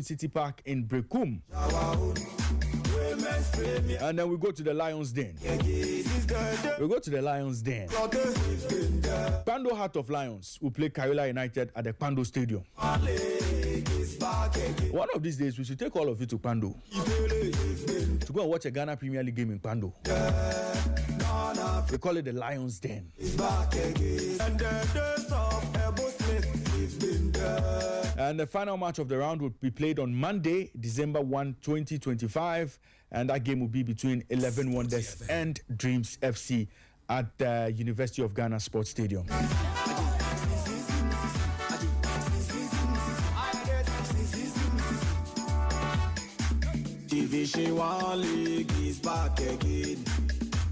City Park in Brekum. And then we go to the Lions Den. We go to the Lions Den. Pando Heart of Lions will play Karela United at the Pando Stadium. One of these days, we should take all of you to Pando to go and watch a Ghana Premier League game in Pando. They call it the Lions Den. And the final match of the round will be played on Monday, December 1, 2025. And that game will be between 11 Wonders and Dreams FC at the University of Ghana Sports Stadium. Division 1 League is back again.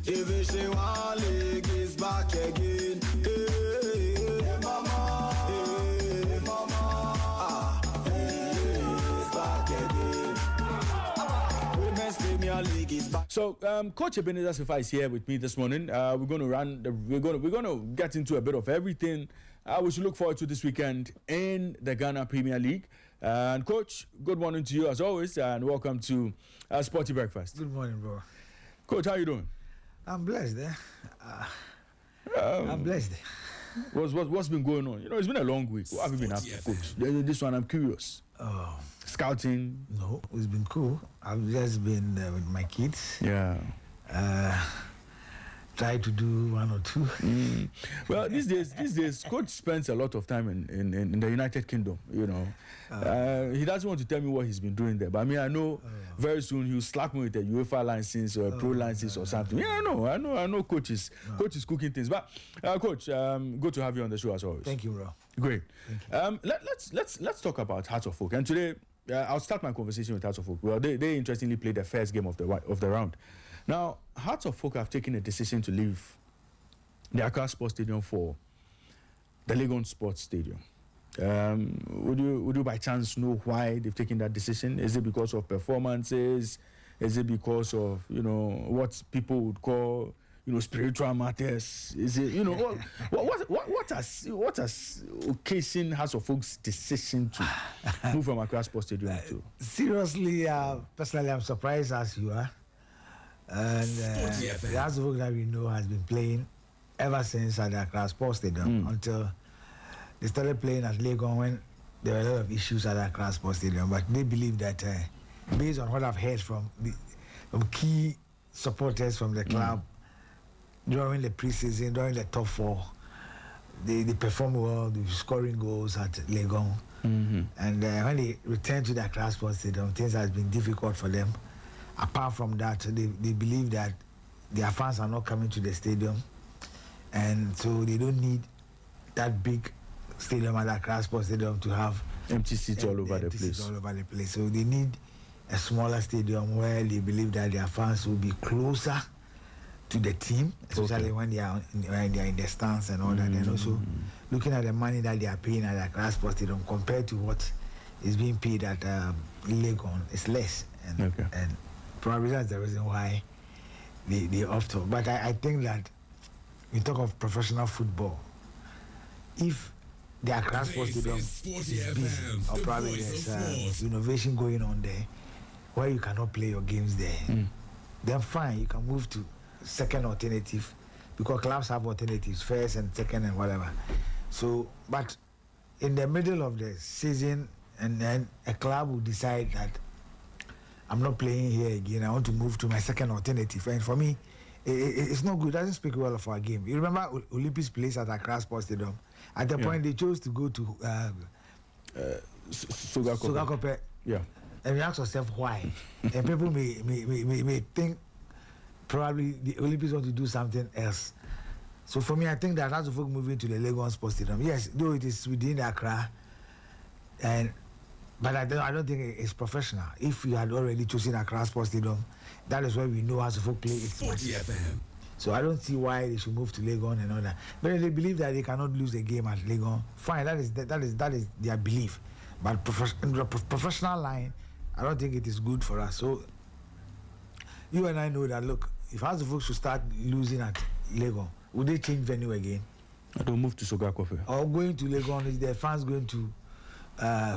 Division 1 League is back again. Hey, mama. Hey, mama. It's back again. Women's Premier League is back. So, Coach Ebenezer Sifa is here with me this morning. We're going to get into a bit of everything we should look forward to this weekend in the Ghana Premier League. And Coach, good morning to you as always, and welcome to Sporty Breakfast. Good morning, bro. Coach, how you doing? I'm blessed. I'm blessed. What's been going on? You know, it's been a long week. What have you been up to, Coach? This one, I'm curious. Scouting? No, it's been cool. I've just been with my kids. Yeah. Try to do one or two. Well, these days, Coach spends a lot of time in the United Kingdom. You know, he doesn't want to tell me what he's been doing there. But I mean, I know very soon he'll slap me with a UEFA license or a pro license or something. Yeah, I know. Coach is cooking things. But Coach, good to have you on the show as always. Thank you, bro. Great. Let's talk about Hearts of Oak. And today, I'll start my conversation with Hearts of Oak. Well, they interestingly played the first game of the round. Now, Hearts of Oak have taken a decision to leave the Accra Sports Stadium for the Legon Sports Stadium. Would you by chance know why they've taken that decision? Is it because of performances? Is it because of, what people would call, spiritual matters? Is it, what has occasioned Hearts of Oak's decision to move from Accra Sports Stadium to? Seriously, personally, I'm surprised as you are. And the Hearts of Oak that we know has been playing ever since at the Accra Sports Stadium until they started playing at Legon when there were a lot of issues at the Accra Sports Stadium. But they believe that based on what I've heard from key supporters from the club during the preseason, during the top four, they perform well, they're scoring goals at Legon. And when they return to the Accra Sports Stadium, things have been difficult for them. Apart from that, they believe that their fans are not coming to the stadium, and so they don't need that big stadium at the Accra Sports Stadium to have empty seats all over the place. So they need a smaller stadium where they believe that their fans will be closer to the team, especially when they are in the stands and all that. And also looking at the money that they are paying at the Accra Sports Stadium compared to what is being paid at Legon, it's less. And probably that's the reason why they opt to. But I think that we talk of professional football. If the Accra Sports Stadium is busy, or probably there's innovation going on there, where you cannot play your games there, then fine, you can move to second alternative, because clubs have alternatives, first and second and whatever. So, but in the middle of the season, and then a club will decide that I'm not playing here again, I want to move to my second alternative. And for me, it's not good. It doesn't speak well of our game. You remember Olympics plays at Accra Sports Stadium. At the point, they chose to go to Sogakope. Yeah. And you ask yourself why. And people may think probably the Olympics want to do something else. So for me, I think that Hearts of Oak moving to the Legon Sports Stadium, yes, though it is within Accra, but I don't think it's professional. If you had already chosen Accra Sports Stadium, that is where we know Hearts of Oak play its matches. So I don't see why they should move to Legon and all that. But they believe that they cannot lose a game at Legon. Fine, that is their belief. But in the professional line, I don't think it is good for us. So you and I know that. Look, if Hearts of Oak should start losing at Legon, would they change venue again? I don't move to Sogakope. Or going to Legon, is their fans going to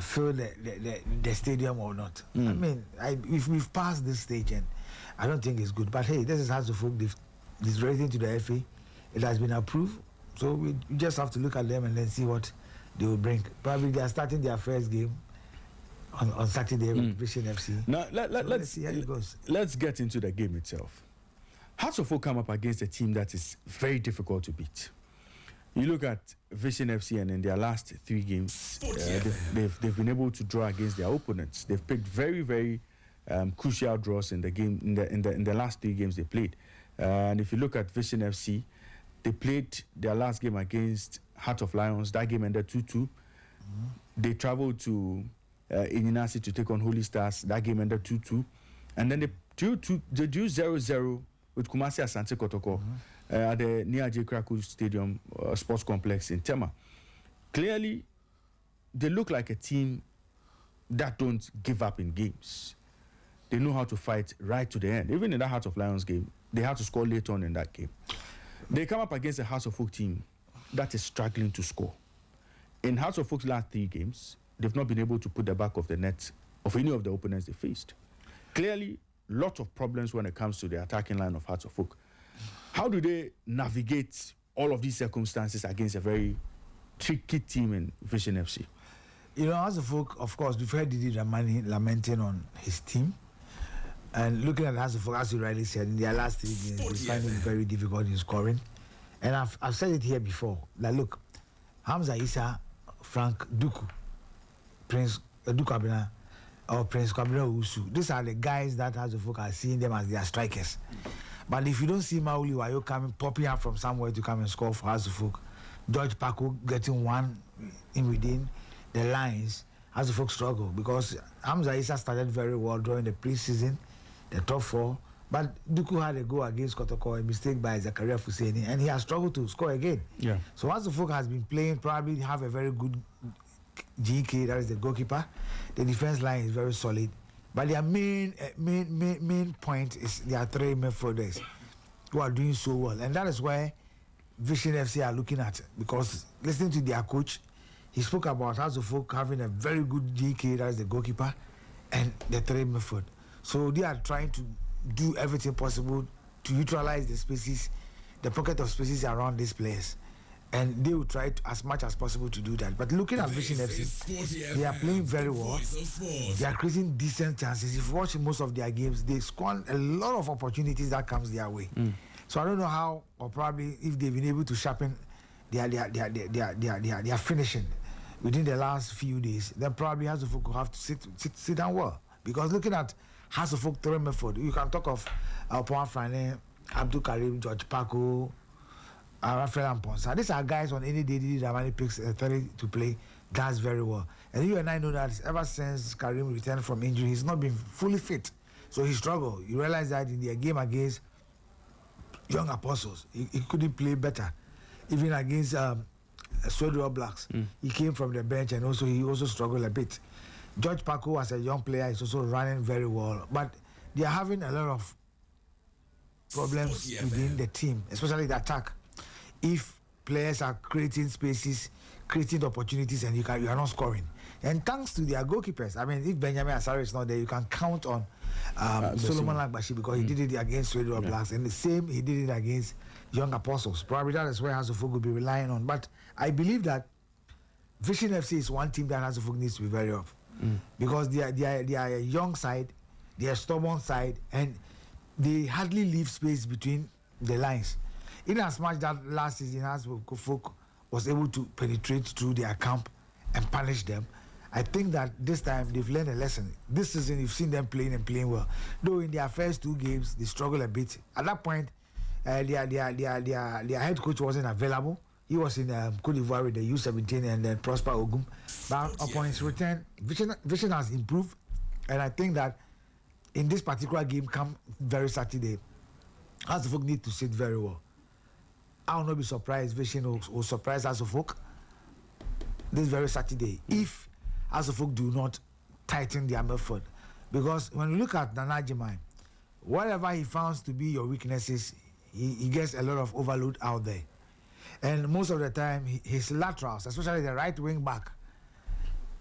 fill the stadium or not. I mean, if we've passed this stage, and I don't think it's good. But hey, this is House of Folk. This rating to the FA, it has been approved. So we just have to look at them and then see what they will bring. Probably they are starting their first game on Saturday with Vision FC. Now let's see how it goes. Let's get into the game itself. Hearts of Oak come up against a team that is very difficult to beat. You look at Vision FC, and in their last 3 games, they've been able to draw against their opponents. They've picked very, very crucial draws in the game in the last 3 games they played. And if you look at Vision FC, they played their last game against Heart of Lions. That game ended 2-2. They traveled to Ininasi to take on Holy Stars. That game ended 2-2. And then they drew 0-0 with Kumasi Asante Kotoko at the Niaje Kraku Stadium Sports Complex in Tema. Clearly, they look like a team that don't give up in games. They know how to fight right to the end. Even in that Heart of Lions game, they had to score late on in that game. They come up against a Hearts of Oak team that is struggling to score. In Hearts of Oak's last 3 games, they've not been able to put the back of the net of any of the opponents they faced. Clearly, lot of problems when it comes to the attacking line of Hearts of Oak. How do they navigate all of these circumstances against a very tricky team in Vision FC? You know, Hearts of Oak, of course, we've heard Didi Ramani lamenting on his team. And looking at Hearts of Oak, as you rightly said, in their last 3 games, they find it very difficult in scoring. And I've said it here before, that look, Hamza Issa, Frank Duku, Prince Duku Abina, or Prince Kabila Usu, these are the guys that Hearts of Oak are seeing them as their strikers. But if you don't see Mauli Wayo popping up from somewhere to come and score for Hearts of Oak, George Paco getting one in within the lines, Hearts of Oak struggle, because Hamza Issa started very well during the pre-season, the top 4, but Duku had a go against Kotoko, a mistake by Zakaria Fuseni, and he has struggled to score again. Yeah. So Hearts of Oak has been playing, probably have a very good GK, that is the goalkeeper. The defense line is very solid. But their main point is their 3 midfielders who are doing so well. And that is where Vision FC are looking at. Because listening to their coach, he spoke about Hearts of Oak having a very good GK, that is the goalkeeper, and the 3 midfield. So they are trying to do everything possible to utilize the spaces, the pocket of spaces around these players. And they will try to, as much as possible to do that. But looking at Vision FC, they are playing very well. They are creating decent chances. If you watch most of their games, they score a lot of opportunities that comes their way. So I don't know how, or probably if they've been able to sharpen their finishing within the last few days, then probably Hearts of Oak will have to sit down well. Because looking at Hearts of Oak 3 midfield, you can talk of Alpon Frane, Abdul Karim, George Paco, Rafael and Ponsa. These are guys on any day Ramani picks 30 to play, does very well. And you and I know that ever since Karim returned from injury, he's not been fully fit. So he struggled. You realize that in their game against Young Apostles, he couldn't play better. Even against Swedwell Blacks, he came from the bench, and he also struggled a bit. George Paco, as a young player, is also running very well. But they are having a lot of problems within the team, especially the attack. If players are creating spaces, creating opportunities, and you are not scoring. And thanks to their goalkeepers, I mean, if Benjamin Asare is not there, you can count on Solomon Langbashi, because he did it against Radio Blacks, and the same he did it against Young Apostles. Probably that is where Hearts of Oak will be relying on. But I believe that Vision FC is one team that Hearts of Oak needs to be very off, because they are a young side, they are a stubborn side, and they hardly leave space between the lines. In as much that last season, Hearts of Oak was able to penetrate through their camp and punish them, I think that this time they've learned a lesson. This season, you've seen them playing well. Though in their first 2 games, they struggled a bit. At that point, their head coach wasn't available. He was in Cote d'Ivoire with the U17 and then Prosper Ogum. But upon his return, Vision has improved. And I think that in this particular game, come very Saturday, Hearts of Oak need to sit very well. I will not be surprised Vision will surprise Hearts of Oak this very Saturday if Hearts of Oak do not tighten their midfield. Because when you look at Nana Jemai, whatever he finds to be your weaknesses, he gets a lot of overload out there. And most of the time, his laterals, especially the right wing back,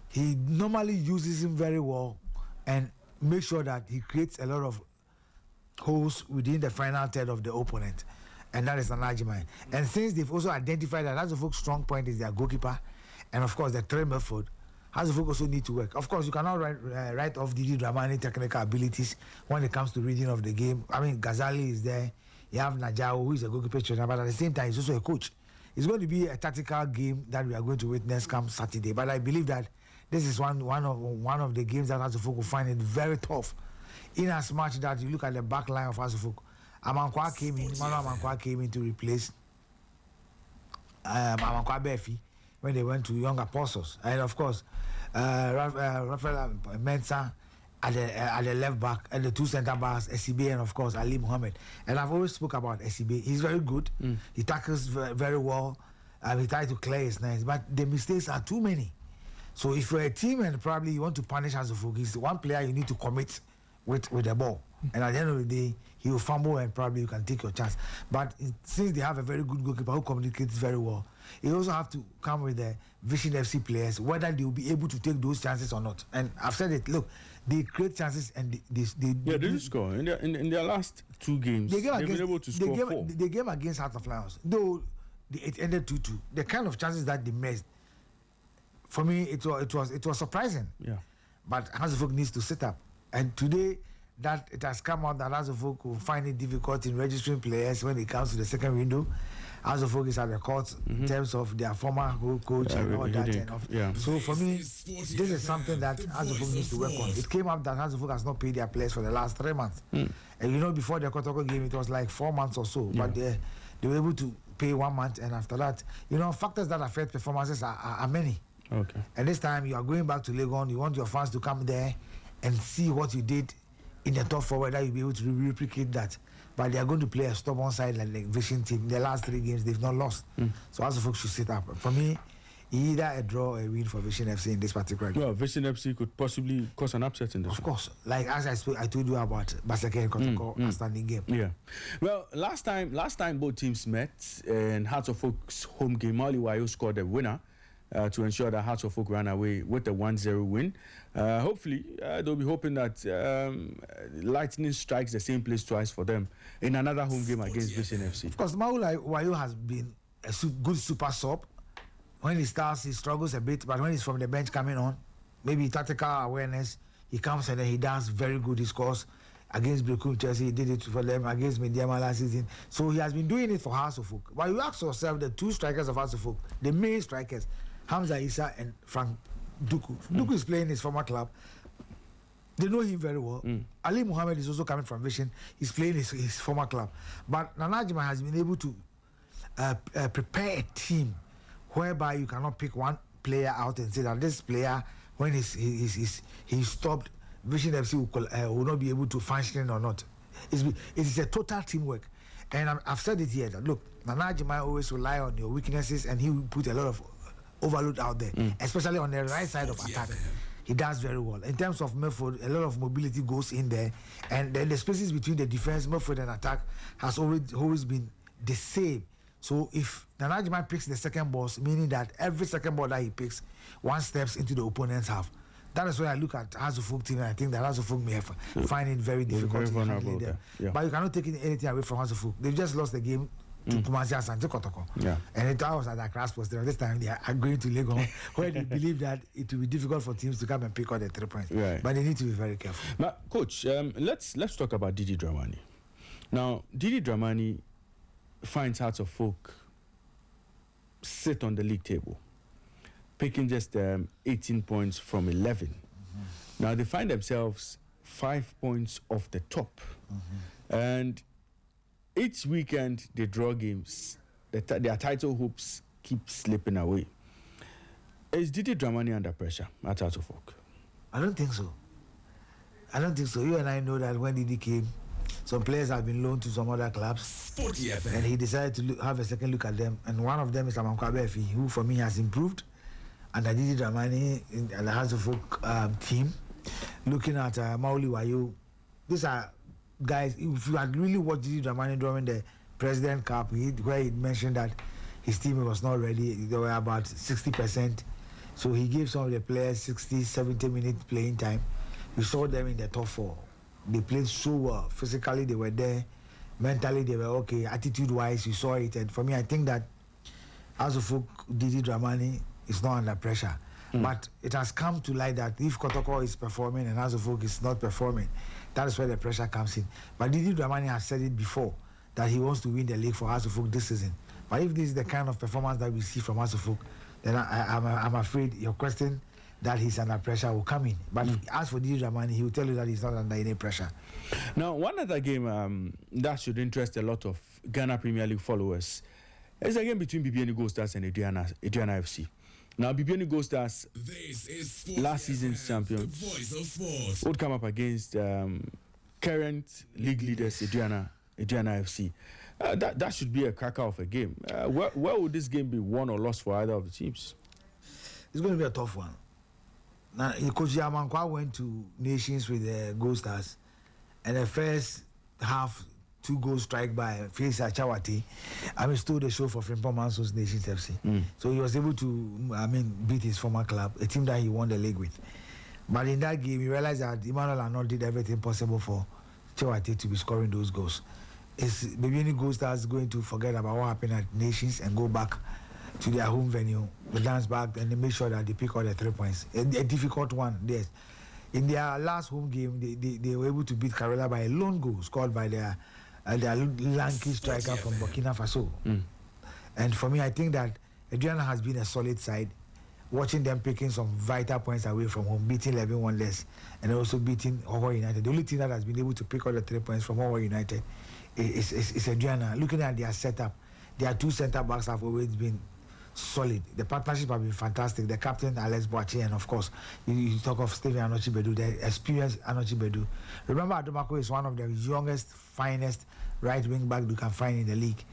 he normally uses him very well and make sure that he creates a lot of holes within the final third of the opponent, and that is Nyamador. And since they've also identified that Hazelfolk's strong point is their goalkeeper, and of course the three midfield, Hazelfolk also need to work. Of course, you cannot write off Didi Dramani technical abilities when it comes to reading of the game. I mean, Ghazali is there. You have Najao, who is a goalkeeper trainer, but at the same time, he's also a coach. It's going to be a tactical game that we are going to witness come Saturday. But I believe that this is one of the games that Hazelfolk will find it very tough. In as much that you look at the back line of Hazelfolk, Amankwa came in to replace Amankwa Befi when they went to Young Apostles. And of course, Rafael Mensah at the left back, and the two centre backs, SCB and of course Ali Mohammed. And I've always spoke about SCB. He's very good. He tackles very well. He tries to clear his nice, but the mistakes are too many. So if you're a team and probably you want to punish Hazelfolk, he's the one player you need to commit with the ball. And at the end of the day, he will fumble and probably you can take your chance. But since they have a very good goalkeeper who communicates very well, you also have to come with the Vision FC players, whether they will be able to take those chances or not. And I've said it, look, they create chances and they do score. In their last two games, they've been able to score 4. The game against Heart of Lions, though it ended 2-2, the kind of chances that they missed, for me, it was surprising. Yeah. But Hazelfolk needs to sit up. And today, that it has come out that Hazelfolk will find it difficult in registering players when it comes to the second window. Hazelfolk is at the court in terms of their former coach and all that. So for me, this is something that Hazelfolk needs to work on. It came up that Hazelfolk has not paid their players for the last 3 months. And before the Kotoko game, it was like 4 months or so. But they were able to pay 1 month, and after that, factors that affect performances are many. Okay. And this time you are going back to Legon, you want your fans to come there and see what you did in the top forward, that you'll be able to replicate that. But they are going to play a stubborn side like the Vision team. The last 3 games, they've not lost. So Hazelfolk should sit up. For me, either a draw or a win for Vision FC in this particular game. Well, Vision FC could possibly cause an upset in this. Of course. Like as I told you about Baseke and Kotoko, a standing game. Yeah. Well, last time both teams met in Hearts of Folk's home game, Mali Wayo scored a winner to ensure that Hearts of Folk ran away with a 1-0 win. Hopefully, they'll be hoping that lightning strikes the same place twice for them in another home game against Vision FC. Of course, Mali Wayo has been a good super sub. When he starts, he struggles a bit, but when he's from the bench coming on, maybe tactical awareness, he comes and then he does very good. He scores against Brekum Chelsea, he did it for them, against Mediama last season. So he has been doing it for Hearts of Folk. But you ask yourself, the 2 strikers of Hearts of Folk, the main strikers, Hamza Issa and Frank Duku. Duku is playing his former club. They know him very well. Ali Mohammed is also coming from Vision. He's playing his former club. But Nyamador has been able to prepare a team whereby you cannot pick one player out and say that this player, when he stopped, Vision FC will not be able to function or not. It is a total teamwork. And I've said it here that, look, Nyamador always rely on your weaknesses and he will put a lot of overload out there, especially on the right side of attack. He does very well. In terms of midfield, a lot of mobility goes in there, and then the spaces between the defense, midfield, and attack has always been the same. So if Nyamador picks the second ball, meaning that every second ball that he picks, one steps into the opponent's half. That is why I look at Hazelfolk team and I think that Hazelfolk may find it very difficult to handle them. Yeah. But you cannot take anything away from Hazelfolk. They've just lost the game to Kumasi Asante Kotoko. Yeah. And it was at that crash post. This time they are going to Legon where they believe that it will be difficult for teams to come and pick out the 3 points. Right. But they need to be very careful. Now, Coach, let's talk about Didi Dramani. Now, Didi Dramani finds Hearts of Folk sit on the league table, picking just 18 points from 11. Now, they find themselves 5 points off the top. And each weekend they draw games. Their title hopes keep slipping away. Is Didi Dramani under pressure at Hearts of Folk? I don't think so. You and I know that when Didi came, some players have been loaned to some other clubs. Sporty, and he decided to have a second look at them. And one of them is Amankwa Befi, who for me has improved. And Didi Dramani in the Hearts of Folk team. Looking at Mali Wayo, these are guys, if you had really watched Didi Dramani during the President Cup, where he mentioned that his team was not ready, they were about 60%. So he gave some of the players 60, 70 minutes playing time. We saw them in the top 4. They played so well. Physically, they were there. Mentally, they were okay. Attitude-wise, you saw it. And for me, I think that as a folk, Didi Dramani is not under pressure. But it has come to light that if Kotoko is performing and as a folk is not performing, that is where the pressure comes in. But Didi Dramani has said it before that he wants to win the league for Hasselhoff this season. But if this is the kind of performance that we see from Hasselhoff, then I'm afraid your question that he's under pressure will come in. But as for Didi Dramani, he will tell you that he's not under any pressure. Now, one other game that should interest a lot of Ghana Premier League followers is a game between BBN Gold Stars and Aduana FC. Now, BBN Gold Stars, last season's champions, would come up against current league leaders, Aduana FC. That should be a cracker of a game. Where would this game be won or lost for either of the teams? It's going to be a tough one. Now, Coach Yamankwa went to Nations with the Gold Stars, and the first half, 2 goals strike by Faisal Chawati. Stole the show for Frimpong Manso's Nations FC. So he was able to, beat his former club, a team that he won the league with. But in that game, he realized that Emmanuel Arnold did everything possible for Chawati to be scoring those goals. Maybe any Gold Stars going to forget about what happened at Nations and go back to their home venue, they dance back, and they make sure that they pick all the 3 points. A difficult one, yes. In their last home game, they were able to beat Karola by a lone goal scored by their lanky striker from Burkina Faso. And for me, I think that Adriana has been a solid side, watching them picking some vital points away from home, beating 11 Wonders, and also beating Oho United. The only team that has been able to pick all the 3 points from Oho United is Adriana. Looking at their setup, their 2 centre backs have always been solid. The partnership have been fantastic. The captain, Alex Boache, and of course, you talk of Stephen Anochi Bedu, the experienced Anochi Bedu. Remember, Adomako is one of the youngest, finest right wing back you can find in the league.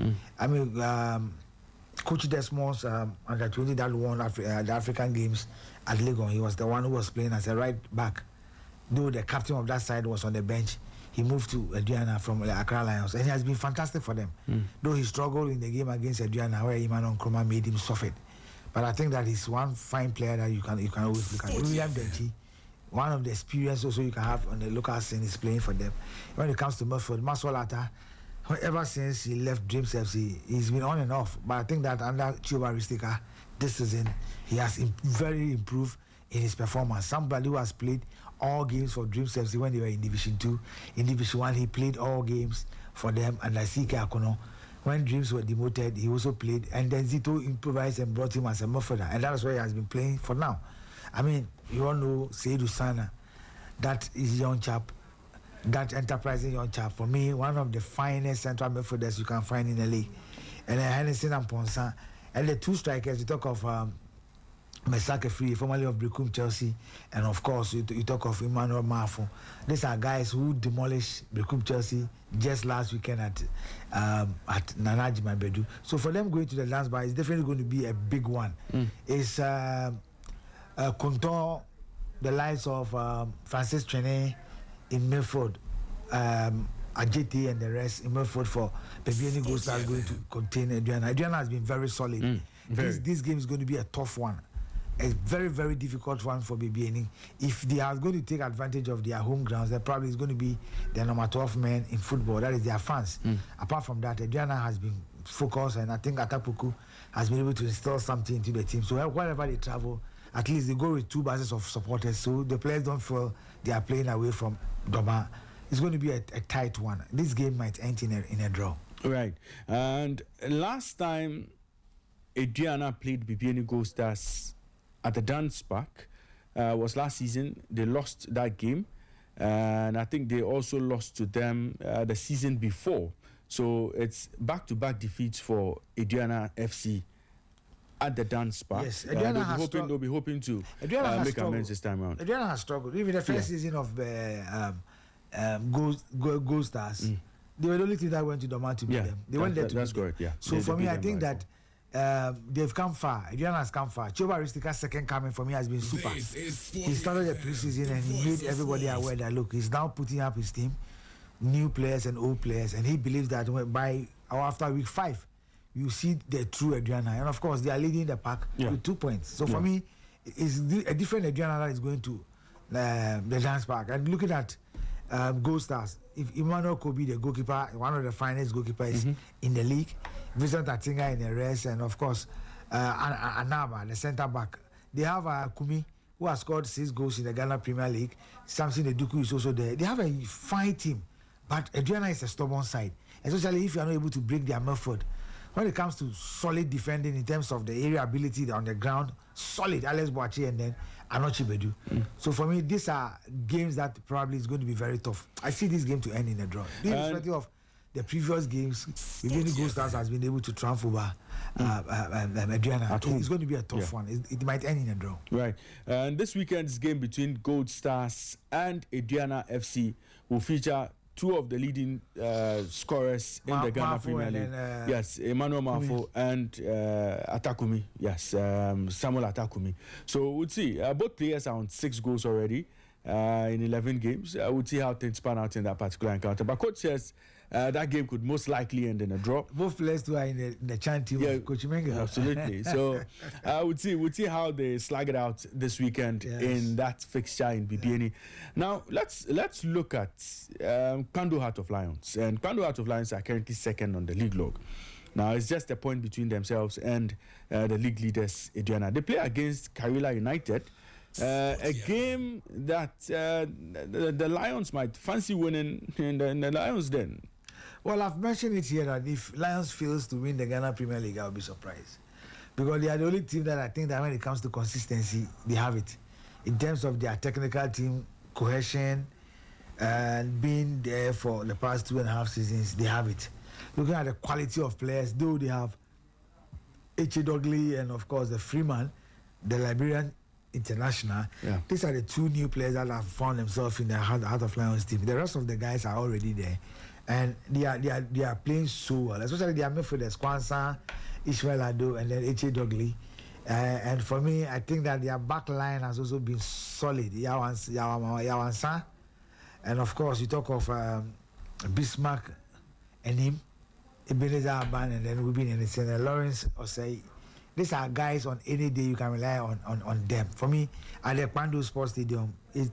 Coach Desmond's under 20 that won the African Games at Legon. He was the one who was playing as a right back. Though the captain of that side was on the bench, he moved to Adriana from the Accra Lions, and he has been fantastic for them. Though he struggled in the game against Adriana, where Emmanuel Nkrumah made him suffer. But I think that he's one fine player that you can always look at. William Denchi, one of the experience also you can have on the local scene, is playing for them. When it comes to Musford, Maswalata, ever since he left Dreams FC, he's been on and off. But I think that under Chioma Ristika, this season, he has very improved in his performance. Somebody who has played all games for Dreams FC when they were in Division 2. In Division 1, he played all games for them. And like CK Akono, when Dreams were demoted, he also played. And then Zito improvised and brought him as a midfielder. And that's why he has been playing for now. You all know Seydou Sana. That is young chap. That enterprising young chap. For me, one of the finest central midfielders you can find in the league. And then Hennessy and Ponsa. And the 2 strikers, you talk of Mesake Free, formerly of Brekum Chelsea, and of course you talk of Emmanuel Mafo. These are guys who demolished Brekum Chelsea just last weekend at Nanaji Mabedu. So for them going to the last bar, it's definitely going to be a big one. It's Contour, the likes of Francis Trene in Milford, Ajeti and the rest in Milford for Pebiani Gold Stars going to contain Adriana. Adriana has been very solid. This game is going to be a tough one. A very, very difficult one for BBN. If they are going to take advantage of their home grounds, then probably it's going to be the number 12 men in football. That is their fans. Apart from that, Adriana has been focused, and I think Atapuku has been able to install something into the team. So wherever they travel, at least they go with 2 buses of supporters, so the players don't feel they are playing away from Doma. It's going to be a tight one. This game might end in a draw. Right. And last time Adriana played BBN Gold Stars at the Dance Park was last season. They lost that game, and I think they also lost to them the season before. So it's back-to-back defeats for Adriana FC at the Dance Park. Yes, Adriana they'll be hoping to make amends this time around. Adriana has struggled. Even the first season of Gold Stars, they were the only team that went to Doma to beat them. They went there to that's beat correct, them. yeah. So for me, I think that they've come far. Adriana has come far. Choba Ristika's second coming for me has been super. He started the preseason and he made everybody aware that, look, he's now putting up his team, new players and old players, and he believes that by or after week 5, you see the true Adriana. And of course, they are leading the pack with 2 points. So for me, it's a different Adriana that is going to the dance park. And looking at Gold Stars, if Emmanuel Kobe, the goalkeeper, one of the finest goalkeepers in the league, Vincent Atinga in the rest, and of course Anaba, the centre back. They have Kumi, who has scored 6 goals in the Ghana Premier League. Samson Eduku is also there. They have a fine team, but Adriana is a stubborn side, especially if you are not able to break their method. When it comes to solid defending in terms of the area ability on the ground, solid Alex Boachi and then Anochi Bedu. So for me, these are games that probably is going to be very tough. I see this game to end in a draw. Irrespective of the previous games, even Gold Stars has been able to triumph over Adriana. It's going to be a tough one. It might end in a draw. Right. And this weekend's game between Gold Stars and Adriana FC will feature 2 of the leading scorers in the Ghana Premier League. Yes, Emmanuel Mafo and Atakumi. Yes, Samuel Atakumi. So we'll see. Both players are on 6 goals already in 11 games. We'll see how things pan out in that particular encounter. But coach says that game could most likely end in a draw. Both players too are in the chant team of Coach Menga. Absolutely. So we'll see how they slag it out this weekend in that fixture in BBNE. Now let's look at Kando Heart of Lions. And Kando Heart of Lions are currently second on the league log. Now it's just a point between themselves and the league leaders Adriana. They play against Karila United. A game that the Lions might fancy winning in the Lions Den. Well, I've mentioned it here that if Lions fails to win the Ghana Premier League, I'll be surprised. Because they are the only team that I think that when it comes to consistency, they have it. In terms of their technical team cohesion and being there for the past 2.5 seasons, they have it. Looking at the quality of players, though they have H.A. Dogley and of course the Freeman, the Liberian international. These are the 2 new players that have found themselves in the Heart of Lions team. The rest of the guys are already there. And they are playing so well, especially their midfielders, Kwanzaa, Ishmael Ado, and then H.A. Dogley. And for me, I think that their back line has also been solid. Yawansa, and of course, you talk of Bismarck and him, Ebenezer Aban, and then we've been in the Lawrence Osei. These are guys on any day you can rely on them. For me, at the Pando Sports Stadium, it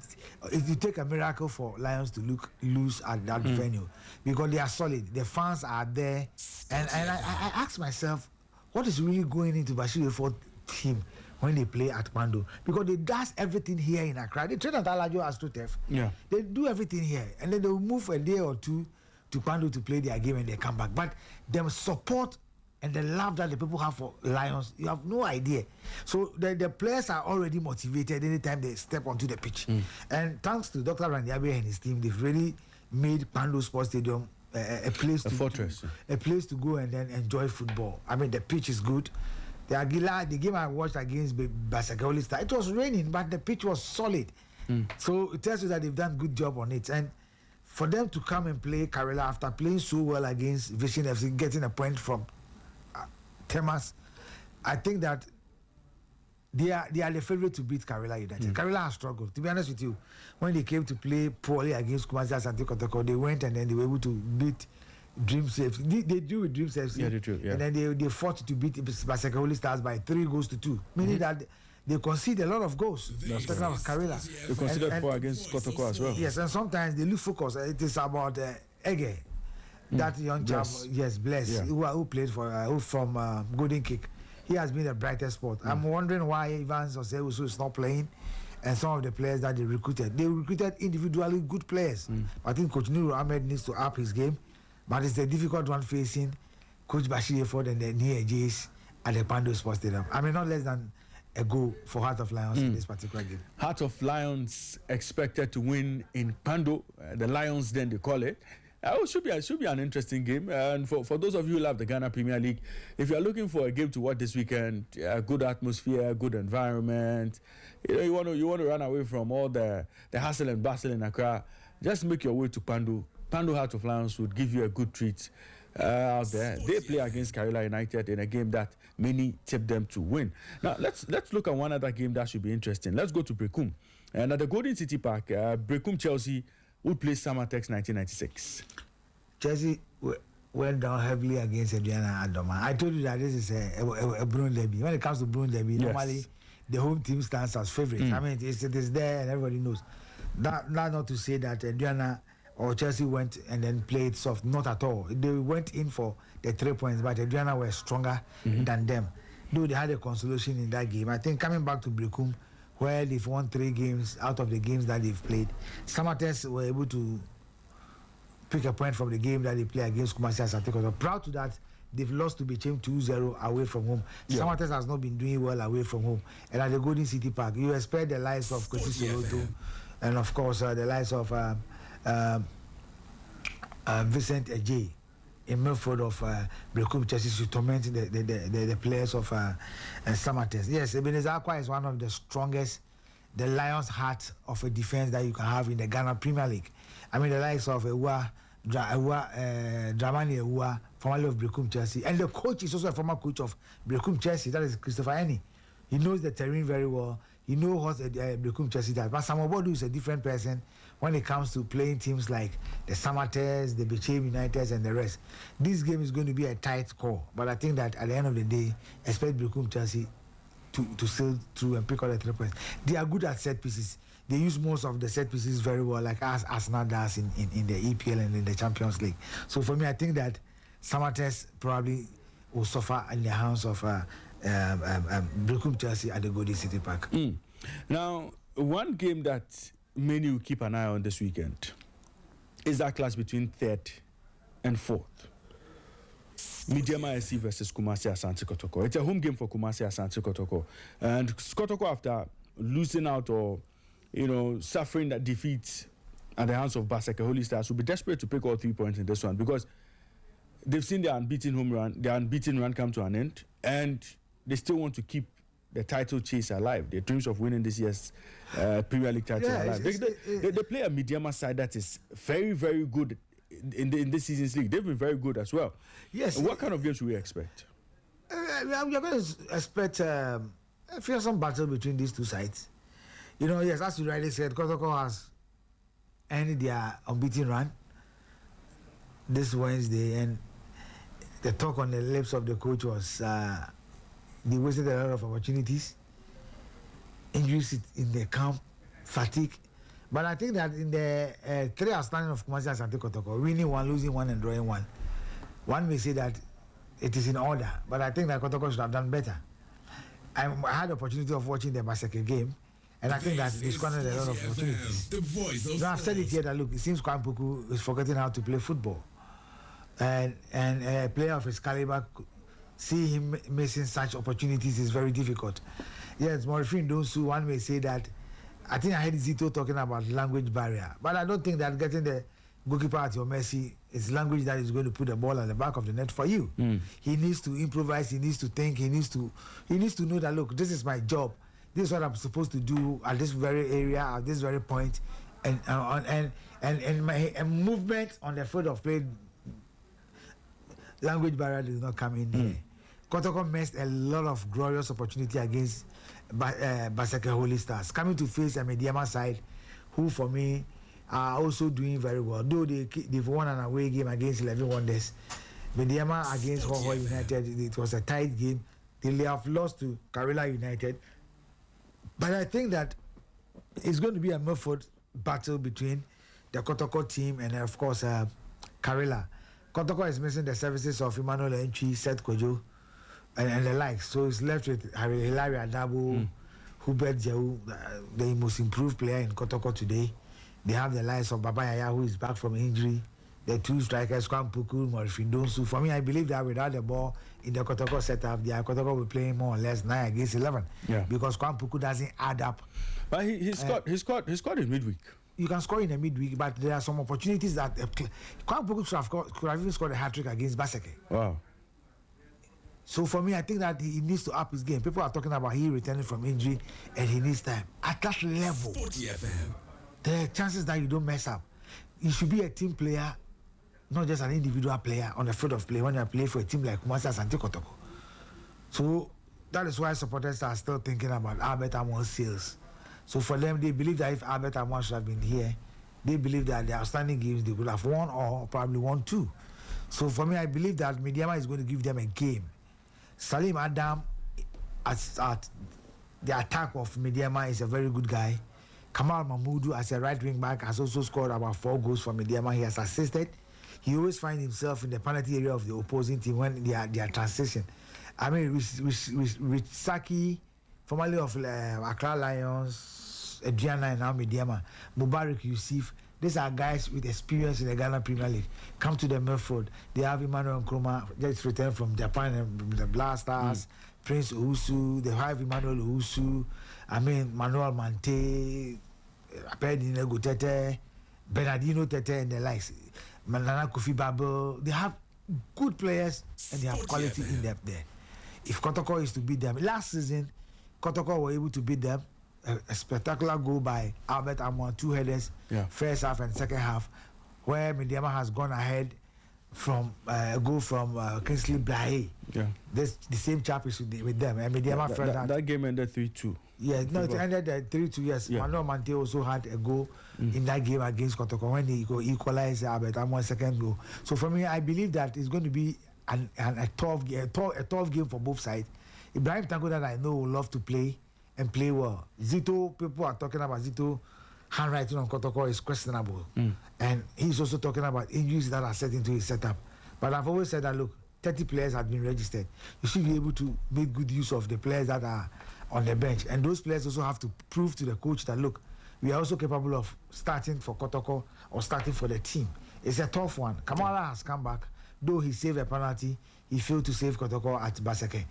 take a miracle for Lions to lose at that venue because they are solid. The fans are there, and I ask myself, what is really going into Bashir for team when they play at Pando? Because they does everything here in Accra. They train at Alajo as Astotef. They do everything here, and then they will move a day or 2 to Pando to play their game and they come back. But them support and the love that the people have for Lions, you have no idea. So the players are already motivated anytime they step onto the pitch. And thanks to Dr. Randiabe and his team, they've really made Pando Sports Stadium a place a place to go and then enjoy football. I mean, the pitch is good. The game I watched against Basakaoli Star, it was raining, but the pitch was solid. So it tells you that they've done a good job on it. And for them to come and play Karela after playing so well against Vision FC, getting a point from Temas, I think that they are the favorite to beat Karela United. Karela has struggled. To be honest with you, when they came to play poorly against Kumasi Asante Kotoko, they went and then they were able to beat Dreams FC. They drew with Dreams FC. They drew, and then they fought to beat Basakaoli Stars by 3-2, meaning that they concede a lot of goals. Talking about Karela. They conceded 4 against Kotoko as well. Yes, and sometimes they lose focus. It is about Ege. That young chap, Bless, who played for, who from Golden Kick. He has been the brightest spot. I'm wondering why Evans Oseusu is not playing, and some of the players that they recruited individually good players. I think Coach Nuru Ahmed needs to up his game, but it's a difficult one facing Coach Bashir Ford and the Nia Jays at the Pando Sports Stadium. I mean, not less than a goal for Heart of Lions in this particular game. Heart of Lions expected to win in Pando, the Lions Den they call it. It should be an interesting game. And for those of you who love the Ghana Premier League, if you are looking for a game to watch this weekend, good atmosphere, good environment, you want to run away from all the hustle and bustle in Accra, just make your way to Pando. Pando Heart of Lions would give you a good treat out there. They play against Karela United in a game that many tip them to win. Now let's look at one other game that should be interesting. Let's go to Brekum. And at the Golden City Park, Brekum Chelsea would play Samatex 1996. Chelsea went down heavily against Adriana Adoma. I told you that this is a Bruin derby. When it comes to Bruin derby, normally the home team stands as favourites. I mean, it is there and everybody knows. That not to say that Diana or Chelsea went and then played soft. Not at all. They went in for the 3 points, but Diana were stronger than them. Though they had a consolation in that game. I think coming back to Brekum, where they've won 3 games out of the games that they've played, Samates were able to pick a point from the game that they play against Kumasi Asante Kotoko. Proud to that, they've lost to Bechem 2-0 away from home. Samates has not been doing well away from home. And at the Golden City Park, you expect the likes of Kochi Soloto and of course the likes of Vincent Ejay in midfield of Brekum Chelsea to torment the players of Samates. Yes, Ebenezer Akwa is one of the strongest, the lion's heart of a defense that you can have in the Ghana Premier League. I mean, the likes of Dramani Ewa, formerly of Brekum Chelsea, and the coach is also a former coach of Brekum Chelsea, that is Christopher Eni. He knows the terrain very well. He knows what Brekum Chelsea does. But Samuel Bodu is a different person when it comes to playing teams like the Samates, the Bechem United, and the rest. This game is going to be a tight call, but I think that at the end of the day, expect Brekum Chelsea to sail through and pick up the 3 points. They are good at set pieces. They use most of the set pieces very well, like as Arsenal does in the EPL and in the Champions League. So for me, I think that Samates probably will suffer in the hands of Brekum Chelsea at the Golden City Park. Now, one game that many will keep an eye on this weekend is that clash between 3rd and 4th. Midyama SC versus Kumasi Asante Kotoko. It's a home game for Kumasi Asante Kotoko. And Kotoko, after losing out or suffering that defeat at the hands of Baseke Holy Stars, will be desperate to pick all 3 points in this one because they've seen their unbeaten run come to an end, and they still want to keep the title chase alive. Their dreams of winning this year's Premier League title alive. They play a Midyama side that is very, very good in this season's league. They've been very good as well. Yes. What kind of games should we expect? We're going to expect a fearsome battle between these two sides. Yes, as you rightly said, Kotoko has ended their unbeaten run this Wednesday, and the talk on the lips of the coach was they wasted a lot of opportunities, injuries in the camp, fatigue. But I think that in the 3 outstanding of Kumasi Asante Kotoko, winning 1, losing 1, and drawing 1, one may say that it is in order. But I think that Kotoko should have done better. I had the opportunity of watching the Baseke game, and I think that they squandered a lot of opportunities. I've said it here that look, it seems Kwampuku is forgetting how to play football. And a player of his caliber, see him missing such opportunities is very difficult. Yes, Morifin Donsu, one may say that, I think I heard Zito talking about language barrier, but I don't think that getting the goalkeeper at your mercy is language that is going to put the ball at the back of the net for you. He needs to improvise, he needs to think, he needs to know that, look, this is my job. This is what I'm supposed to do at this very area, at this very point, and my movement on the field of play. Language barrier does not come in here. Kotoko missed a lot of glorious opportunity against Baseke Holy Stars. Coming to face a Midyama side, who for me are also doing very well. Though they've won an away game against 11 Wonders. Midyama against Hoho United, it was a tight game. They have lost to Karela United. But I think that it's going to be a Milford battle between the Kotoko team and of course Karela. Kotoko is missing the services of Emmanuel Entry, Seth Kojo, and the likes. So it's left with Hilary Adabo, Hubert Jau, the most improved player in Kotoko today. They have the likes of Baba Yaya, who is back from injury. The 2 strikers, Kwampuku, Morifin Donsu. For me, I believe that without the ball in the Kotoko setup, the Kotoko will be playing more or less 9 against 11. Yeah. Because Kwampuku doesn't add up. But he scored in midweek. You can score in the midweek, but there are some opportunities that Kwampuku could have even scored a hat-trick against Baseke. Wow. So for me, I think that he needs to up his game. People are talking about he returning from injury and he needs time. At that level, Sporty FM. There are chances that you don't mess up. You should be a team player, not just an individual player on the field of play when you play for a team like Kumasi Asante Kotoko. So that is why supporters are still thinking about Albert Amon's sales. So for them, they believe that if Albert Amon should have been here, they believe that the outstanding games they could have won or probably won 2. So for me, I believe that Midyama is going to give them a game. Salim Adam at the attack of Mediama is a very good guy. Kamal Mahmoudou as a right wing back has also scored about 4 goals for Mediama. He has assisted. He always finds himself in the penalty area of the opposing team when they are transition. I mean, with Saki, formerly of Accra Lions, Adriana and now Mediama, Mubarak Yusuf. These are guys with experience in the Ghana Premier League. Come to the midfield. They have Emmanuel Nkrumah, just returned from Japan and the Blasters. Prince Owusu. They have Emmanuel Owusu. I mean, Manuel Mante, Pedro Tete, Bernardino Tete, and the likes. Nana Kofi Babel. They have good players and they have quality in depth there. If Kotoko is to beat them, last season, Kotoko were able to beat them. A spectacular goal by Albert Amon, 2 headers, first half and second half, where Mediama has gone ahead from a goal from Kingsley Blahe. Yeah, the same chap is with them. And Mediama felt that game ended 3-2. Yeah, no, it ended 3-2. Yes, Manuel Mante also had a goal in that game against Kotoko when he equalized Albert Amon's second goal. So for me, I believe that it's going to be a tough game for both sides. Ibrahim Tango, that I know, will love to play and play well. Zito, people are talking about Zito handwriting on Kotoko is questionable. And he's also talking about injuries that are set into his setup. But I've always said that, look, 30 players have been registered. You should be able to make good use of the players that are on the bench. And those players also have to prove to the coach that, look, we are also capable of starting for Kotoko or starting for the team. It's a tough one. Kamala has come back. Though he saved a penalty, he failed to save Kotoko at Basake.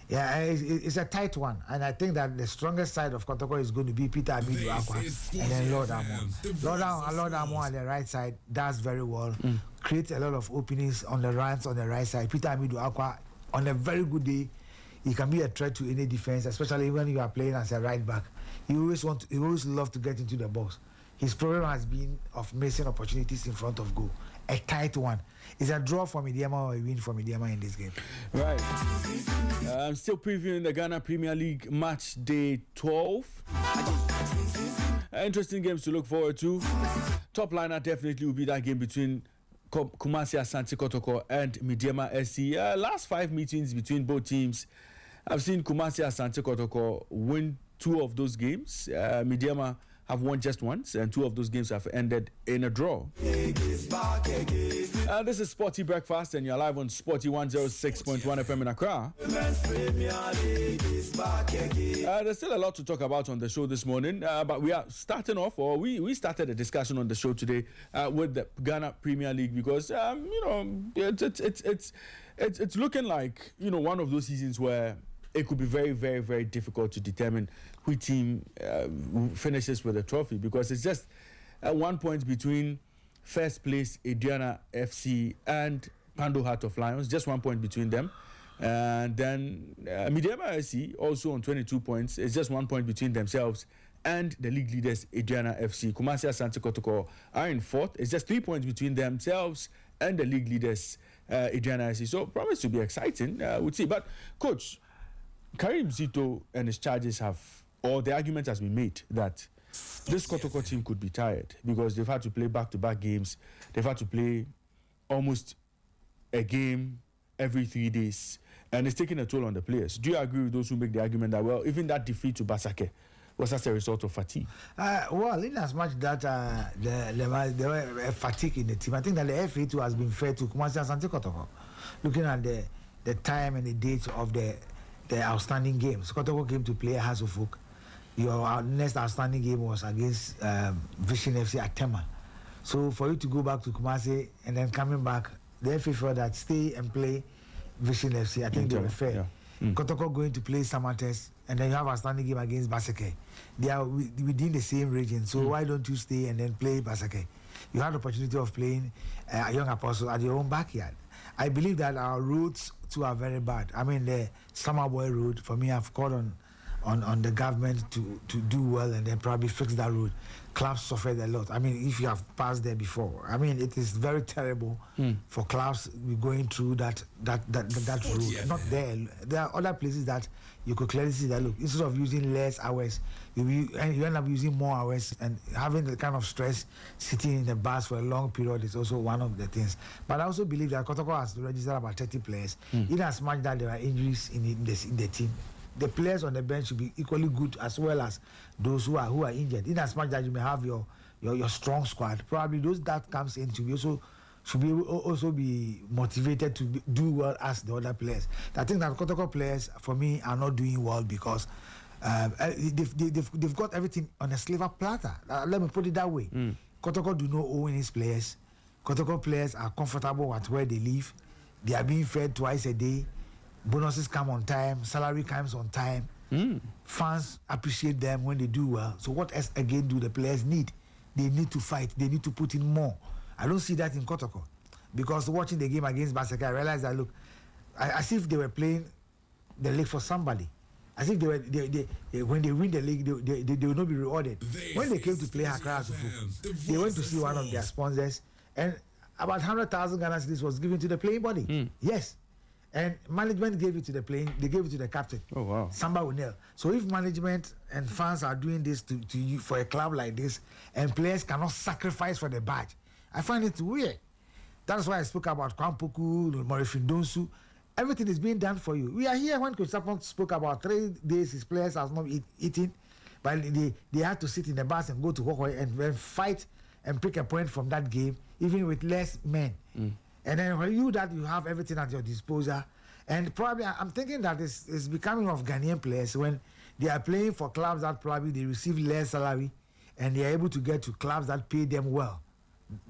Yeah, it's a tight one. And I think that the strongest side of Kotoko is going to be Peter Amidu Aqua and then Lord Amon. Lord Amon on the right side does very well. Creates a lot of openings on the runs on the right side. Peter Amidu Aqua, on a very good day, he can be a threat to any defense, especially when you are playing as a right back. He always love to get into the box. His problem has been of missing opportunities in front of goal. A tight one. It's a draw for Mediama or a win for Mediama in this game. Right. I'm still previewing the Ghana Premier League match day 12. Interesting games to look forward to. Top liner definitely will be that game between Kumasi Asante Kotoko and Mediama SC. Last 5 meetings between both teams, I've seen Kumasi Asante Kotoko win 2 of those games. Mediama have won just once, and 2 of those games have ended in a draw. This is Sporty Breakfast, and you're live on Sporty 106.1 FM in Accra. There's still a lot to talk about on the show this morning, but we are starting off, or we started a discussion on the show today with the Ghana Premier League because it's looking like one of those seasons where it could be very, very, very difficult to determine which team finishes with a trophy because it's just 1 point between first place Adriana FC and Pando Heart of Lions, just 1 point between them. And then Mediama SC also on 22 points. It's just 1 point between themselves and the league leaders Adriana FC. Kumasi Asante Kotoko are in 4th. It's just 3 points between themselves and the league leaders Adriana FC. So promise to be exciting. We'll see. But coach, Karim Zito and his charges the argument has been made that this Kotoko team could be tired because they've had to play back-to-back games. They've had to play almost a game every 3 days, and it's taking a toll on the players. Do you agree with those who make the argument that, well, even that defeat to Basake was as a result of fatigue? Well, in as much that there were fatigue in the team, I think that the FA too has been fair to Kumasi Asante Kotoko. Looking at the time and the dates of the outstanding games. Kotoko came to play Hasselhoek. Your next outstanding game was against Vision FC at Tema. So for you to go back to Kumasi and then coming back, the FA felt that stay and play Vision FC. I think they were fair. Yeah. Kotoko going to play Samates, and then you have a standing game against Basake. They are within the same region, so why don't you stay and then play Basake? You had the opportunity of playing Young Apostle at your own backyard. I believe that our roads too are very bad. I mean, the Summer Boy road, for me, I've called on the government to do well and then probably fix that road. Clubs suffered a lot. I mean, if you have passed there before, I mean, it is very terrible for clubs going through that road. Not there. There are other places that you could clearly see that, look, instead of using less hours, you end up using more hours, and having the kind of stress sitting in the bus for a long period is also one of the things. But I also believe that Kotoko has registered about 30 players, in as much that there are injuries in the team. the players on the bench should be equally good as well as those who are injured. In as much as you may have your strong squad, probably those that comes in should also be motivated to do well as the other players. I think that Kotoko players for me are not doing well because they've got everything on a silver platter. Let me put it that way. Kotoko do not own his players. Kotoko players are comfortable at where they live. They are being fed twice a day. Bonuses come on time. Salary comes on time. Fans appreciate them when they do well. So what else again do the players need? They need to fight. They need to put in more. I don't see that in Kotoko. Because watching the game against Basaka, I realized that, look, as if they were playing the league for somebody. As if when they win the league, they will not be rewarded. When they came to play Accra, they went to see one of their sponsors, and about 100,000 Ghana cedis was given to the playing body. Yes. And management gave it to they gave it to the captain. Oh, wow. Samba O'Neill. So if management and fans are doing this to you for a club like this, and players cannot sacrifice for the badge, I find it weird. That's why I spoke about Kwampoku, Morifin Donsu. Everything is being done for you. We are here when Coach Sapon spoke about 3 days his players have not eaten, but they had to sit in the bus and go to work and fight and pick a point from that game, even with less men. And then when you have everything at your disposal, and probably I'm thinking that it's becoming of Ghanaian players when they are playing for clubs that probably they receive less salary, and they are able to get to clubs that pay them well.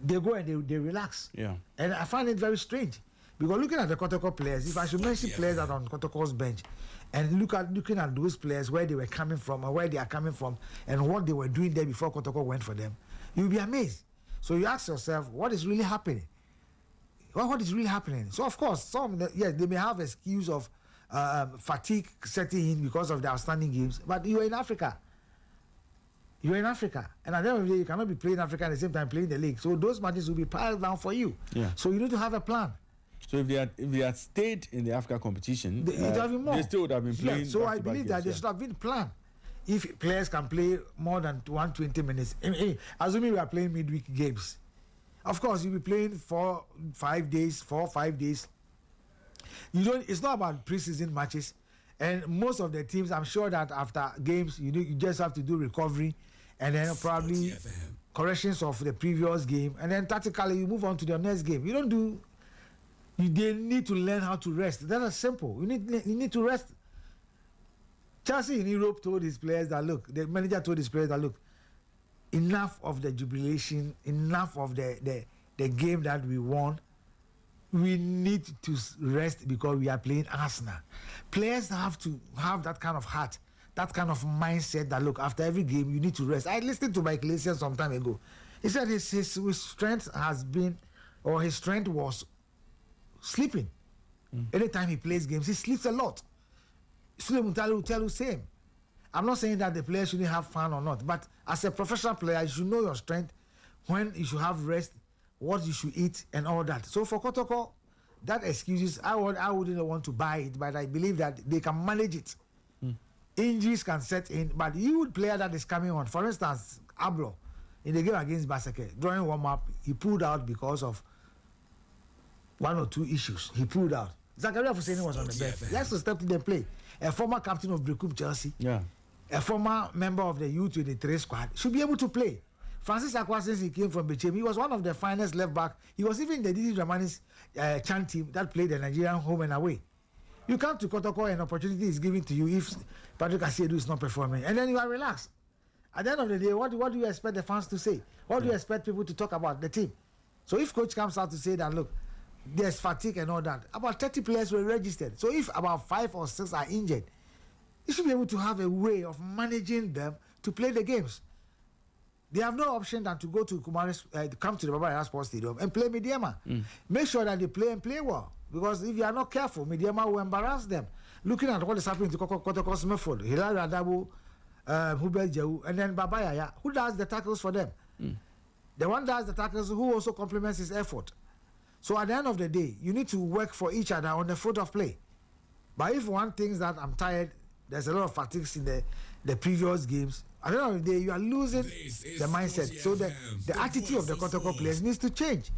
They go and they relax. Yeah. And I find it very strange. Because looking at the Kotoko players, if I should mention players that are on Kotoko's bench, and looking at those players, where they were coming from, or where they are coming from, and what they were doing there before Kotoko went for them, you'll be amazed. So you ask yourself, what is really happening? Well, what is really happening? So of course, they may have excuse of fatigue setting in because of the outstanding games, but you are in Africa. You're in Africa, and at the end of the day, you cannot be playing Africa at the same time playing the league. So those matches will be piled down for you. Yeah. So you need to have a plan. So if they had stayed in the Africa competition, they still would have been playing. Yeah, so I believe that they should have been planned. If players can play more than 120 minutes, assuming we are playing midweek games, of course you'll be playing 4 or 5 days. It's not about preseason matches, and most of the teams, I'm sure that after games, you just have to do recovery, and then probably corrections of the previous game, and then tactically you move on to the next game. They need to learn how to rest. That is simple. You need to rest. Chelsea in Europe told his players that, look, the manager told his players that, look, enough of the jubilation, enough of the game that we won. We need to rest because we are playing Arsenal. Players have to have that kind of heart, that kind of mindset that, look, after every game, you need to rest. I listened to Mike Lacian some time ago. He said his strength was sleeping. Anytime he plays games, he sleeps a lot. Sule Muntali will tell you the same. I'm not saying that the players shouldn't have fun or not, but as a professional player, you should know your strength, when you should have rest, what you should eat, and all that. So for Kotoko, that excuses, I wouldn't want to buy it, but I believe that they can manage it. Injuries can set in, but you player that is coming on, for instance, Ablo, in the game against Basake, during warm-up, he pulled out because of 1 or 2 issues. He pulled out. Zakaria Fuseni was on the bench. He has to step in the play. A former captain of Brekup Chelsea, a former member of the U23 squad, should be able to play. Francis Akwa, since he came from Bechem, he was one of the finest left back. He was even the Didi Dramani's Chan team that played the Nigerian home and away. You come to Kotoko, an opportunity is given to you if Patrick Asiedu is not performing, and then you are relaxed. At the end of the day, what do you expect the fans to say? What do you expect people to talk about the team? So if coach comes out to say that, look, there's fatigue and all that, about 30 players were registered. So if about 5 or 6 are injured, you should be able to have a way of managing them to play the games. They have no option than to go to come to the Baba Yara Sports Stadium and play Mediama. Make sure that they play and play well. Because if you are not careful, Mediama will embarrass them. Looking at what is happening to Kotoko Smithford, Hilary Adabu, Hubert Jehu, and then Baba Yaya, who does the tackles for them? The one does the tackles who also complements his effort. So at the end of the day, you need to work for each other on the foot of play. But if one thinks that I'm tired, there's a lot of fatigues in the previous games, at the end of the day, you are losing the mindset. So the attitude of the Kotoko players needs to change.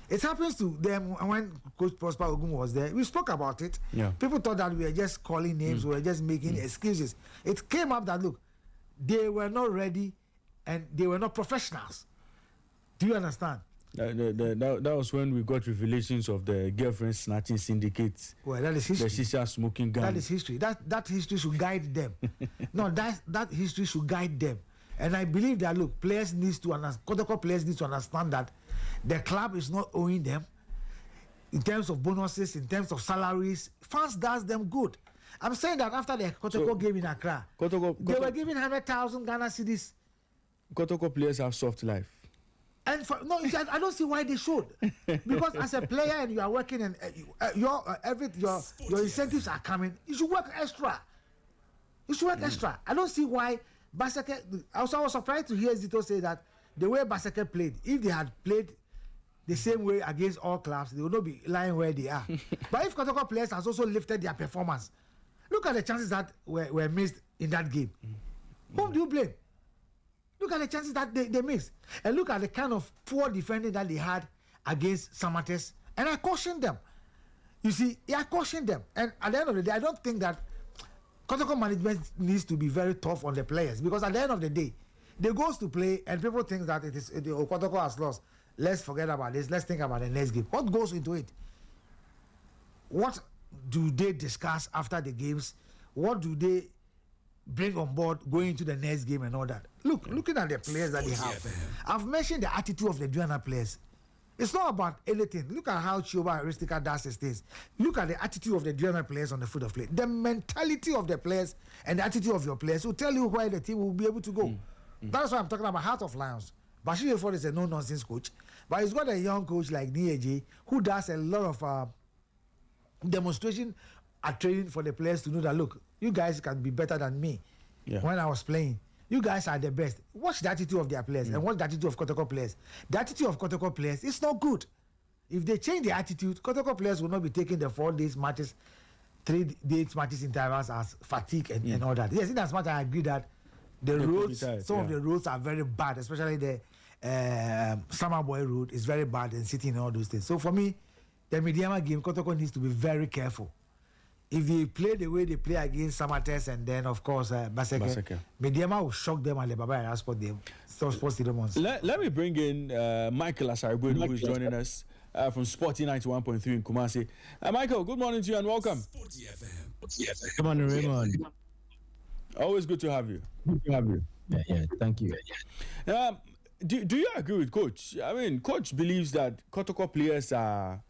It happens to them when Coach Prosper Ogun was there. We spoke about it. Yeah. People thought that we were just calling names, we were just making excuses. It came up that, look, they were not ready and they were not professionals. Do you understand? That was when we got revelations of the girlfriend snatching syndicates. Well, that is history. The shisha smoking gun. That is history. That history should guide them. No, that history should guide them. And I believe that, look, players need to understand, Kotoko players need to understand that the club is not owing them in terms of bonuses, in terms of salaries. Fans does them good. I'm saying that after the Kotoko game in Accra, they were giving 100,000 Ghana cedis. Kotoko players have soft life. And I don't see why they should, because as a player and you are working and your incentives are coming, you should work extra. You should work extra. I don't see why Baseke. I was surprised to hear Zito say that the way Baseke played, if they had played the same way against all clubs, they would not be lying where they are. But if Kotoko players has also lifted their performance, look at the chances that were missed in that game. Whom do you blame? Look at the chances that they missed. And look at the kind of poor defending that they had against Samates. And I cautioned them. You see, I cautioned them. And at the end of the day, I don't think that Kotoko management needs to be very tough on the players. Because at the end of the day, they goes to play and people think that Kotoko has lost. Let's forget about this. Let's think about the next game. What goes into it? What do they discuss after the games? What do they bring on board going into the next game and all that? Looking at the players that they have. I've mentioned the attitude of the Duana players. It's not about anything. Look at how Chioba Aristika does his things. Look at the attitude of the Duana players on the field of play. The mentality of the players and the attitude of your players will tell you where the team will be able to go. That's why I'm talking about Heart of Lions. Bashir Ford is a no-nonsense coach, but he's got a young coach like Nieje who does a lot of demonstration at training for the players to know that, look, you guys can be better than me. When I was playing, you guys are the best. Watch the attitude of their players and watch the attitude of Kotoko players. The attitude of Kotoko players is not good. If they change their attitude, Kotoko players will not be taking the 4 days matches, 3 days matches intervals as fatigue and all that. Yes, in as much I agree that the roads, some of the roads are very bad, especially the Summer Boy road is very bad and city and all those things. So for me, the Mediama game, Kotoko needs to be very careful. If they play the way they play against Samates and then, of course, Baseke, Mediama will shock them at the Baba and Sport them. Sports Stadium. Let me bring in Michael Asaribu, who is joining us from Sporty 91.3 in Kumasi. Michael, good morning to you and welcome. Sporty FM. Good morning, Raymond. Always good to have you. Good to have you. Yeah, thank you. Do you agree with Coach? I mean, Coach believes that Kotoko players are,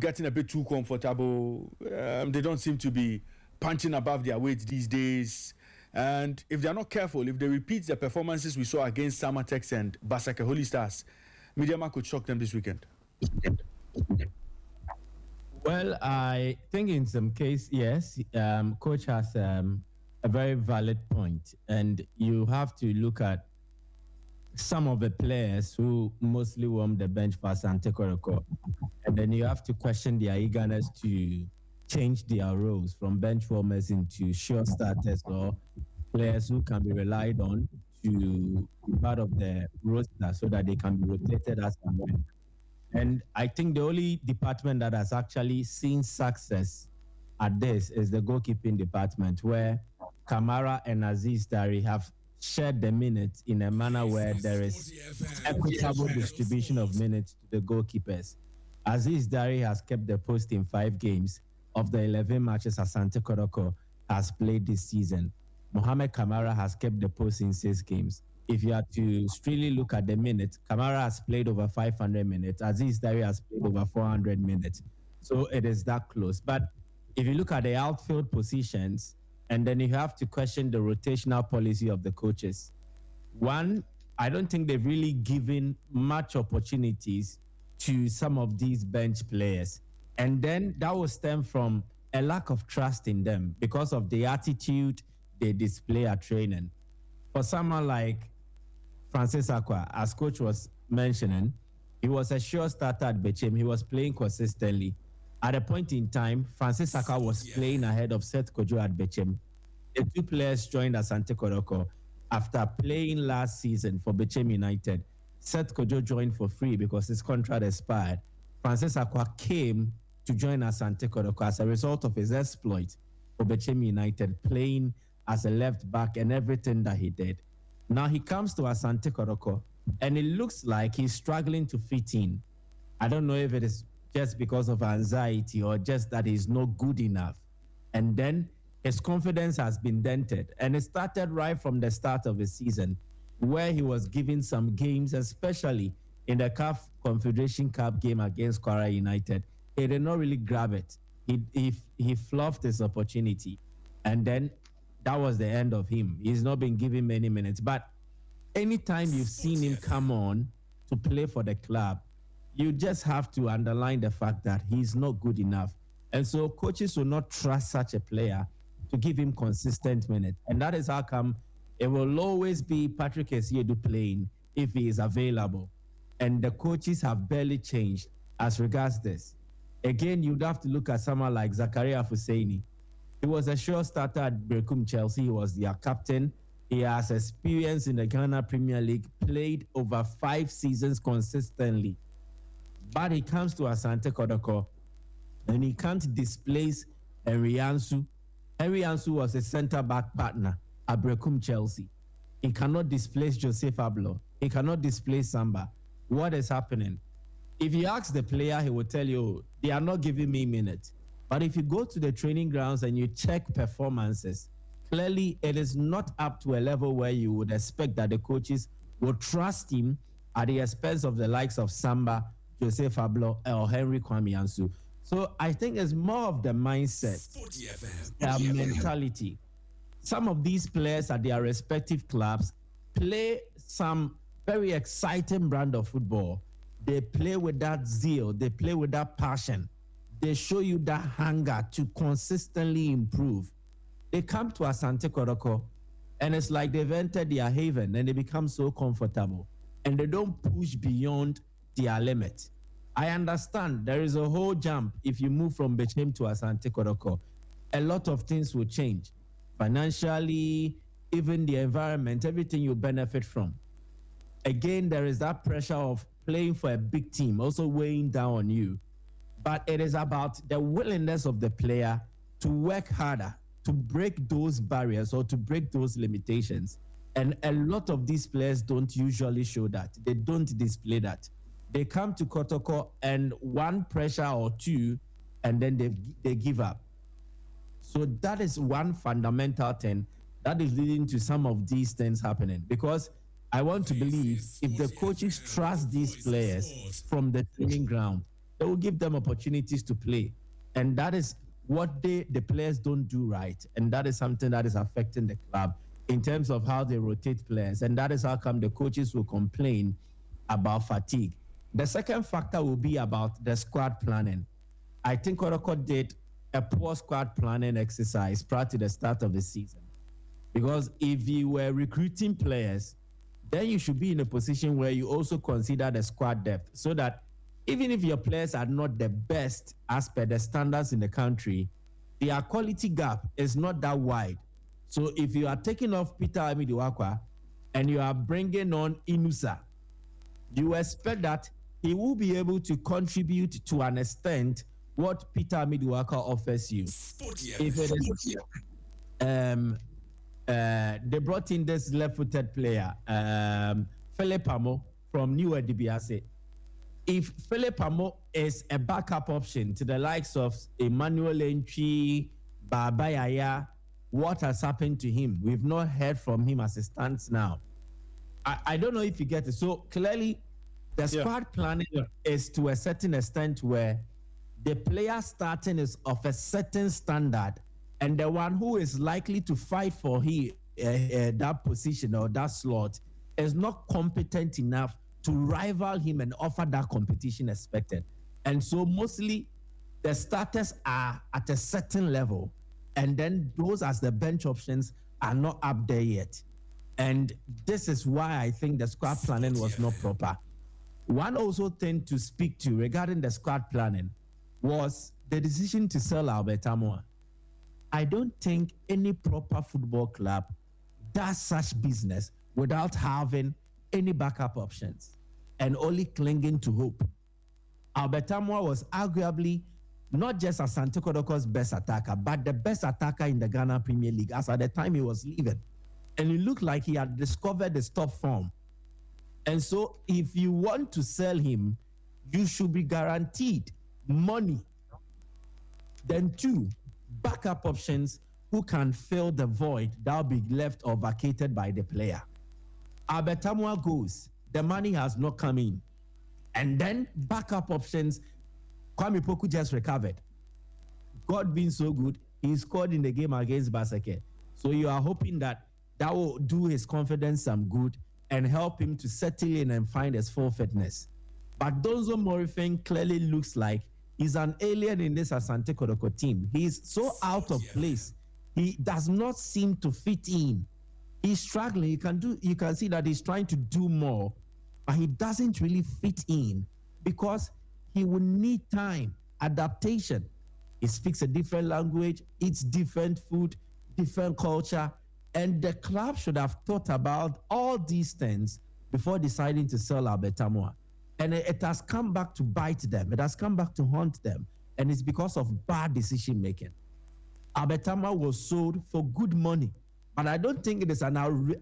getting a bit too comfortable. They don't seem to be punching above their weight these days. And if they're not careful, if they repeat the performances we saw against Samatex and Basake Holy Stars, Mediama could shock them this weekend. Well, I think in some case, yes, Coach has a very valid point. And you have to look at some of the players who mostly warm the bench for Asante Kotoko. And then you have to question their eagerness to change their roles from bench warmers into sure starters or players who can be relied on to be part of the roster so that they can be rotated as and when. And I think the only department that has actually seen success at this is the goalkeeping department, where Kamara and Aziz Dari have shared the minutes in a manner where there is equitable distribution of minutes to the goalkeepers. Aziz Dari has kept the post in 5 games of the 11 matches Asante Kotoko has played this season. Mohamed Kamara has kept the post in 6 games. If you are to strictly look at the minutes, Kamara has played over 500 minutes. Aziz Dari has played over 400 minutes. So it is that close. But if you look at the outfield positions, and then you have to question the rotational policy of the coaches. One, I don't think they've really given much opportunities to some of these bench players. And then that will stem from a lack of trust in them because of the attitude they display at training. For someone like Francis Akwa, as coach was mentioning, he was a sure starter at Bechem. He was playing consistently. At a point in time, Francis Akwa was playing ahead of Seth Kojo at Bechem. The 2 players joined Asante Kotoko after playing last season for Bechem United. Seth Kojo joined for free because his contract expired. Francis Akwa came to join Asante Kotoko as a result of his exploit for Bechem United, playing as a left back and everything that he did. Now he comes to Asante Kotoko, and it looks like he's struggling to fit in. I don't know if it is just because of anxiety or just that he's not good enough. And then his confidence has been dented. And it started right from the start of the season, where he was given some games, especially in the CAF Confederation Cup game against Kwara United. He did not really grab it. He fluffed his opportunity. And then that was the end of him. He's not been given many minutes. But anytime you've seen him come on to play for the club, you just have to underline the fact that he's not good enough. And so coaches will not trust such a player to give him consistent minutes. And that is how come it will always be Patrick Esiedu playing if he is available. And the coaches have barely changed as regards this. Again, you'd have to look at someone like Zakaria Fuseini. He was a sure starter at Brekum Chelsea. He was their captain. He has experience in the Ghana Premier League, played over 5 seasons consistently. But he comes to Asante Kotoko and he can't displace Henry Ansu. Henry Ansu was a centre-back partner at Brekum Chelsea. He cannot displace Joseph Ablo. He cannot displace Samba. What is happening? If you ask the player, he will tell you, they are not giving me minutes. But if you go to the training grounds and you check performances, clearly it is not up to a level where you would expect that the coaches will trust him at the expense of the likes of Samba, Joseph Ablo, or Henry Kwame Ansu. So I think it's more of the mindset, their mentality. Some of these players at their respective clubs play some very exciting brand of football. They play with that zeal. They play with that passion. They show you that hunger to consistently improve. They come to Asante Kotoko, and it's like they've entered their haven, and they become so comfortable, and they don't push beyond their limit. I understand there is a whole jump if you move from Bechem to Asante Kotoko. A lot of things will change. Financially, even the environment, everything you benefit from. Again, there is that pressure of playing for a big team also weighing down on you. But it is about the willingness of the player to work harder, to break those barriers or to break those limitations. And a lot of these players don't usually show that. They don't display that. They come to Kotoko and one pressure or two, and then they give up. So that is one fundamental thing that is leading to some of these things happening. Because I want to believe if the coaches trust these players from the training ground, they will give them opportunities to play. And that is what the players don't do right. And that is something that is affecting the club in terms of how they rotate players. And that is how come the coaches will complain about fatigue. The second factor will be about the squad planning. I think Kotoko did a poor squad planning exercise prior to the start of the season. Because if you were recruiting players, then you should be in a position where you also consider the squad depth, so that even if your players are not the best as per the standards in the country, their quality gap is not that wide. So if you are taking off Peter Amidiwakwa and you are bringing on Inusa, you expect that he will be able to contribute to an extent what Peter Amidiwakwa offers you. If it is, they brought in this left-footed player, Philip Amo from New DBS. If Philip Amo is a backup option to the likes of Emmanuel Entry, Baba Yaya, what has happened to him? We've not heard from him as it stands now. I don't know if you get it. So clearly, the squad planning is to a certain extent where the player starting is of a certain standard, and the one who is likely to fight for that position or that slot is not competent enough to rival him and offer that competition expected. And so mostly the starters are at a certain level, and then those as the bench options are not up there yet. And this is why I think the squad planning was not proper. One also thing to speak to regarding the squad planning was the decision to sell Albert Amoa. I don't think any proper football club does such business without having any backup options and only clinging to hope. Albert Amwa was arguably not just Asante Kotoko's best attacker, but the best attacker in the Ghana Premier League as at the time he was leaving. And it looked like he had discovered the top form. And so if you want to sell him, you should be guaranteed money. Then 2, backup options who can fill the void that will be left or vacated by the player. Albert Amwa goes, the money has not come in. And then backup options, Kwame Poku just recovered. God being so good, he scored in the game against Baseke. So you are hoping that that will do his confidence some good and help him to settle in and find his full fitness. But Donzo Morifeng clearly looks like he's an alien in this Asante Kotoko team. He's so out of place. He does not seem to fit in. He's struggling. You can see that he's trying to do more, but he doesn't really fit in because he will need time, adaptation. He speaks a different language, eats different food, different culture, and the club should have thought about all these things before deciding to sell Albert Amwa. And it has come back to bite them. It has come back to haunt them, and it's because of bad decision making. Albert Amwa was sold for good money, but I don't think it is an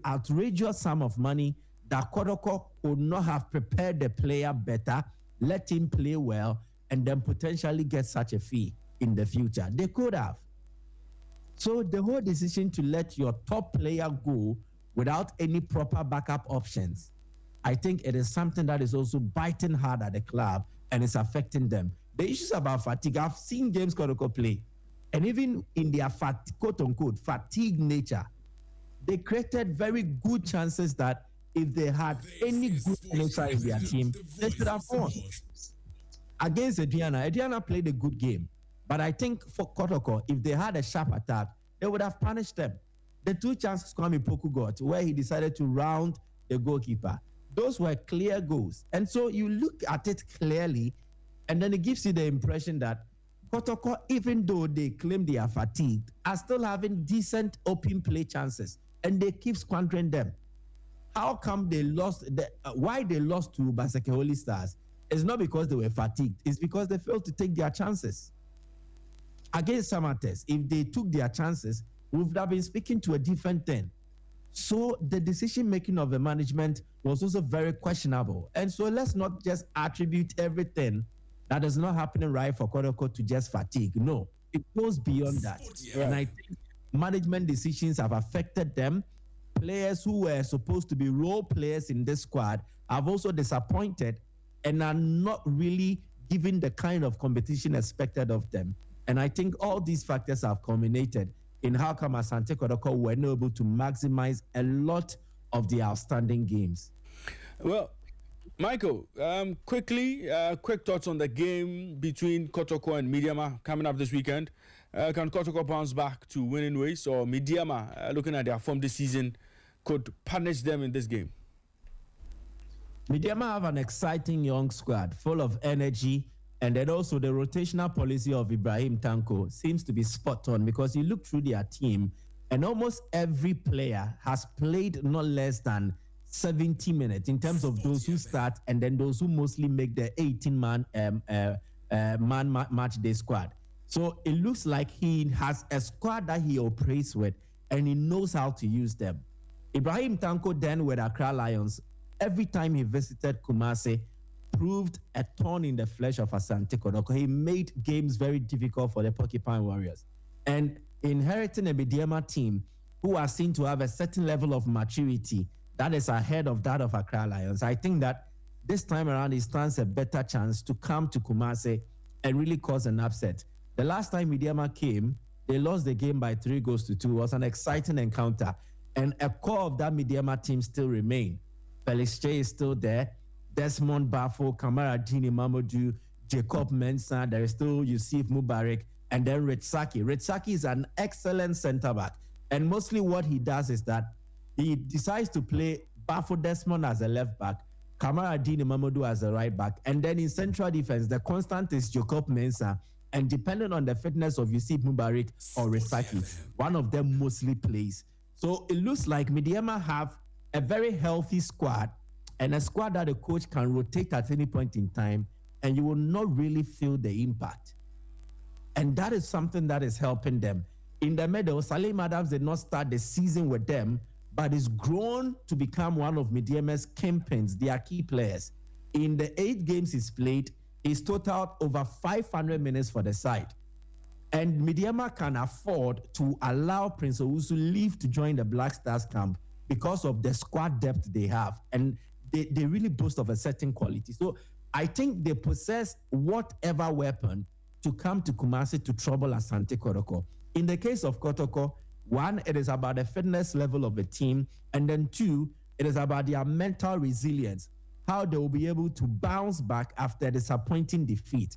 outrageous sum of money that Kodoko could not have prepared the player better, let him play well, and then potentially get such a fee in the future. They could have. So the whole decision to let your top player go without any proper backup options, I think it is something that is also biting hard at the club and is affecting them. The issues about fatigue, I've seen James Kodoko play, and even in their quote-unquote fatigue nature, they created very good chances that if they had any good finisher in their team, they should have won. Against Adriana played a good game. But I think for Kotoko, if they had a sharp attack, they would have punished them. The 2 chances Kwame Poku got, where he decided to round the goalkeeper, those were clear goals. And so you look at it clearly, and then it gives you the impression that Kotoko, even though they claim they are fatigued, are still having decent open play chances, and they keep squandering them. How come they lost? Why they lost to Baseke Holy Stars is not because they were fatigued. It's because they failed to take their chances. Against Samates, if they took their chances, we would have been speaking to a different thing. So the decision-making of the management was also very questionable. And so let's not just attribute everything that is not happening right for Kodoko to just fatigue. No, it goes beyond that. Sporty, and I think management decisions have affected them. Players who were supposed to be role players in this squad have also disappointed and are not really given the kind of competition expected of them. And I think all these factors have culminated in how come Asante Kotoko were not able to maximize a lot of the outstanding games. Well, Michael, quickly, quick thoughts on the game between Kotoko and Midyama coming up this weekend. Can Kotoko bounce back to winning ways, or Midyama, looking at their form this season, could punish them in this game? Midyama have an exciting young squad full of energy, and then also the rotational policy of Ibrahim Tanko seems to be spot on, because you look through their team and almost every player has played not less than 70 minutes in terms of those who start and then those who mostly make the 18-man match day squad. So it looks like he has a squad that he operates with and he knows how to use them. Ibrahim Tanko then with Accra Lions, every time he visited Kumasi, proved a thorn in the flesh of Asante Kotoko. He made games very difficult for the Porcupine Warriors. And inheriting a Midyama team who are seen to have a certain level of maturity that is ahead of that of Accra Lions, I think that this time around he stands a better chance to come to Kumasi and really cause an upset. The last time Midyama came, they lost the game by 3-2. It was an exciting encounter. And a core of that Midyama team still remain. Felix J is still there. Desmond Bafo, Kamara Dini Mamadou, Jacob Mensah, there is still Yusuf Mubarak, and then Ritsaki. Ritsaki is an excellent centre-back. And mostly what he does is that he decides to play Bafo Desmond as a left-back, Kamara Dini Mamadou as a right-back, and then in central defense, the constant is Jacob Mensah, and depending on the fitness of Yusuf Mubarak or Ritsaki, one of them mostly plays. So it looks like Midyama have a very healthy squad, and a squad that the coach can rotate at any point in time and you will not really feel the impact. And that is something that is helping them. In the middle, Salim Adams did not start the season with them, but is grown to become one of Midiama's kingpins, their key players. In the 8 games he's played, he's totaled over 500 minutes for the side. And Midiama can afford to allow Prince Owusu leave to join the Black Stars camp because of the squad depth they have. And they really boast of a certain quality. So I think they possess whatever weapon to come to Kumasi to trouble Asante Kotoko. In the case of Kotoko, 1, it is about the fitness level of the team. And then 2, it is about their mental resilience, how they will be able to bounce back after disappointing defeat.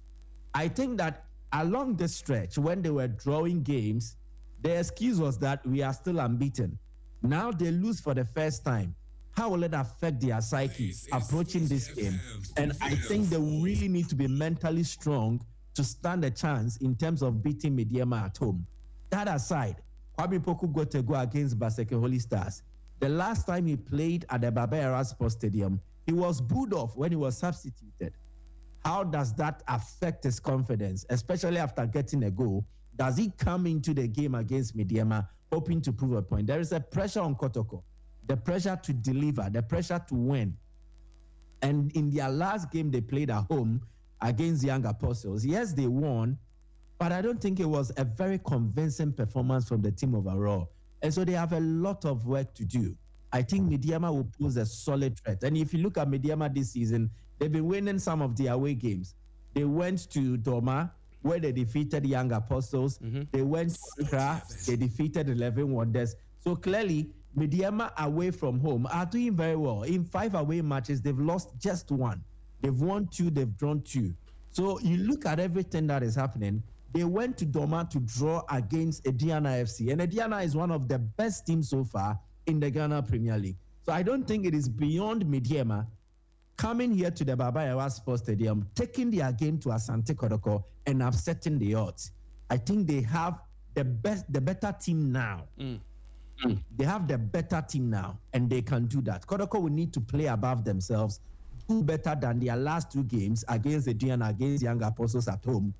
I think that along the stretch, when they were drawing games, the excuse was that we are still unbeaten. Now they lose for the first time. How will it affect their psyche approaching this game? And I think they really need to be mentally strong to stand a chance in terms of beating Midiama at home. That aside, Kwame Poku got to go against Baseke Holy Stars. The last time he played at the Baba Yara Sports Stadium, he was booed off when he was substituted. How does that affect his confidence, especially after getting a goal? Does he come into the game against Midiama hoping to prove a point? There is a pressure on Kotoko, the pressure to deliver, the pressure to win. And in their last game they played at home against Young Apostles, yes, they won, but I don't think it was a very convincing performance from the team overall. And so they have a lot of work to do. I think Midiama will pose a solid threat. And if you look at Midiama this season, they've been winning some of the away games. They went to Doma, where they defeated Young Apostles. They went to Accra, they defeated 11 Wonders. So clearly, Midiama away from home are doing very well. In 5 away matches, they've lost just 1. They've won 2, they've drawn 2. So you look at everything that is happening. They went to Doma to draw against Ediana FC. And Ediana is one of the best teams so far in the Ghana Premier League. So I don't think it is beyond Midiama coming here to the Baba Yara Sports Stadium, taking their game to Asante Kotoko and upsetting the odds. I think they have the better team now. They have the better team now, and they can do that. Kotoko will need to play above themselves, do better than their last 2 games against the Diana, against Young Apostles at home.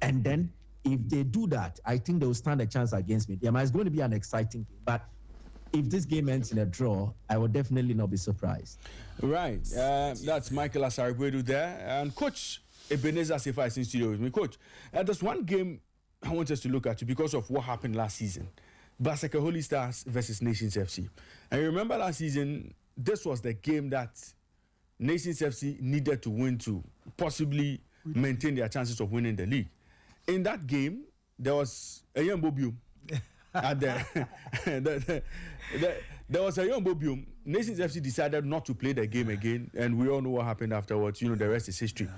And then if they do that, I think they will stand a chance against Midiama. It's going to be an exciting game, but if this game ends in a draw, I will definitely not be surprised. Right. That's Michael Asarigwedu there. And Coach Ebenezer Sefa is in studio with me. Coach, there's one game I want us to look at because of what happened last season. Baseke Holy Stars versus Nations FC. And you remember last season, this was the game that Nations FC needed to win to possibly maintain their chances of winning the league. In that game, there was a young Bobium. There was a young Bobium. Nations FC decided not to play the game again, and we all know what happened afterwards. You know, the rest is history.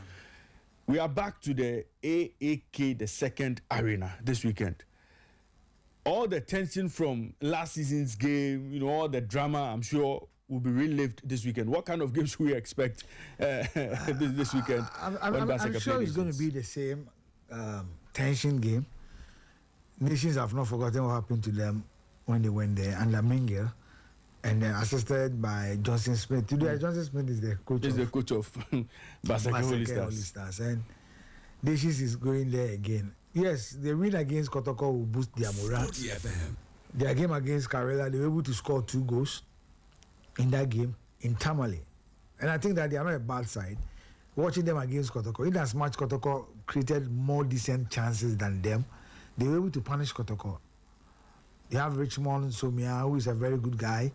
We are back to the AAK, the second arena this weekend. All the tension from last season's game, you know, all the drama, I'm sure, will be relived this weekend. What kind of games should we expect this weekend? I'm sure it's going to be the same tension game. Nations have not forgotten what happened to them when they went there under Mingel, and then assisted by Johnson Smith. Today, Johnson Smith is the coach. He's the coach of Baseke Holy Stars, and Nations is going there again. Yes, the win against Kotoko will boost their morale. Their game against Karela, they were able to score 2 goals in that game in Tamale, and I think that they are not a bad side. Watching them against Kotoko, in as much Kotoko created more decent chances than them, they were able to punish Kotoko. They have Richmond Somia, who is a very good guy.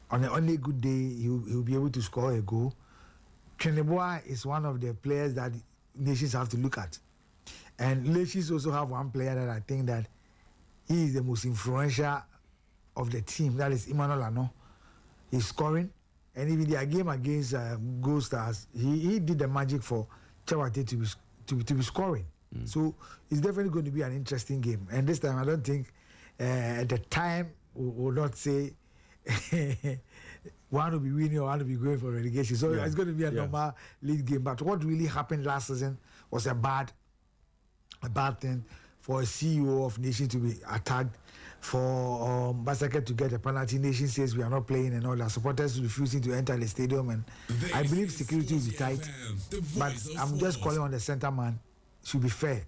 On a good day, he'll be able to score a goal. Treneboa is one of the players that Nations have to look at. And Nations also have one player that I think that he is the most influential of the team. That is Emmanuel Ano. He's scoring. And even their game against Gold Stars, he did the magic for Chawate to be scoring. So it's definitely going to be an interesting game. And this time, I don't think at the time we'll not say one will be winning or one will be going for relegation. So it's going to be a normal league game. But what really happened last season was a bad thing for a CEO of Nation to be attacked, for Basaka to get a penalty. Nation says we are not playing and all that. Supporters refusing to enter the stadium, and I believe security will be tight. But I'm just calling on the center man, should be fair,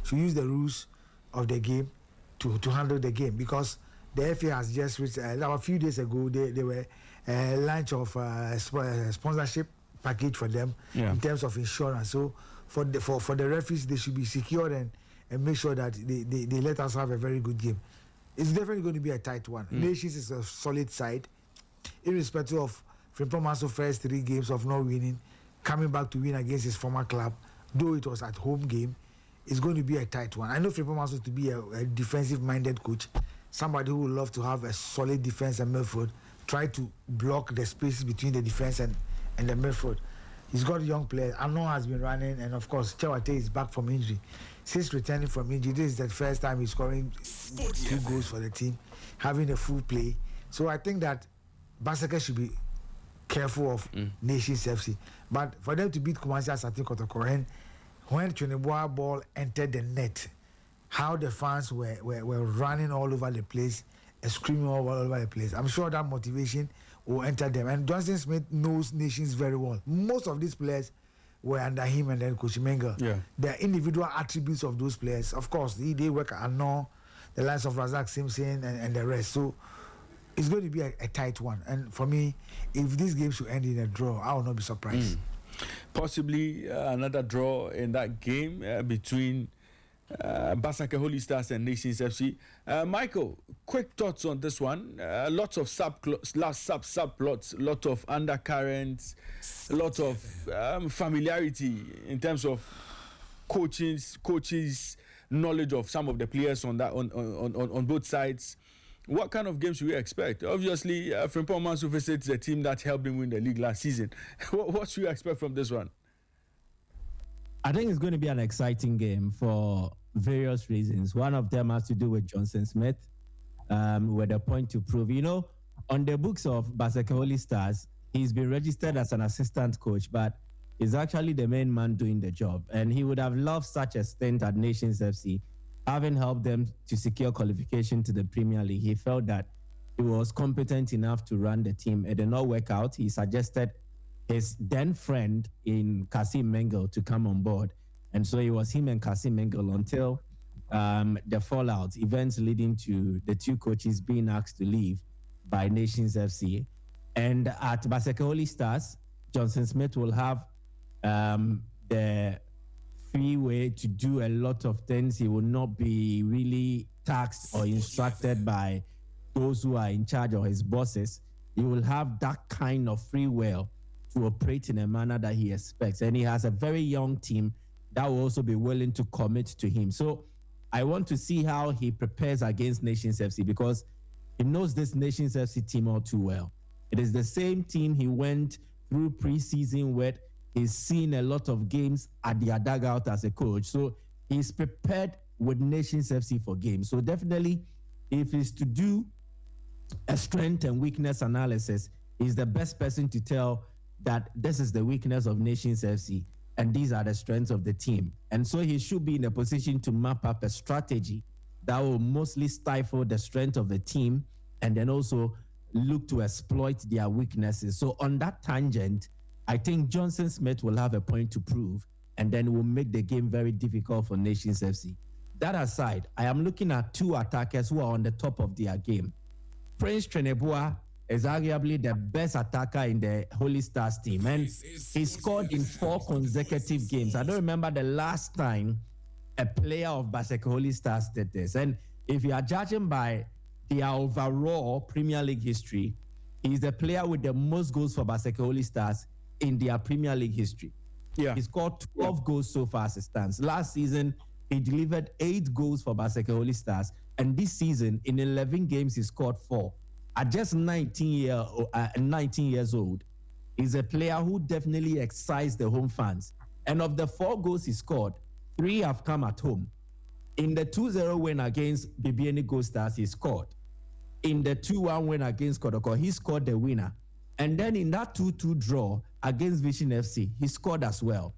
should use the rules of the game to handle the game, because the FA has just reached a few days ago. They were launch of sponsorship package for them in terms of insurance. So for the referees, they should be secured and make sure that they let us have a very good game. It's definitely going to be a tight one. Nations is a solid side, irrespective of Frimpong first 3 games of not winning, coming back to win against his former club, though it was at home game. It's going to be a tight one. I know Frimpong to be a defensive-minded coach, somebody who would love to have a solid defense and midfield, try to block the spaces between the defense and the midfield. He's got young players. Arnaud has been running, and of course, Chawate is back from injury. Since returning from injury, this is the first time he's scoring 2 goals for the team, having a full play. So I think that Basaka should be careful of Nations FC. But for them to beat Kumasi Asante Kotoko, when Trinidad ball entered the net, how the fans were running all over the place and screaming all over the place, I'm sure that motivation will enter them. And Johnson Smith knows Nations very well. Most of these players were under him and then Coach Menga. Yeah. The individual attributes of those players, of course, they work at Arnaud, the likes of Razak Simpson and the rest. So it's going to be a tight one. And for me, if this game should end in a draw, I will not be surprised. Possibly another draw in that game between Basaka Holy Stars and Nations FC. Michael, quick thoughts on this one. Lots of subplots, lot of undercurrents, a lot of familiarity in terms of coaches' knowledge of some of the players on that on both sides. What kind of game should we expect? Obviously, Frimpong Manso visits the team that helped him win the league last season. What should we expect from this one? I think it's going to be an exciting game for various reasons. One of them has to do with Johnson Smith, with a point to prove. You know, on the books of Basaka Holy Stars, he's been registered as an assistant coach, but he's actually the main man doing the job. And he would have loved such a stint at Nations FC, having helped them to secure qualification to the Premier League. He felt that he was competent enough to run the team. It did not work out. He suggested his then friend in Kasim Mengel to come on board. And so it was him and Kasim Mengel until the fallout, events leading to the 2 coaches being asked to leave by Nations FC. And at Basaka Holy Stars, Johnson Smith will have the free way to do a lot of things. He will not be really taxed or instructed by those who are in charge or his bosses. He will have that kind of free will to operate in a manner that he expects. And he has a very young team that will also be willing to commit to him. So I want to see how he prepares against Nations FC, because he knows this Nations FC team all too well. It is the same team he went through preseason with. He's seen a lot of games at the dugout as a coach. So he's prepared with Nations FC for games. So definitely, if he's to do a strength and weakness analysis, he's the best person to tell that this is the weakness of Nations FC and these are the strengths of the team. And so he should be in a position to map up a strategy that will mostly stifle the strength of the team and then also look to exploit their weaknesses. So on that tangent, I think Johnson Smith will have a point to prove, and then will make the game very difficult for Nations FC. That aside, I am looking at 2 attackers who are on the top of their game. Prince Trenebois is arguably the best attacker in the Holy Stars team, and he scored in 4 consecutive games. I don't remember the last time a player of Basaka Holy Stars did this. And if you are judging by their overall Premier League history, he's the player with the most goals for Basaka Holy Stars in their Premier League history. He scored 12 goals so far as it stands. Last season, he delivered 8 goals for Basaka Holy Stars, and this season, in 11 games, he scored 4. At just 19 years old, he's a player who definitely excites the home fans. And of the 4 goals he scored, 3 have come at home. In the 2-0 win against Bibiani Gold Stars, he scored. In the 2-1 win against Kodoko, he scored the winner. And then in that 2-2 draw against Vision FC, he scored as well.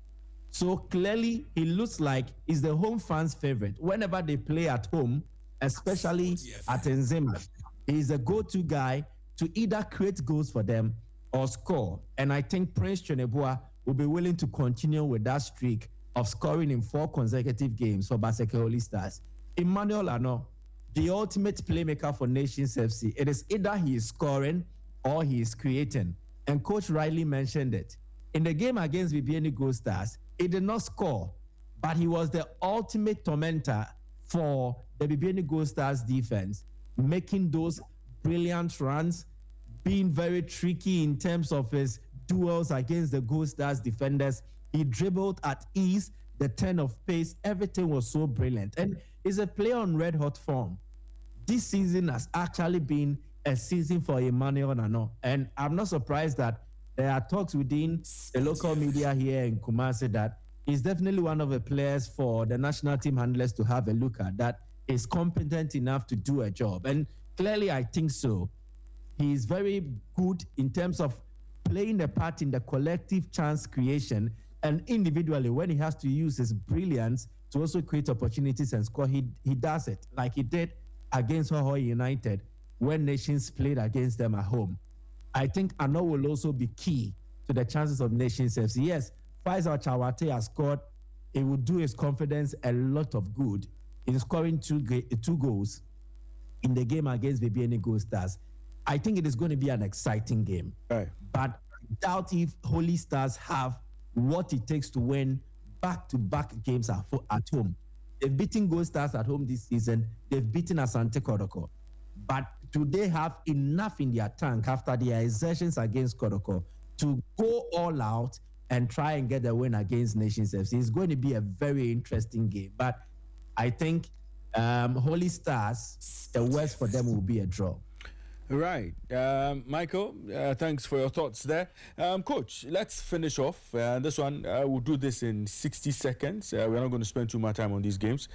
So clearly, he looks like he's the home fans' favorite. Whenever they play at home, especially at Nzema, he's a go-to guy to either create goals for them or score. And I think Prince Chenebua will be willing to continue with that streak of scoring in 4 consecutive games for Baseke Holy Stars. Emmanuel Ano, the ultimate playmaker for Nations FC. It is either he is scoring or he is creating. And Coach Riley mentioned it. In the game against BBN Gold Stars, he did not score, but he was the ultimate tormentor for the BBN Gold Stars defense, making those brilliant runs, being very tricky in terms of his duels against the Gold Stars defenders. He dribbled at ease, the turn of pace, everything was so brilliant. And he's a player on red hot form. This season has actually been a season for Emmanuel Nano. And I'm not surprised that there are talks within the local media here in Kumasi that he's definitely one of the players for the national team handlers to have a look at, that is competent enough to do a job. And clearly, I think so. He's very good in terms of playing a part in the collective chance creation, and individually, when he has to use his brilliance to also create opportunities and score, he does it, like he did against Hohoi United when Nations played against them at home. I think Ano will also be key to the chances of Nations FC. Yes, Faisal Chawate has scored. It will do his confidence a lot of good in scoring two goals in the game against BBN Gold Stars. I think it is going to be an exciting game. Right. But I doubt if Holy Stars have what it takes to win back-to-back games at home. They've beaten Gold Stars at home this season. They've beaten Asante Kodoko. But do they have enough in their tank after their exertions against Kodoko to go all out and try and get the win against Nations FC? It's going to be a very interesting game. But I think Holy Stars, the worst for them will be a draw. Right. Michael, thanks for your thoughts there. Coach, let's finish off. This one, we'll do this in 60 seconds. We're not going to spend too much time on these games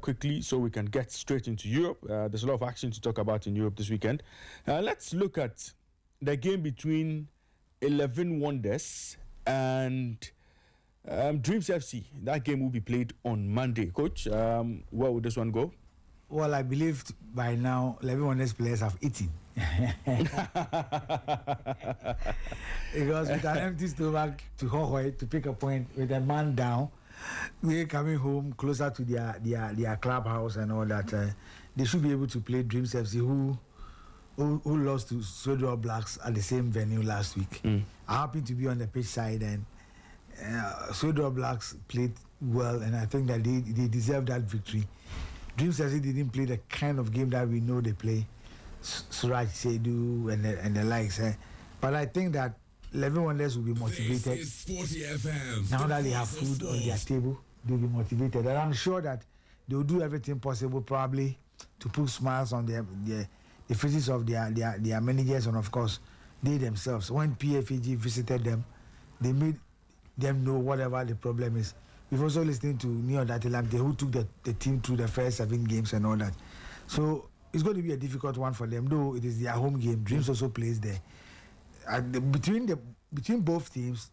quickly so we can get straight into Europe. There's a lot of action to talk about in Europe this weekend. Let's look at the game between 11 Wonders and Dreams FC. That game will be played on Monday. Coach, where would this one go? Well, I believe by now 11 Wonders players have eaten. Because with an empty stomach to Hohoi to pick a point with a man down, we're coming home closer to their clubhouse and all that. They should be able to play Dreams FC, who lost to Swedro Blacks at the same venue last week. I happened to be on the pitch side, and Swedro Blacks played well, and I think that they deserve that victory. Dreams FC didn't play the kind of game that we know they play, Suraj Sedu and the likes. But I think that 11 Wonders will be motivated. This is Sporty FM. Now that they have food on their table, they'll be motivated. And I'm sure that they'll do everything possible, probably, to put smiles on the faces of their managers and, of course, they themselves. When PFAG visited them, they made them know whatever the problem is. We've also listened to Neo Datilamte, who took the team through the first 7 games and all that. So it's going to be a difficult one for them, though it is their home game. Dreams also plays there. Between both teams,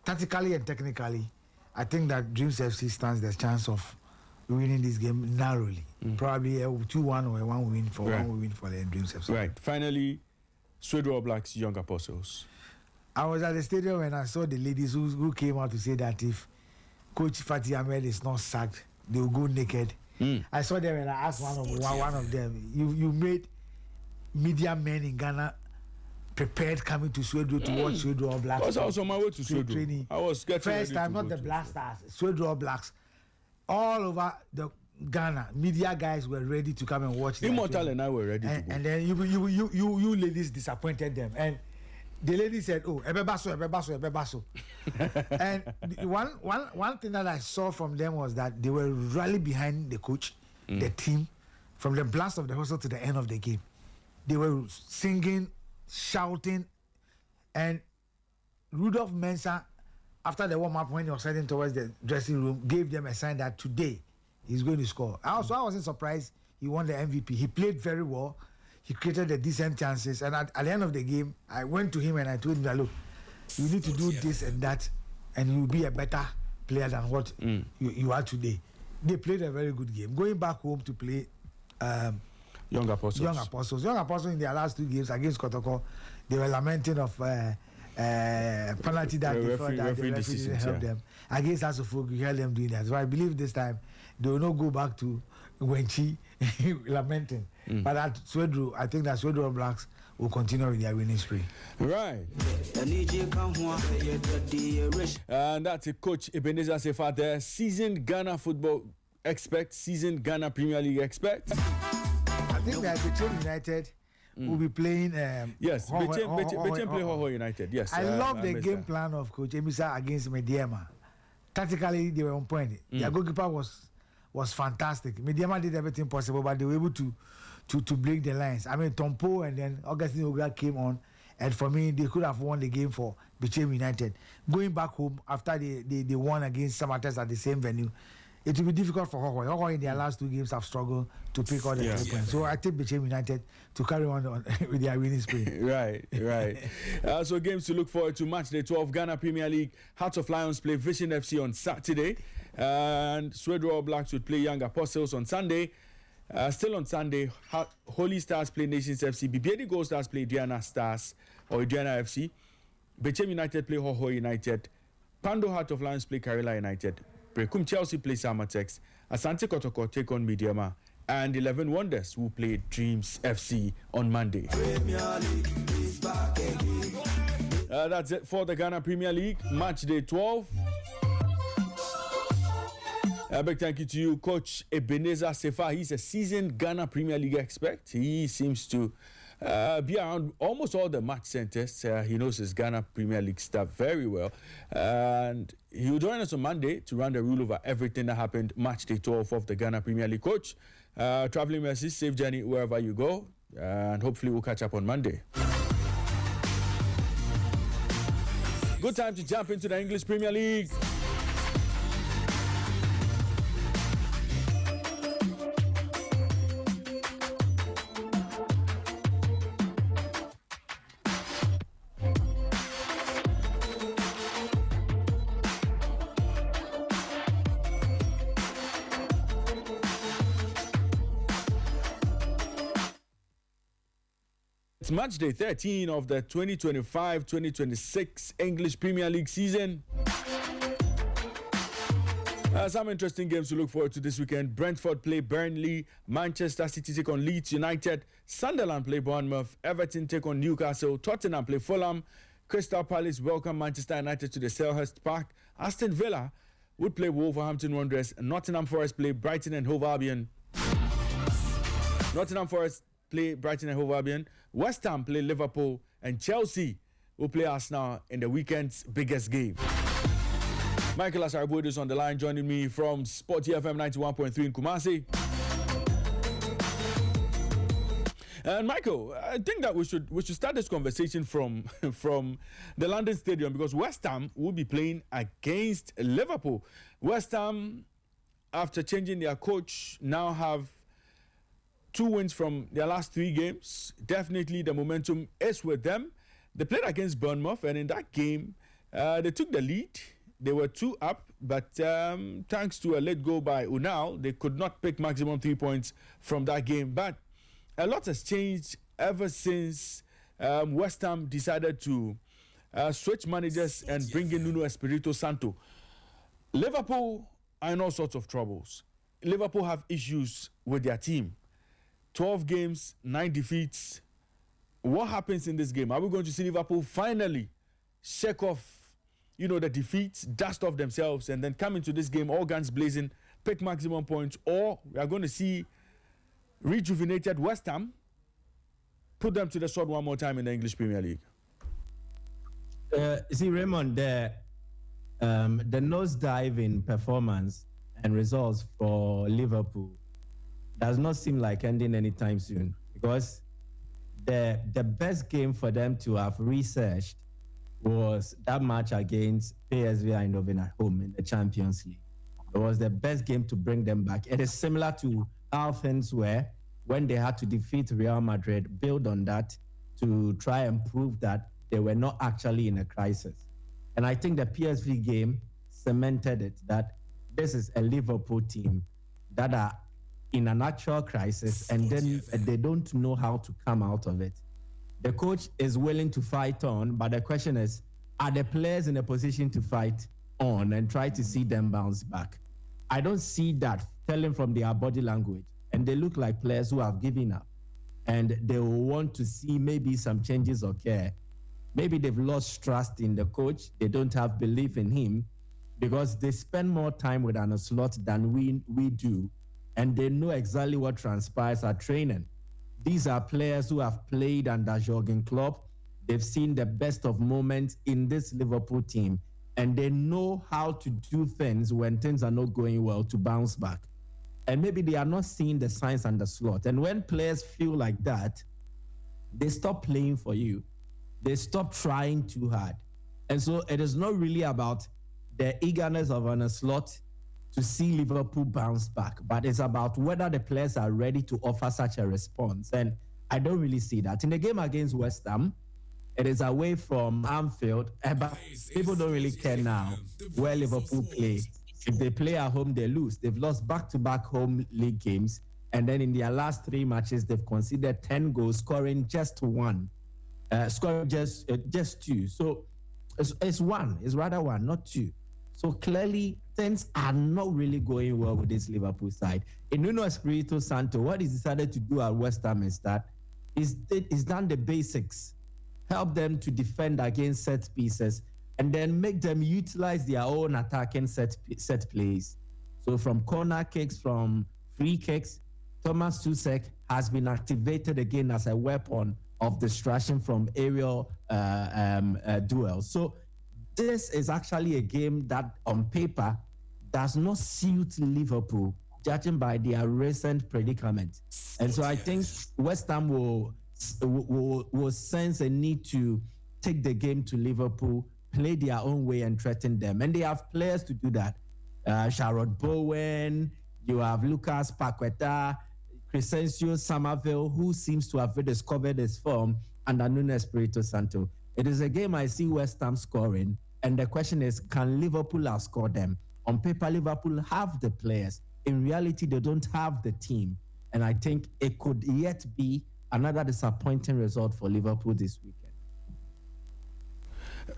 tactically and technically, I think that Dreams FC stands the chance of winning this game narrowly. Probably a 2-1 or a 1 win for the Dreams FC. Right. Finally, Swedro Blacks Young Apostles. I was at the stadium when I saw the ladies who came out to say that if Coach Fatih Ahmed is not sacked, they will go naked. I saw them and I asked one of them, you made media men in Ghana prepared coming to Swedro to watch Swedro Blacks. I was on my way to Swedro. Training. I was getting first time, not the Blasters, Swedro Blacks. All over the Ghana, media guys were ready to come and watch. Immortal and I were ready to go. And then you ladies disappointed them. And the lady said, "Oh, ebebaso." And one thing that I saw from them was that they were rally behind the coach, the team, from the blast of the whistle to the end of the game. They were singing, shouting, and Rudolph Mensah, after the warm-up, when he was heading towards the dressing room, gave them a sign that today he's going to score. I wasn't surprised he won the MVP. He played very well. He created the decent chances. And at the end of the game, I went to him and I told him that, look, you need to do this and that and you will be a better player than what you are today. They played a very good game. Going back home to play Young Apostles. Young Apostles in their last 2 games against Kotoko, they were lamenting of penalty that they thought that the referee didn't help them. Against Asofo, you heard them doing that. So I believe this time they will not go back to Wenchi lamenting. But at Swedru, I think that Swedru Blacks will continue with their winning spree. Right. And that's a coach Ebenezer Sefa there, seasoned Ghana football expert, seasoned Ghana Premier League expert. I think that Bechem United will be playing. Yes, Bechem play Hoho United. Yes. I love the game plan of Coach Emisa against Mediema. Tactically, they were on point. Their goalkeeper was fantastic. Mediema did everything possible, but they were able to break the lines. I mean, Tompo and then Augustine Ogra came on, and for me, they could have won the game for Bechem United. Going back home after they won against Samates at the same venue, it will be difficult for Hoho. Hoho in their last 2 games have struggled to pick all the 3 points. So I take Bechem United to carry on with their winning spree. Right. So games to look forward to: match day 12, Ghana Premier League. Hearts of Lions play Vision FC on Saturday, and Swedru All Blacks would play Young Apostles on Sunday. Still on Sunday, Holy Stars play Nations FC. BBD Gold Stars play Diana Stars or Diana FC. Bechem United play Hoho United. Pando Heart of Lions play Karela United. Prekum Chelsea play Samatex. Asante Kotoko take on Mediema. And 11 Wonders will play Dreams FC on Monday. That's it for the Ghana Premier League. Match day 12. A big thank you to you, Coach Ebenezer Sefa. He's a seasoned Ghana Premier League expert. He seems to be around almost all the match centers. He knows his Ghana Premier League stuff very well. And he will join us on Monday to run the rule over everything that happened match day 12 of the Ghana Premier League. Coach, traveling mercy, safe journey wherever you go. And hopefully we'll catch up on Monday. Good time to jump into the English Premier League. It's match day 13 of the 2025-2026 English Premier League season. Some interesting games to look forward to this weekend. Brentford play Burnley, Manchester City take on Leeds United, Sunderland play Bournemouth, Everton take on Newcastle, Tottenham play Fulham, Crystal Palace welcome Manchester United to the Selhurst Park, Aston Villa would play Wolverhampton Wanderers, Nottingham Forest play Brighton and Hove Albion. Nottingham Forest play Brighton and Hove Albion, West Ham play Liverpool, and Chelsea will play Arsenal in the weekend's biggest game. Michael Asarabud is on the line, joining me from Sporty FM 91.3 in Kumasi. And Michael, I think that we should start this conversation from the London Stadium, because West Ham will be playing against Liverpool. West Ham, after changing their coach, now have 2 wins from their last 3 games. Definitely the momentum is with them. They played against Bournemouth, and in that game, they took the lead. They were 2 up, but thanks to a late goal by Unal, they could not pick maximum 3 points from that game. But a lot has changed ever since West Ham decided to switch managers and bring in Nuno Espirito Santo. Liverpool are in all sorts of troubles. Liverpool have issues with their team. 12 games, 9 defeats. What happens in this game? Are we going to see Liverpool finally shake off, the defeats, dust off themselves, and then come into this game all guns blazing, pick maximum points, or we are going to see rejuvenated West Ham put them to the sword one more time in the English Premier League? See, Raymond, the nosedive in performance and results for Liverpool does not seem like ending anytime soon, because the best game for them to have researched was that match against PSV Eindhoven at home in the Champions League. It was the best game to bring them back. It is similar to how things were when they had to defeat Real Madrid, build on that to try and prove that they were not actually in a crisis. And I think the PSV game cemented it, that this is a Liverpool team that are in an actual crisis, and then they don't know how to come out of it. The coach is willing to fight on, but the question is, are the players in a position to fight on and try to see them bounce back? I don't see that telling from their body language, and they look like players who have given up, and they will want to see maybe some changes occur. Maybe they've lost trust in the coach. They don't have belief in him because they spend more time with Arne Slot than we do, and they know exactly what transpires at training. These are players who have played under Jurgen Klopp. They've seen the best of moments in this Liverpool team, and they know how to do things when things are not going well to bounce back. And maybe they are not seeing the signs and the slot. And when players feel like that, they stop playing for you. They stop trying too hard. And so it is not really about the eagerness of Arne Slot to see Liverpool bounce back, but it's about whether the players are ready to offer such a response. And I don't really see that. In the game against West Ham, it is away from Anfield, but people don't really care now where Liverpool play. If they play at home, they lose. They've lost back-to-back home league games, and then in their last 3 matches, they've conceded 10 goals, scoring just one, scoring just 2. So it's one. It's rather one, not 2. So clearly, things are not really going well with this Liverpool side. In Nuno Espirito Santo, what he's decided to do at West Ham is that he's done the basics, help them to defend against set pieces, and then make them utilize their own attacking set plays. So from corner kicks, from free kicks, Thomas Tuchel has been activated again as a weapon of distraction from aerial duels. So this is actually a game that on paper does not suit Liverpool, judging by their recent predicament. And so I think West Ham will sense a need to take the game to Liverpool, play their own way and threaten them. And they have players to do that. Sharrod Bowen, you have Lucas Paqueta, Crescencio Somerville, who seems to have rediscovered his form under Nuno Espirito Santo. It is a game I see West Ham scoring, and the question is, can Liverpool outscore them? On paper, Liverpool have the players. In reality, they don't have the team. And I think it could yet be another disappointing result for Liverpool this weekend.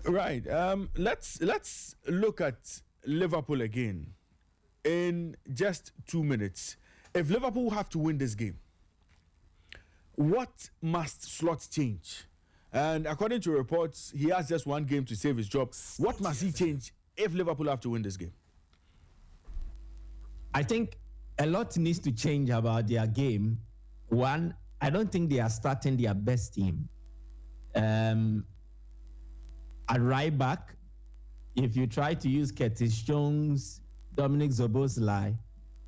Right. Let's look at Liverpool again in just 2 minutes. If Liverpool have to win this game, what must Slot change? And according to reports, he has just one game to save his job. What must he change if Liverpool have to win this game? I think a lot needs to change about their game. One, I don't think they are starting their best team. At right back, if you try to use Curtis Jones, Dominic Szoboszlai,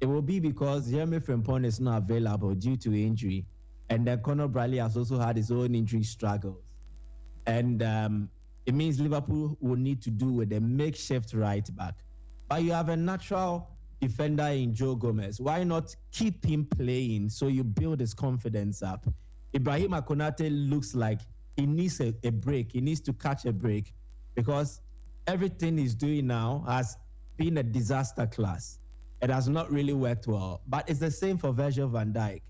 it will be because Jeremy Frimpong is not available due to injury. And then Conor Bradley has also had his own injury struggles. And it means Liverpool will need to do with a makeshift right back. But you have a natural defender in Joe Gomez. Why not keep him playing so you build his confidence up? Ibrahima Konate looks like he needs a break. He needs to catch a break because everything he's doing now has been a disaster class. It has not really worked well. But it's the same for Virgil van Dijk.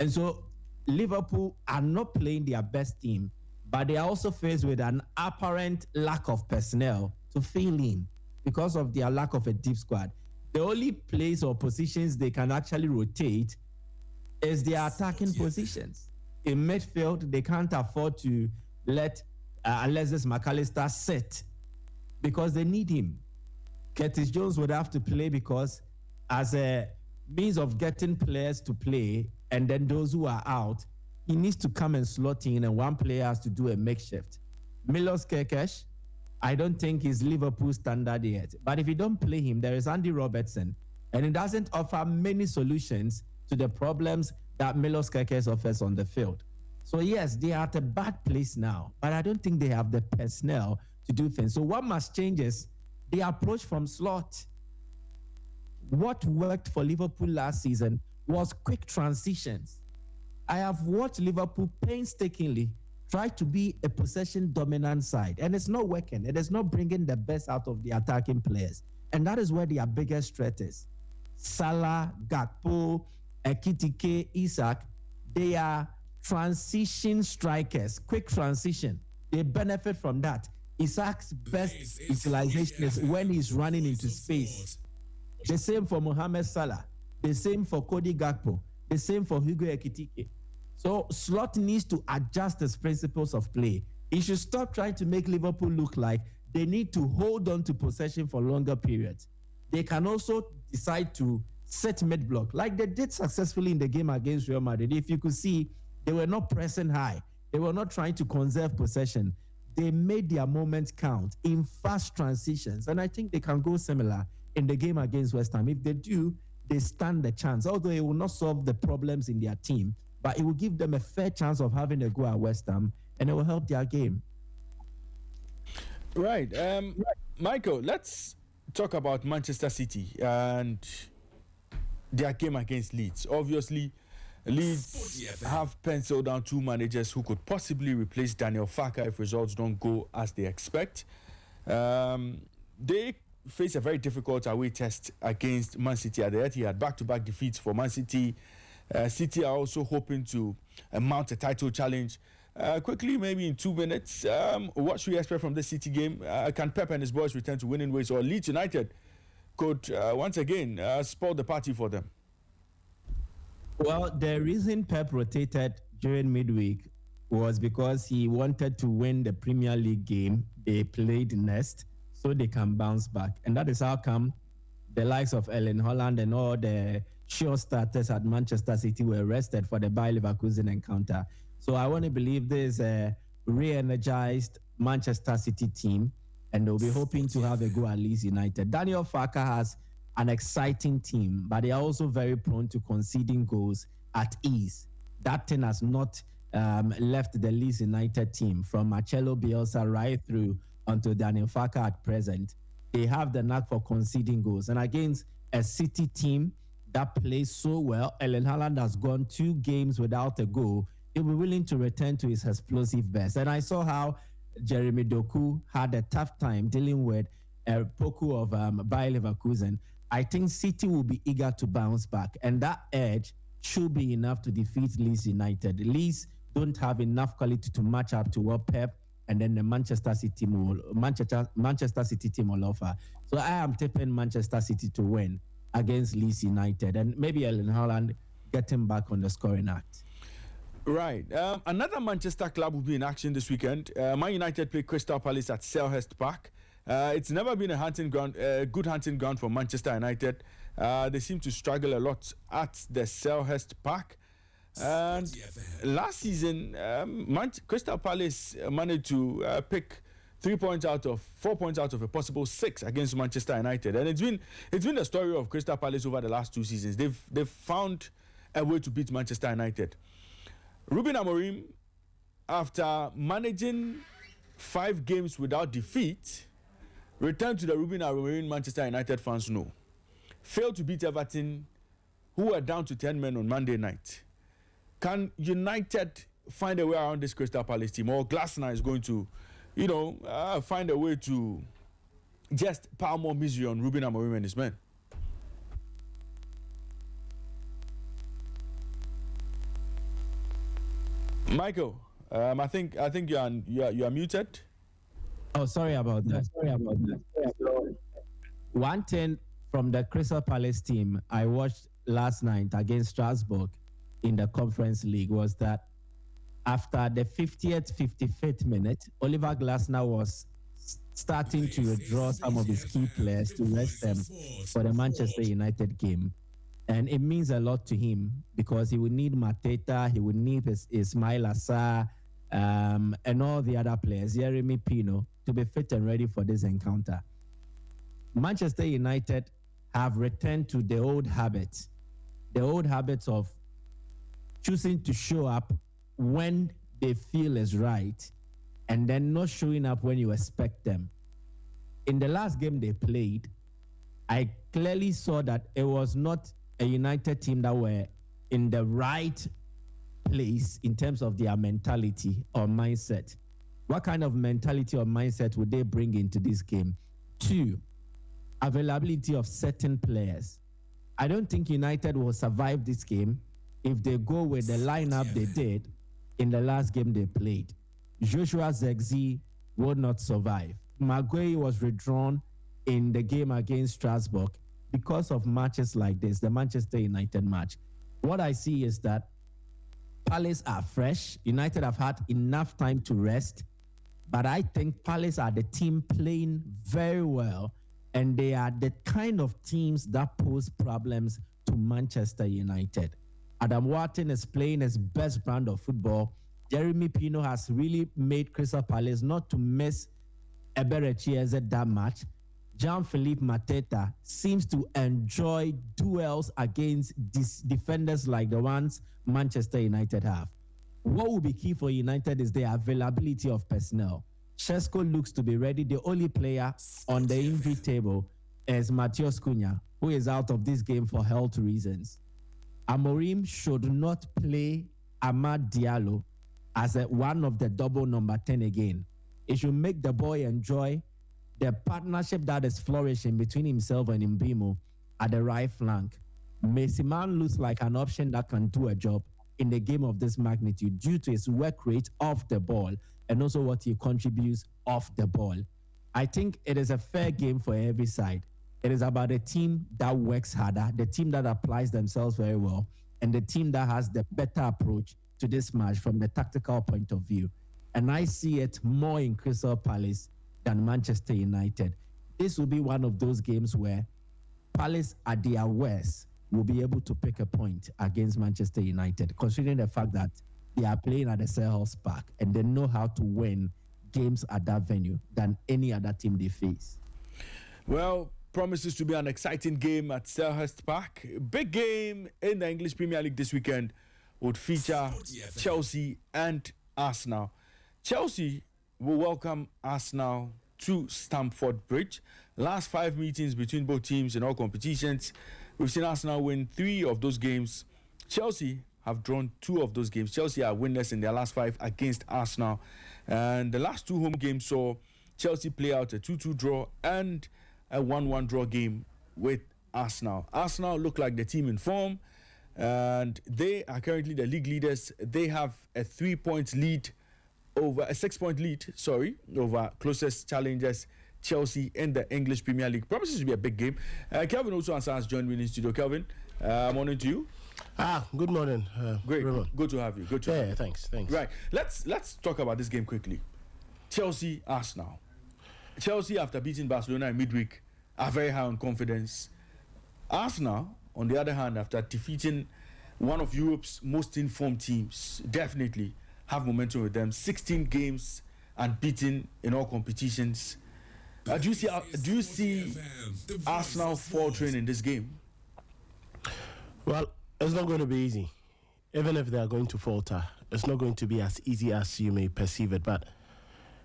And so Liverpool are not playing their best team, but they are also faced with an apparent lack of personnel to fill in because of their lack of a deep squad. The only place or positions they can actually rotate is their attacking positions. In midfield, they can't afford to let Alexis McAllister sit because they need him. Curtis Jones would have to play because as a means of getting players to play, and then those who are out, he needs to come and slot in, and one player has to do a makeshift. Milos Kerkesh, I don't think he's Liverpool standard yet. But if you don't play him, there is Andy Robertson, and it doesn't offer many solutions to the problems that Milos Kerkesh offers on the field. So yes, they are at a bad place now, but I don't think they have the personnel to do things. So what must change is the approach from Slot. What worked for Liverpool last season was quick transitions. I have watched Liverpool painstakingly try to be a possession dominant side, and it's not working. It is not bringing the best out of the attacking players, and that is where their biggest threat is. Salah, Gakpo, Ekitike, Isaac, they are transition strikers, quick transition. They benefit from that. Isaac's best utilization is when he's running into space. The same for Mohamed Salah, the same for Cody Gakpo, the same for Hugo Ekitike. So Slot needs to adjust his principles of play. He should stop trying to make Liverpool look like they need to hold on to possession for longer periods. They can also decide to set mid-block, like they did successfully in the game against Real Madrid. If you could see, they were not pressing high. They were not trying to conserve possession. They made their moments count in fast transitions. And I think they can go similar in the game against West Ham. If they do, they stand the chance. Although it will not solve the problems in their team, but it will give them a fair chance of having a go at West Ham, and it will help their game. Right. Michael, let's talk about Manchester City and their game against Leeds. Obviously, Leeds have penciled down two managers who could possibly replace Daniel Farke if results don't go as they expect. They face a very difficult away test against Man City at the Etihad. Back-to-back defeats for Man City. City are also hoping to mount a title challenge. Quickly, maybe in 2 minutes, what should we expect from this City game? Can Pep and his boys return to winning ways, or Leeds United could once again spoil the party for them? Well, the reason Pep rotated during midweek was because he wanted to win the Premier League game they played next so they can bounce back. And that is how come the likes of Erling Haaland and all the sure starters at Manchester City were rested for the Bayer Leverkusen encounter. So I want to believe there's a re-energized Manchester City team, and they'll be hoping to have a go at Leeds United. Daniel Farke has an exciting team, but they are also very prone to conceding goals at ease. That thing has not left the Leeds United team, from Marcelo Bielsa right through until Daniel Farke at present. They have the knack for conceding goals. And against a City team that plays so well, Erling Haaland has gone 2 games without a goal. He'll be willing to return to his explosive best. And I saw how Jeremy Doku had a tough time dealing with Poku of Bayer Leverkusen. I think City will be eager to bounce back, and that edge should be enough to defeat Leeds United. Leeds don't have enough quality to match up to what Pep and then the Manchester City team will offer. So I am tipping Manchester City to win against Leeds United, and maybe Erling Haaland getting back on the scoring act. Right. Another Manchester club will be in action this weekend. Man United play Crystal Palace at Selhurst Park. It's never been a good hunting ground for Manchester United. They seem to struggle a lot at the Selhurst Park. And last season, Crystal Palace managed to pick 4 points out of a possible 6 against Manchester United. And it's been the story of Crystal Palace over the last 2 seasons. They've found a way to beat Manchester United. Ruben Amorim, after managing 5 games without defeat, returned to the Ruben Amorim Manchester United fans know. Failed to beat Everton, who were down to 10 men on Monday night. Can United find a way around this Crystal Palace team, or Glasner is going to, find a way to just pile more misery on Ruben Amorim and his men? Michael, I think you are muted. Oh, sorry about that. One thing from the Crystal Palace team I watched last night against Strasbourg in the Conference League was that after the 50th, 55th minute, Oliver Glasner was starting to withdraw some of his key players to rest them for the Manchester United game. And it means a lot to him because he would need Mateta, he would need Ismail Assar, and all the other players, Jeremy Pino, to be fit and ready for this encounter. Manchester United have returned to the old habits of choosing to show up when they feel is right and then not showing up when you expect them. In the last game they played, I clearly saw that it was not a United team that were in the right place in terms of their mentality or mindset. What kind of mentality or mindset would they bring into this game? 2, availability of certain players. I don't think United will survive this game if they go with the lineup they did in the last game they played. Joshua Zexi will not survive. Maguire was withdrawn in the game against Strasbourg because of matches like this, the Manchester United match. What I see is that Palace are fresh. United have had enough time to rest. But I think Palace are the team playing very well. And they are the kind of teams that pose problems to Manchester United. Adam Wharton is playing his best brand of football. Jeremy Pino has really made Crystal Palace not to miss Eberechi that much. Jean-Philippe Mateta seems to enjoy duels against defenders like the ones Manchester United have. What will be key for United is the availability of personnel. Šeško looks to be ready. The only player on the injury table is Matheus Cunha, who is out of this game for health reasons. Amorim should not play Amad Diallo as one of the double number 10 again. It should make the boy enjoy the partnership that is flourishing between himself and Mbeumo at the right flank. Mesiman looks like an option that can do a job in the game of this magnitude due to his work rate off the ball and also what he contributes off the ball. I think it is a fair game for every side. It is about a team that works harder, the team that applies themselves very well, and the team that has the better approach to this match from the tactical point of view. And I see it more in Crystal Palace than Manchester United. This will be one of those games where Palace at their worst will be able to pick a point against Manchester United, considering the fact that they are playing at the Selhurst Park and they know how to win games at that venue than any other team they face. Well, promises to be an exciting game at Selhurst Park. Big game in the English Premier League this weekend would feature Chelsea and Arsenal. Chelsea will welcome Arsenal to Stamford Bridge. Last 5 meetings between both teams in all competitions, we've seen Arsenal win 3 of those games. Chelsea have drawn 2 of those games. Chelsea are winners in their last 5 against Arsenal. And the last 2 home games saw Chelsea play out a 2-2 draw and a 1-1 draw game with Arsenal. Arsenal look like the team in form, and they are currently the league leaders. They have a 6-point lead over closest challengers Chelsea in the English Premier League. Promises to be a big game. Kelvin also has joined me in the studio. Kelvin, morning to you. Good morning. Great. Raymond. Good to have you. Good to have you. Thanks. Right. Let's talk about this game quickly. Chelsea, Arsenal. Chelsea, after beating Barcelona in midweek, are very high on confidence. Arsenal, on the other hand, after defeating one of Europe's most informed teams, definitely have momentum with them. 16 games unbeaten in all competitions. Do you see Arsenal faltering in this game? Well, it's not going to be easy. Even if they are going to falter, it's not going to be as easy as you may perceive it. But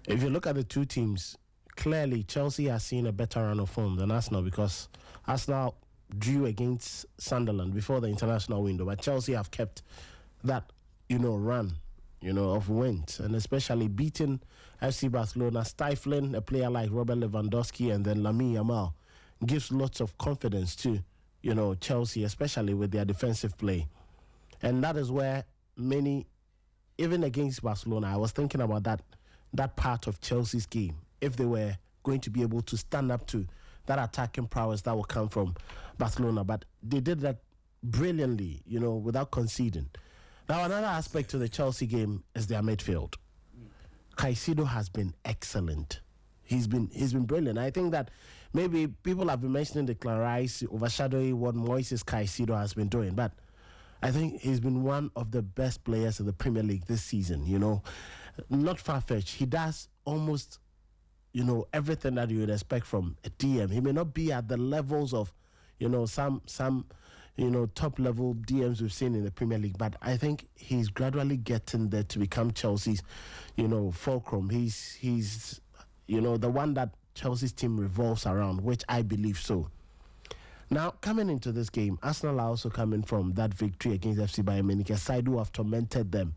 if you look at the two teams, clearly Chelsea has seen a better run of form than Arsenal, because Arsenal drew against Sunderland before the international window, but Chelsea have kept that, run, of wins, and especially beating FC Barcelona, stifling a player like Robert Lewandowski and then Lamine Yamal gives lots of confidence to, Chelsea, especially with their defensive play. And that is where many, even against Barcelona, I was thinking about that part of Chelsea's game, if they were going to be able to stand up to that attacking prowess that will come from Barcelona. But they did that brilliantly, without conceding. Now, another aspect to the Chelsea game is their midfield. Caicedo has been excellent. He's been brilliant. I think that maybe people have been mentioning Declan Rice overshadowing what Moises Caicedo has been doing, but I think he's been one of the best players in the Premier League this season, Not far-fetched. He does almost, everything that you would expect from a DM. He may not be at the levels of, some top-level DMs we've seen in the Premier League, but I think he's gradually getting there to become Chelsea's, fulcrum. He's the one that Chelsea's team revolves around, which I believe so. Now, coming into this game, Arsenal are also coming from that victory against FC Bayern Munich, a side who have tormented them,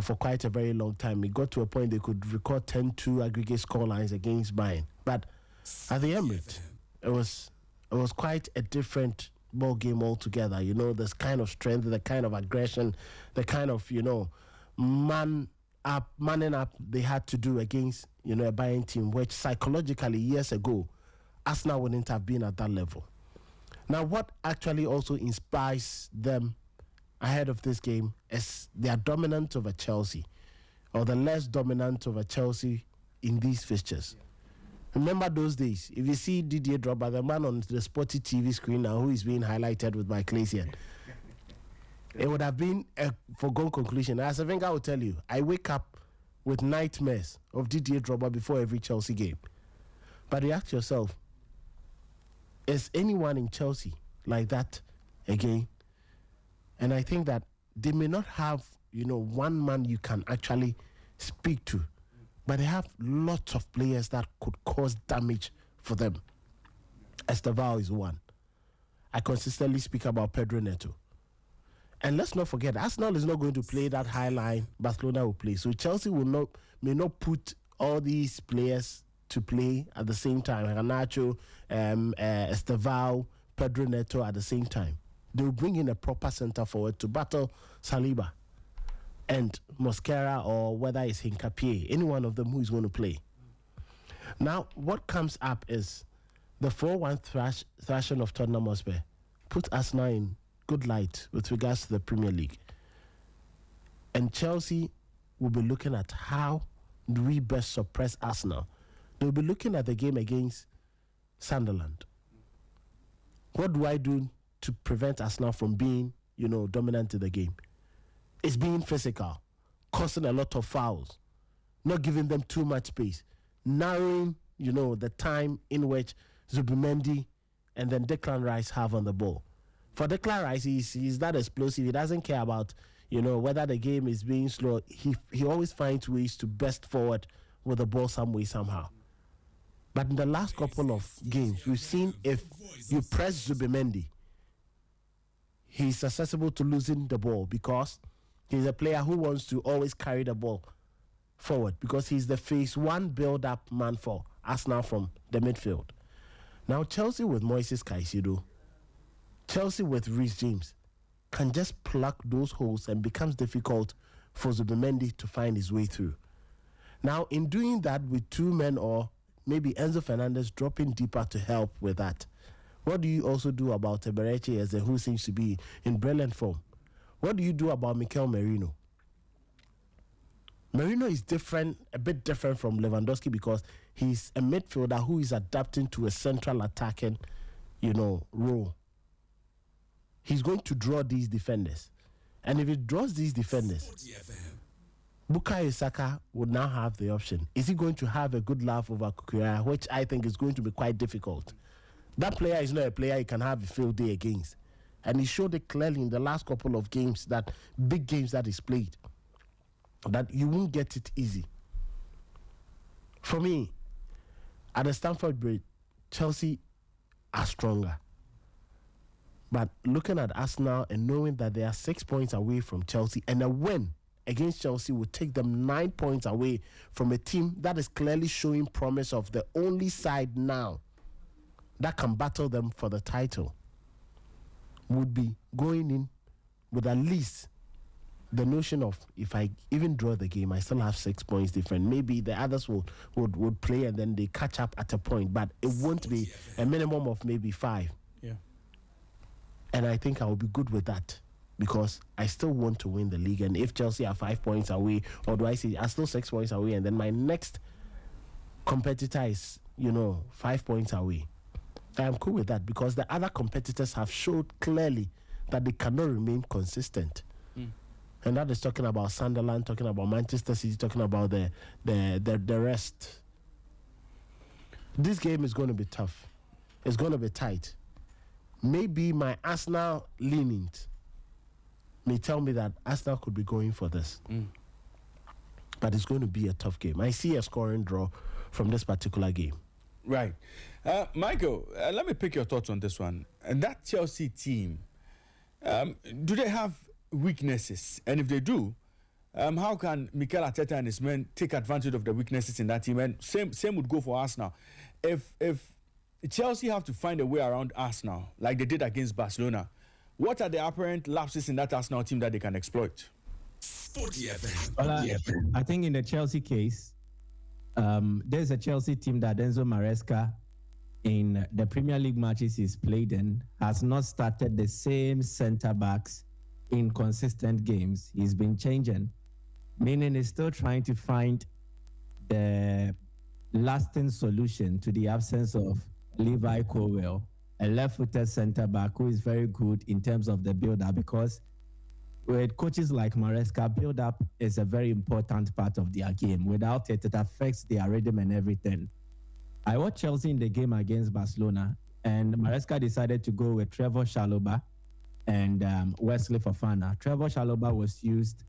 for quite a very long time. It got to a point they could record 10-2 aggregate scorelines against Bayern. But at the Emirates, it was quite a different ball game altogether. This kind of strength, the kind of aggression, the kind of, manning up they had to do against, a Bayern team, which psychologically years ago, Arsenal wouldn't have been at that level. Now, what actually also inspires them ahead of this game is their dominance over Chelsea, or the less dominant over Chelsea in these fixtures. Remember those days? If you see Didier Drogba, the man on the Sporty TV screen now who is being highlighted with my Ecclesian, it would have been a foregone conclusion. As I think I will tell you, I wake up with nightmares of Didier Drogba before every Chelsea game. But you ask yourself, is anyone in Chelsea like that again? And I think that they may not have, one man you can actually speak to, but they have lots of players that could cause damage for them. Estevao is one. I consistently speak about Pedro Neto. And let's not forget, Arsenal is not going to play that high line Barcelona will play. So Chelsea may not put all these players to play at the same time. Garnacho, Estevao, Pedro Neto at the same time. They will bring in a proper centre forward to battle Saliba and Mosquera, or whether it's Hincapié, any one of them who is going to play. Now, what comes up is the 4-1 thrashing of Tottenham Hotspur put Arsenal in good light with regards to the Premier League. And Chelsea will be looking at how do we best suppress Arsenal. They'll be looking at the game against Sunderland. What do I do to prevent Arsenal from being, dominant in the game? It's being physical, causing a lot of fouls, not giving them too much space, narrowing, the time in which Zubimendi and then Declan Rice have on the ball. For Declan Rice, he's that explosive. He doesn't care about, whether the game is being slow. He always finds ways to burst forward with the ball some way, somehow. But in the last couple of games, we've seen if you press Zubimendi, he's susceptible to losing the ball because he's a player who wants to always carry the ball forward because he's the phase one build-up man for Arsenal from the midfield. Now, Chelsea with Moises Caicedo, Chelsea with Reece James can just plug those holes and becomes difficult for Zubimendi to find his way through. Now, in doing that with two men or maybe Enzo Fernandez dropping deeper to help with that, what do you also do about Eberechi Eze, who seems to be in brilliant form? What do you do about Mikel Merino? Merino is different, a bit different from Lewandowski because he's a midfielder who is adapting to a central attacking, role. He's going to draw these defenders. And if he draws these defenders, Bukayo Saka would now have the option. Is he going to have a good laugh over Kukurea, which I think is going to be quite difficult? That player is not a player you can have a field day against. And he showed it clearly in the last couple of games, that big games that he's played, that you won't get it easy. For me, at the Stamford Bridge, Chelsea are stronger. But looking at Arsenal and knowing that they are 6 points away from Chelsea, and a win against Chelsea will take them 9 points away from a team that is clearly showing promise of the only side now that can battle them for the title, would be going in with at least the notion of, if I even draw the game, I still have 6 points different. Maybe the others would play and then they catch up at a point, but it won't be a minimum of maybe 5. Yeah. And I think I will be good with that because I still want to win the league. And if Chelsea are 5 points away, or do I say I'm still 6 points away, and then my next competitor is, 5 points away, I am cool with that because the other competitors have showed clearly that they cannot remain consistent. And that is talking about Sunderland, talking about Manchester City, talking about the rest. This game is going to be tough. It's going to be tight. Maybe my Arsenal leanings may tell me that Arsenal could be going for this. But it's going to be a tough game. I see a scoring draw from this particular game. Right. Michael, let me pick your thoughts on this one. And that Chelsea team, do they have weaknesses? And if they do, how can Mikel Arteta and his men take advantage of the weaknesses in that team? And same would go for Arsenal. If Chelsea have to find a way around Arsenal, like they did against Barcelona, what are the apparent lapses in that Arsenal team that they can exploit? Sporty FM. Well, I think in the Chelsea case, there's a Chelsea team that Enzo Maresca, in the Premier League matches he's played in, has not started the same centre backs in consistent games. He's been changing, meaning he's still trying to find the lasting solution to the absence of Levi Colwill, a left-footed centre back who is very good in terms of the build-up, because with coaches like Maresca, build-up is a very important part of their game. Without it, it affects their rhythm and everything. I watched Chelsea in the game against Barcelona, and Maresca decided to go with Trevor Chalobah and Wesley Fofana. Trevor Chalobah was used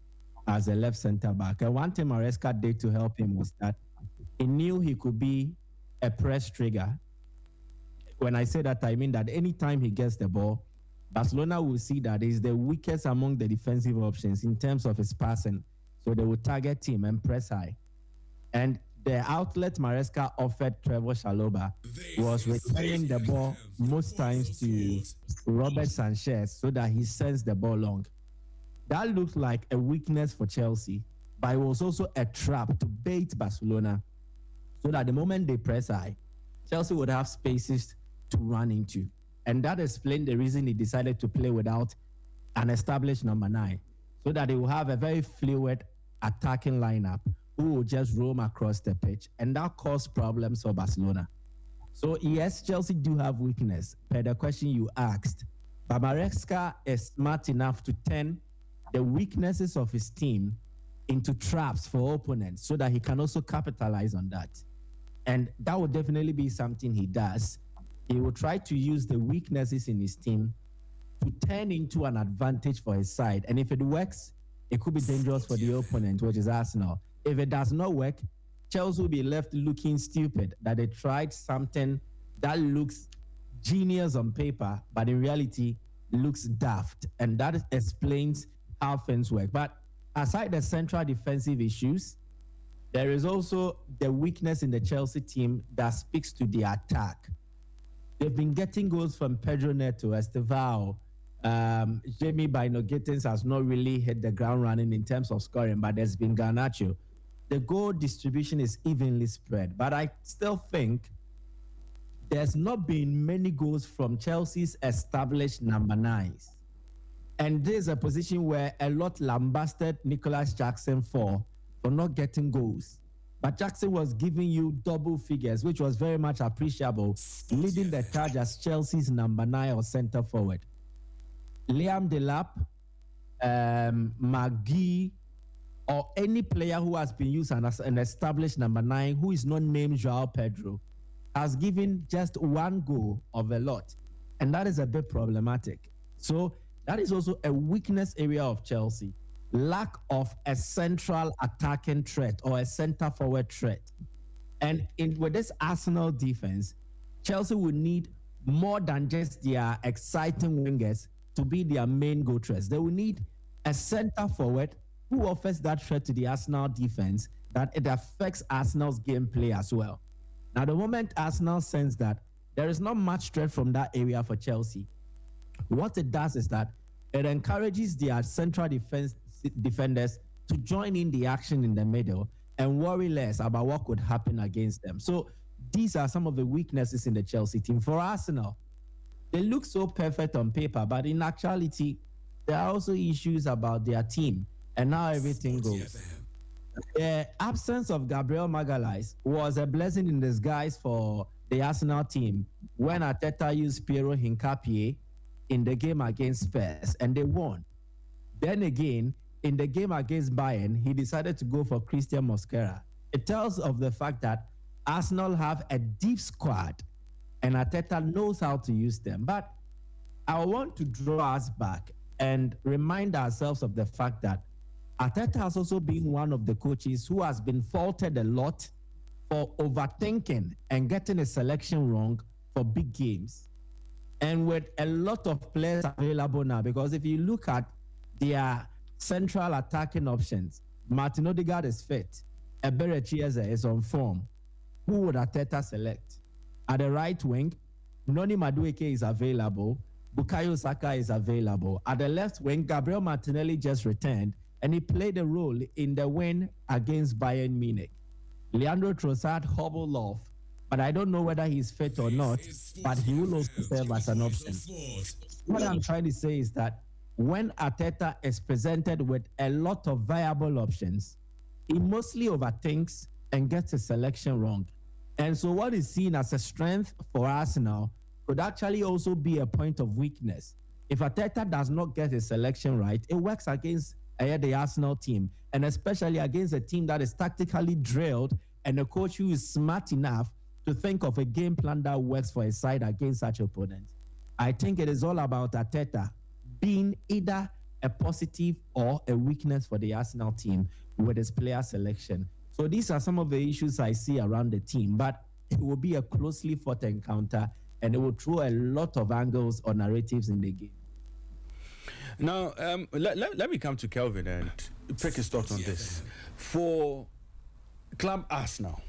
as a left centre back. And one thing Maresca did to help him was that he knew he could be a press trigger. When I say that, I mean that anytime he gets the ball, Barcelona will see that he's the weakest among the defensive options in terms of his passing. So they will target him and press high. And the outlet Maresca offered Trevor Chalobah was returning the ball most times to Robert Sanchez so that he sends the ball long. That looked like a weakness for Chelsea, but it was also a trap to bait Barcelona so that the moment they press high, Chelsea would have spaces to run into. And that explained the reason he decided to play without an established number 9, so that they will have a very fluid attacking lineup who will just roam across the pitch. And that caused problems for Barcelona. So yes, Chelsea do have weakness, per the question you asked. But Maresca is smart enough to turn the weaknesses of his team into traps for opponents so that he can also capitalize on that. And that would definitely be something he does. He will try to use the weaknesses in his team to turn into an advantage for his side. And if it works, it could be dangerous for the opponent, which is Arsenal. If it does not work, Chelsea will be left looking stupid that they tried something that looks genius on paper, but in reality looks daft. And that explains how things work. But aside the central defensive issues, there is also the weakness in the Chelsea team that speaks to the attack. They've been getting goals from Pedro Neto, Estevao. Jamie Bino Gittins has not really hit the ground running in terms of scoring, but there's been Garnacho. The goal distribution is evenly spread, but I still think there's not been many goals from Chelsea's established number 9s. And this is a position where a lot lambasted Nicholas Jackson for not getting goals. But Jackson was giving you double figures, which was very much appreciable, leading the charge as Chelsea's number 9 or center forward. Liam Delap, McGee, or any player who has been used as an established number 9 who is not named Joao Pedro has given just one goal of a lot. And that is a bit problematic. So that is also a weakness area of Chelsea. Lack of a central attacking threat or a center forward threat. And with this Arsenal defense, Chelsea would need more than just their exciting wingers to be their main goal threats. They will need a center forward who offers that threat to the Arsenal defense, that it affects Arsenal's gameplay as well. Now, the moment Arsenal sense that there is not much threat from that area for Chelsea, what it does is that it encourages their central defenders to join in the action in the middle and worry less about what could happen against them. So these are some of the weaknesses in the Chelsea team. For Arsenal, they look so perfect on paper, but in actuality, there are also issues about their team and how everything goes. The absence of Gabriel Magalhaes was a blessing in disguise for the Arsenal team when Arteta used Piero Hincapié in the game against Spurs, and they won. Then again, in the game against Bayern, he decided to go for Christian Mosquera. It tells of the fact that Arsenal have a deep squad, and Arteta knows how to use them. But I want to draw us back and remind ourselves of the fact that Arteta has also been one of the coaches who has been faulted a lot for overthinking and getting a selection wrong for big games. And with a lot of players available now, because if you look at their central attacking options, Martin Odegaard is fit, Ebere Chieze is on form. Who would Arteta select? At the right wing, Noni Madueke is available, Bukayo Saka is available. At the left wing, Gabriel Martinelli just returned, and he played a role in the win against Bayern Munich. Leandro Trossard hobbled off, but I don't know whether he's fit or not, but he will also serve as an option. What I'm trying to say is that when Arteta is presented with a lot of viable options, he mostly overthinks and gets a selection wrong. And so what is seen as a strength for Arsenal could actually also be a point of weakness. If Arteta does not get his selection right, it works against the Arsenal team, and especially against a team that is tactically drilled and a coach who is smart enough to think of a game plan that works for a side against such opponents. I think it is all about Arteta being either a positive or a weakness for the Arsenal team with his player selection. So these are some of the issues I see around the team, but it will be a closely fought encounter, and it will throw a lot of angles or narratives in the game. Now, let me come to Kelvin and pick his thoughts on this. For Club Arsenal,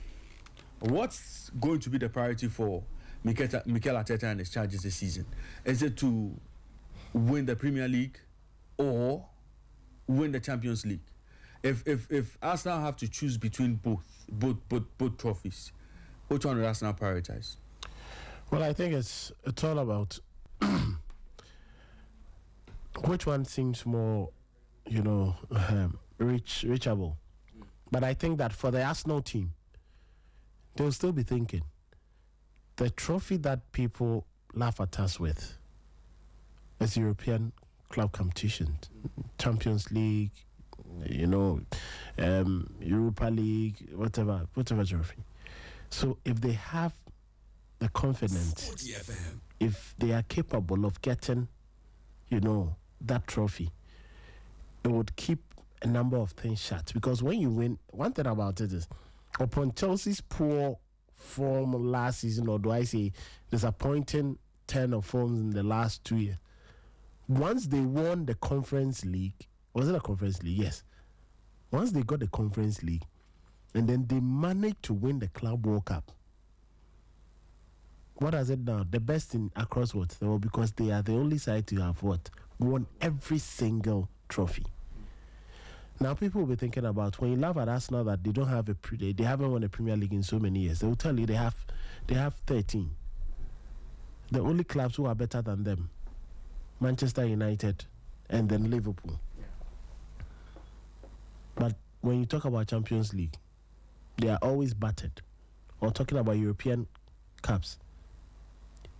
what's going to be the priority for Mikel Arteta and his charges this season? Is it to win the Premier League or win the Champions League? If Arsenal have to choose between both trophies, which one will Arsenal prioritize? Well, I think it's all about which one seems more, reachable. But I think that for the Arsenal team, they'll still be thinking the trophy that people laugh at us with is European club competitions, Champions League, Europa League, whatever trophy. So if they have the confidence, if they are capable of getting, that trophy, it would keep a number of things shut. Because when you win, one thing about it is, upon Chelsea's poor form last season, or do I say disappointing turn of forms in the last 2 years, once they won the Conference League, was it a Conference League? Yes. Once they got the Conference League, and then they managed to win the Club World Cup. What is it now? The best in across what? Well, because they are the only side to have won every single trophy. Now people will be thinking about, when you laugh at Arsenal that they don't have they haven't won a Premier League in so many years. They will tell you they have 13. The only clubs who are better than them, Manchester United and then Liverpool. But when you talk about Champions League, they are always battered. Or talking about European Cups.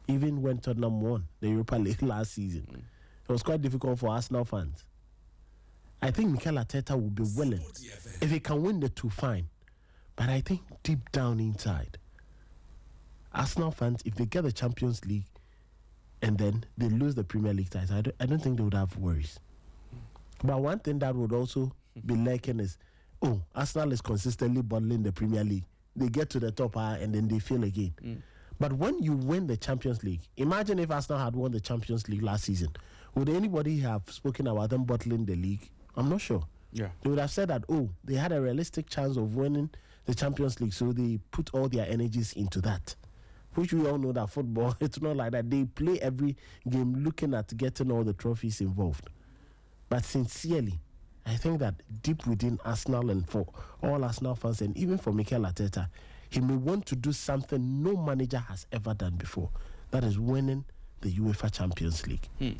Even when Tottenham won the Europa League last season, it was quite difficult for Arsenal fans. I think Mikel Arteta will be willing. If he can win the two, fine. But I think deep down inside, Arsenal fans, if they get the Champions League and then they lose the Premier League title, I don't think they would have worries. But one thing that would also be lacking is, Arsenal is consistently bottling the Premier League. They get to the top and then they fail again. But when you win the Champions League, imagine if Arsenal had won the Champions League last season. Would anybody have spoken about them bottling the league? I'm not sure. Yeah. They would have said that, they had a realistic chance of winning the Champions League, so they put all their energies into that. Which we all know that football, it's not like that. They play every game looking at getting all the trophies involved. But sincerely, I think that deep within Arsenal, and for all Arsenal fans, and even for Mikel Arteta, he may want to do something no manager has ever done before. That is winning the UEFA Champions League.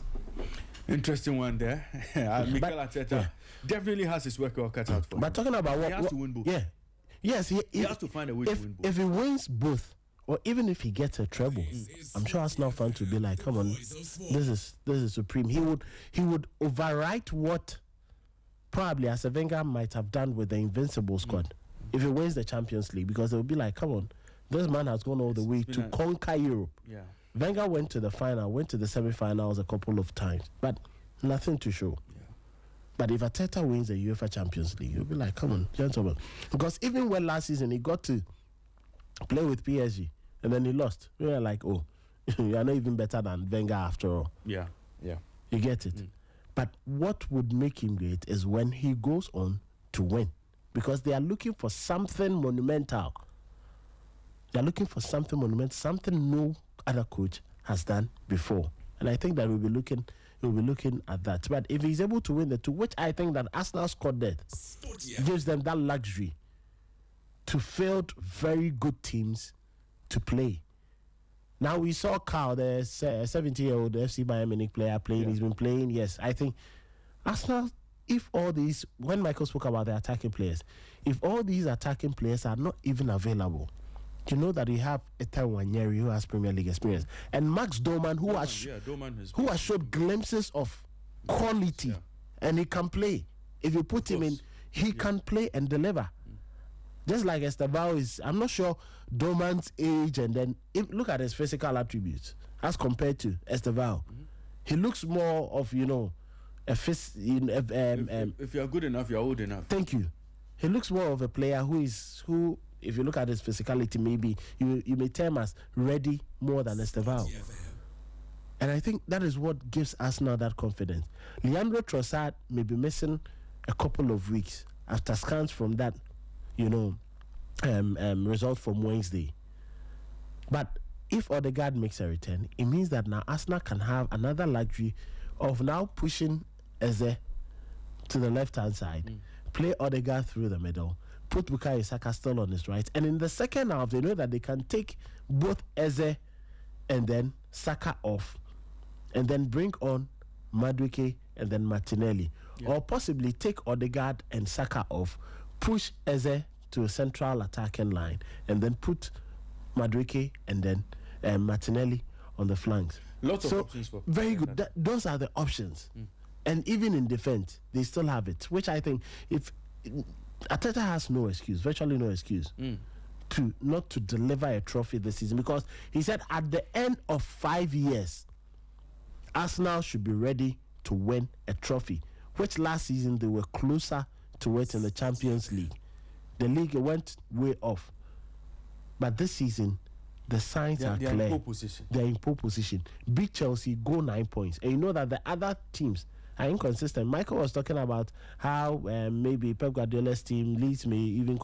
Interesting one there. Mikel Arteta definitely has his work cut out for him. But talking about what... He has to win both. Yeah. Yes, he has to find a way to win both. If he wins both, or even if he gets a treble, I'm sure Arsenal fans will be like, come on, this is supreme. He would overwrite what probably Arsene Wenger might have done with the Invincible squad if he wins the Champions League, because they'll be like, come on, this man has gone all the way to conquer Europe. Yeah. Wenger went to the final, went to the semi-finals a couple of times, but nothing to show. Yeah. But if Arteta wins the UEFA Champions League, you'll be like, come on, gentlemen. Because even when last season he got to play with PSG, and then he lost. We were like, oh, you are not even better than Wenger after all. Yeah. You get it? But what would make him great is when he goes on to win, because they are looking for something monumental. They are looking for something monumental, something no other coach has done before. And I think that we'll be looking at that. But if he's able to win the two, which I think that Arsenal scored that, gives them that luxury to field very good teams to play. Now we saw Carl, the 70-year-old FC Bayern Munich player playing. He's been playing. Yes, I think Arsenal, if all these, when Michael spoke about the attacking players, if all these attacking players are not even available, you know that you have Ethan Wanyeri, who has Premier League experience, and Max Doman, who has showed glimpses of quality, and he can play. If you put him in, he can play and deliver. Just like Estevao is, I'm not sure Doman's age, and then look at his physical attributes as compared to Estevao. He looks more of, if you're good enough, you're old enough. Thank you. He looks more of a player who, if you look at his physicality, maybe you may term as ready more than Estevao. And I think that is what gives us now that confidence. Leandro Trossard may be missing a couple of weeks after scans from that, result from Wednesday. But if Odegaard makes a return, it means that now Arsenal can have another luxury of now pushing Eze to the left-hand side, play Odegaard through the middle, put Bukayo Saka still on his right, and in the second half, they know that they can take both Eze and then Saka off, and then bring on Madueke and then Martinelli, or possibly take Odegaard and Saka off, push Eze to a central attacking line, and then put Madueke and then Martinelli on the flanks. Lots of options for very good. Those are the options. And even in defense, they still have it, which I think if Arteta has no excuse, virtually no excuse, to not to deliver a trophy this season, because he said at the end of 5 years, Arsenal should be ready to win a trophy, which last season they were closer to it in the Champions League. The league went way off. But this season, the signs are clear. They're in pole position. They're in pole position. Beat Chelsea, go 9 points. And you know that the other teams are inconsistent. Michael was talking about how maybe Pep Guardiola's team, Leeds may even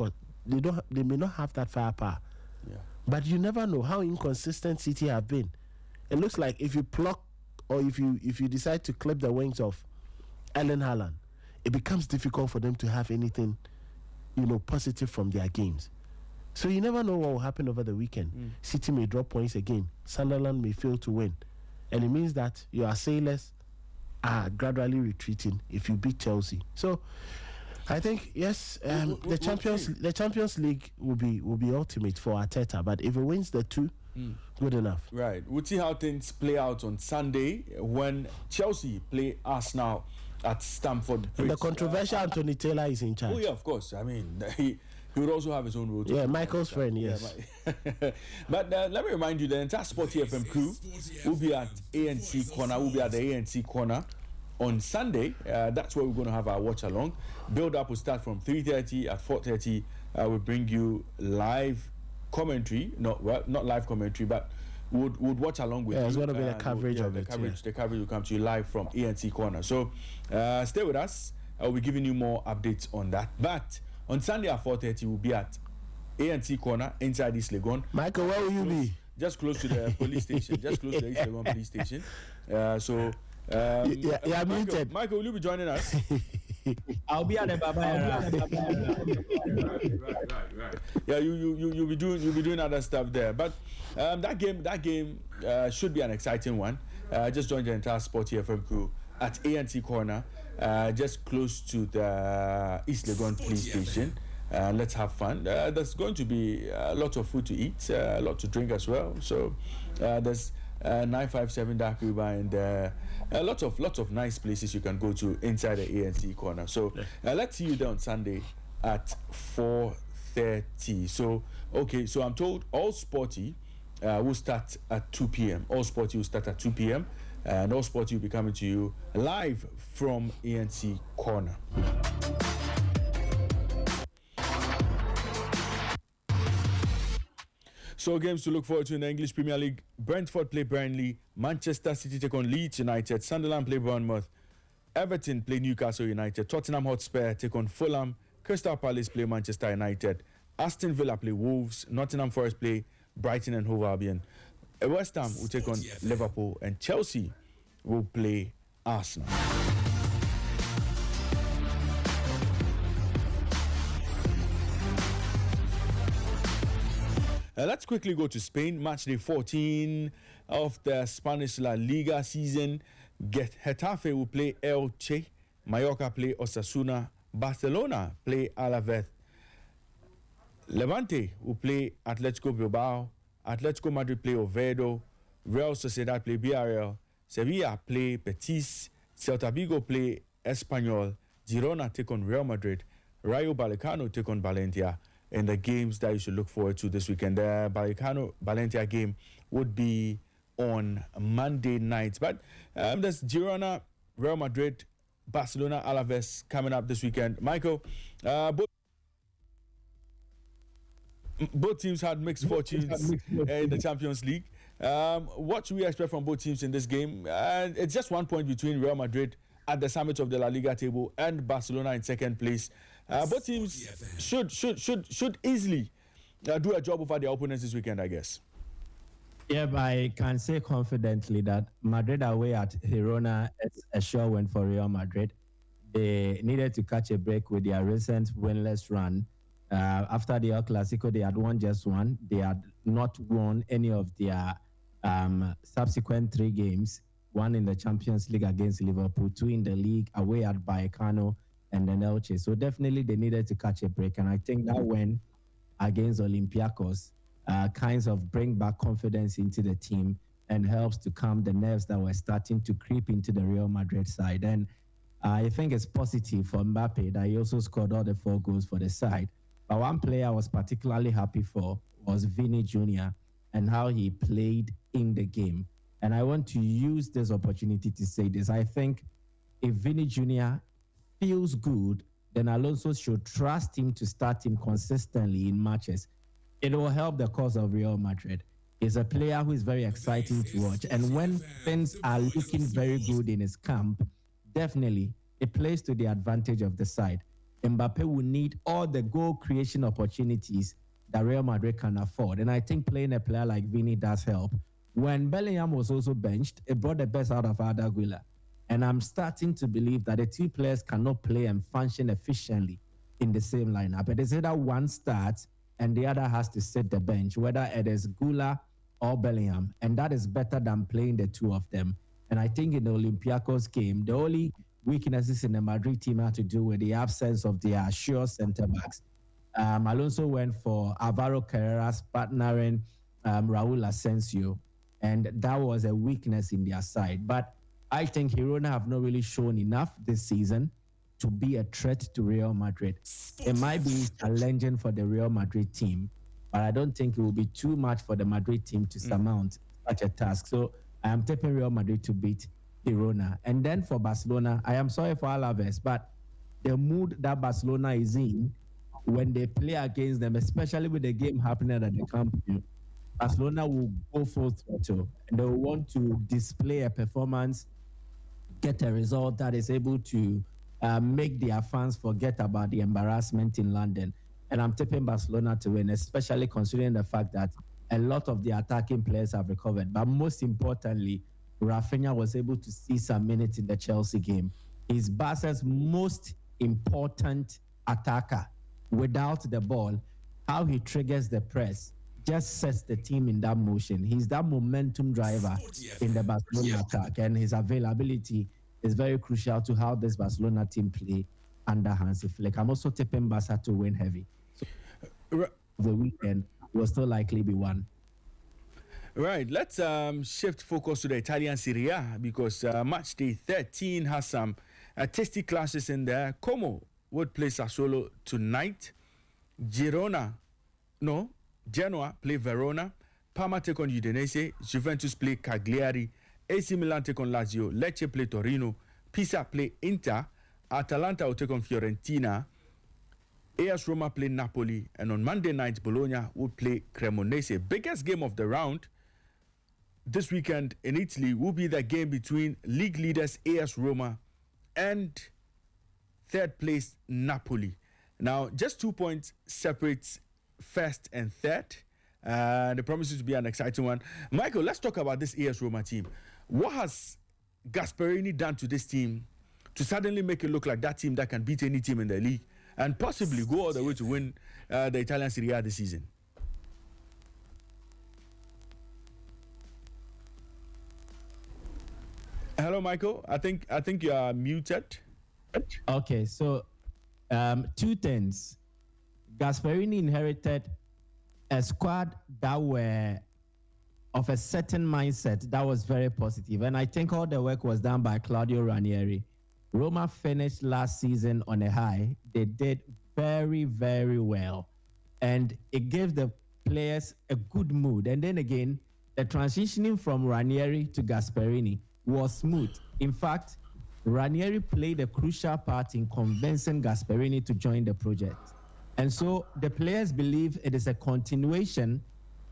they may not have that firepower. But you never know how inconsistent City have been. It looks like if you pluck or if you decide to clip the wings of Erling Haaland, it becomes difficult for them to have anything, positive from their games. So you never know what will happen over the weekend. City may drop points again. Sunderland may fail to win. And it means that your assailants are gradually retreating if you beat Chelsea. So I think, yes, the Champions League will be ultimate for Arteta. But if he wins the two, good enough. Right. We'll see how things play out on Sunday when Chelsea play Arsenal at Stamford Bridge. And the controversial Anthony Taylor is in charge. Oh yeah, of course. I mean, he would also have his own role. Yeah, Michael's friend, yes. But let me remind you, the entire Sporty FM crew will be at ANC Corner. We'll be at the ANC Corner on Sunday. That's where we're going to have our watch along. Build up will start from 3:30. At 4:30, we'll bring you live commentary. Not live commentary, but would watch along with you. It's going to be the coverage of it. The coverage will come to you live from ANC Corner. So stay with us. I'll be giving you more updates on that. But on Sunday at 4:30, we'll be at ANC Corner inside East Legon. Michael, where will you be? Just close to the police station. Just close to the East Legon police station. Muted. Michael, will you be joining us? I'll be at the Baba. Right. Yeah, you'll be doing other stuff there. But that game should be an exciting one. Just join the entire Sporty FM crew at ANC Corner, just close to the East Legon police station. Let's have fun. There's going to be a lot of food to eat, a lot to drink as well. So there's 957 Dark River and lots of nice places you can go to inside the ANC Corner. So let's see you there on Sunday at 4:30. So I'm told All Sporty will start at 2 p.m. All Sporty will start at 2 p.m. and All Sporty will be coming to you live from ANC Corner. So games to look forward to in the English Premier League. Brentford play Burnley. Manchester City take on Leeds United. Sunderland play Bournemouth. Everton play Newcastle United. Tottenham Hotspur take on Fulham. Crystal Palace play Manchester United. Aston Villa play Wolves. Nottingham Forest play Brighton and Hove Albion. West Ham will take on Liverpool. And Chelsea will play Arsenal. Let's quickly go to Spain. Match day 14 of the Spanish La Liga season. Getafe will play Elche. Mallorca play Osasuna. Barcelona play Alaves. Levante will play Atletico Bilbao. Atletico Madrid play Oviedo. Real Sociedad play Villarreal. Sevilla play Betis. Celta Vigo play Espanyol. Girona take on Real Madrid. Rayo Vallecano take on Valencia. And the games that you should look forward to this weekend. The Vallecano-Valencia game would be on Monday night. But there's Girona, Real Madrid, Barcelona, Alaves coming up this weekend. Michael, both teams had mixed fortunes in the Champions League. What should we expect from both teams in this game? It's just 1 point between Real Madrid at the summit of the La Liga table and Barcelona in second place. Both teams should easily do a job over their opponents this weekend, I guess. Yeah, but I can say confidently that Madrid away at Girona is a sure win for Real Madrid. They needed to catch a break with their recent winless run. After the El Clasico, they had won just one. They had not won any of their subsequent 3 games. 1 in the Champions League against Liverpool, 2 in the league away at Vallecano and then Elche. So definitely they needed to catch a break. And I think that win against Olympiacos kinds of bring back confidence into the team and helps to calm the nerves that were starting to creep into the Real Madrid side. And I think it's positive for Mbappe that he also scored all the 4 goals for the side. But one player I was particularly happy for was Vini Jr. and how he played in the game. And I want to use this opportunity to say this. I think if Vini Jr. feels good, then Alonso should trust him to start him consistently in matches. It will help the cause of Real Madrid. He's a player who is very exciting to watch. And when things are looking very good in his camp, definitely it plays to the advantage of the side. Mbappe will need all the goal creation opportunities that Real Madrid can afford. And I think playing a player like Vini does help. When Bellingham was also benched, it brought the best out of Arda Güler. And I'm starting to believe that the 2 players cannot play and function efficiently in the same lineup. It is either one starts and the other has to sit the bench, whether it is Güler or Bellingham. And that is better than playing the 2 of them. And I think in the Olympiacos game, the only weaknesses in the Madrid team had to do with the absence of their sure centre-backs. Alonso went for Alvaro Carreras partnering Raul Asensio. And that was a weakness in their side. But I think Girona have not really shown enough this season to be a threat to Real Madrid. It might be challenging for the Real Madrid team, but I don't think it will be too much for the Madrid team to surmount such a task. So I am tipping Real Madrid to beat Girona. And then for Barcelona, I am sorry for Alaves, but the mood that Barcelona is in when they play against them, especially with the game happening at the Camp Nou, Barcelona will go full throttle and they will want to display a performance, get a result that is able to make their fans forget about the embarrassment in London. And I'm tipping Barcelona to win, especially considering the fact that a lot of the attacking players have recovered. But most importantly, Rafinha was able to see some minutes in the Chelsea game. He's Barca's most important attacker without the ball. How he triggers the press just sets the team in that motion. He's that momentum driver in the Barcelona attack, and his availability is very crucial to how this Barcelona team play under Hansi Flick. I'm also tipping Barca to win heavy. So the weekend will still likely be won. Right, let's shift focus to the Italian Serie A because match day 13 has some tasty clashes in there. Como would play Sassuolo tonight. Genoa play Verona. Parma take on Udinese. Juventus play Cagliari. AC Milan take on Lazio. Lecce play Torino. Pisa play Inter. Atalanta will take on Fiorentina. AS Roma play Napoli, and on Monday night, Bologna will play Cremonese. Biggest game of the round this weekend in Italy will be the game between league leaders AS Roma and third place Napoli. Now, just 2 points separates first and third. It promises to be an exciting one. Michael, let's talk about this AS Roma team. What has Gasperini done to this team to suddenly make it look like that team that can beat any team in the league and possibly go all the way to win the Italian Serie A this season? Hello, Michael. I think you are muted. Okay, so 2 things. Gasperini inherited a squad that were of a certain mindset that was very positive, and I think all the work was done by Claudio Ranieri. Roma finished last season on a high. They did very, very well, and it gave the players a good mood. And then again, the transitioning from Ranieri to Gasperini was smooth. In fact, Ranieri played a crucial part in convincing Gasperini to join the project. And so the players believe it is a continuation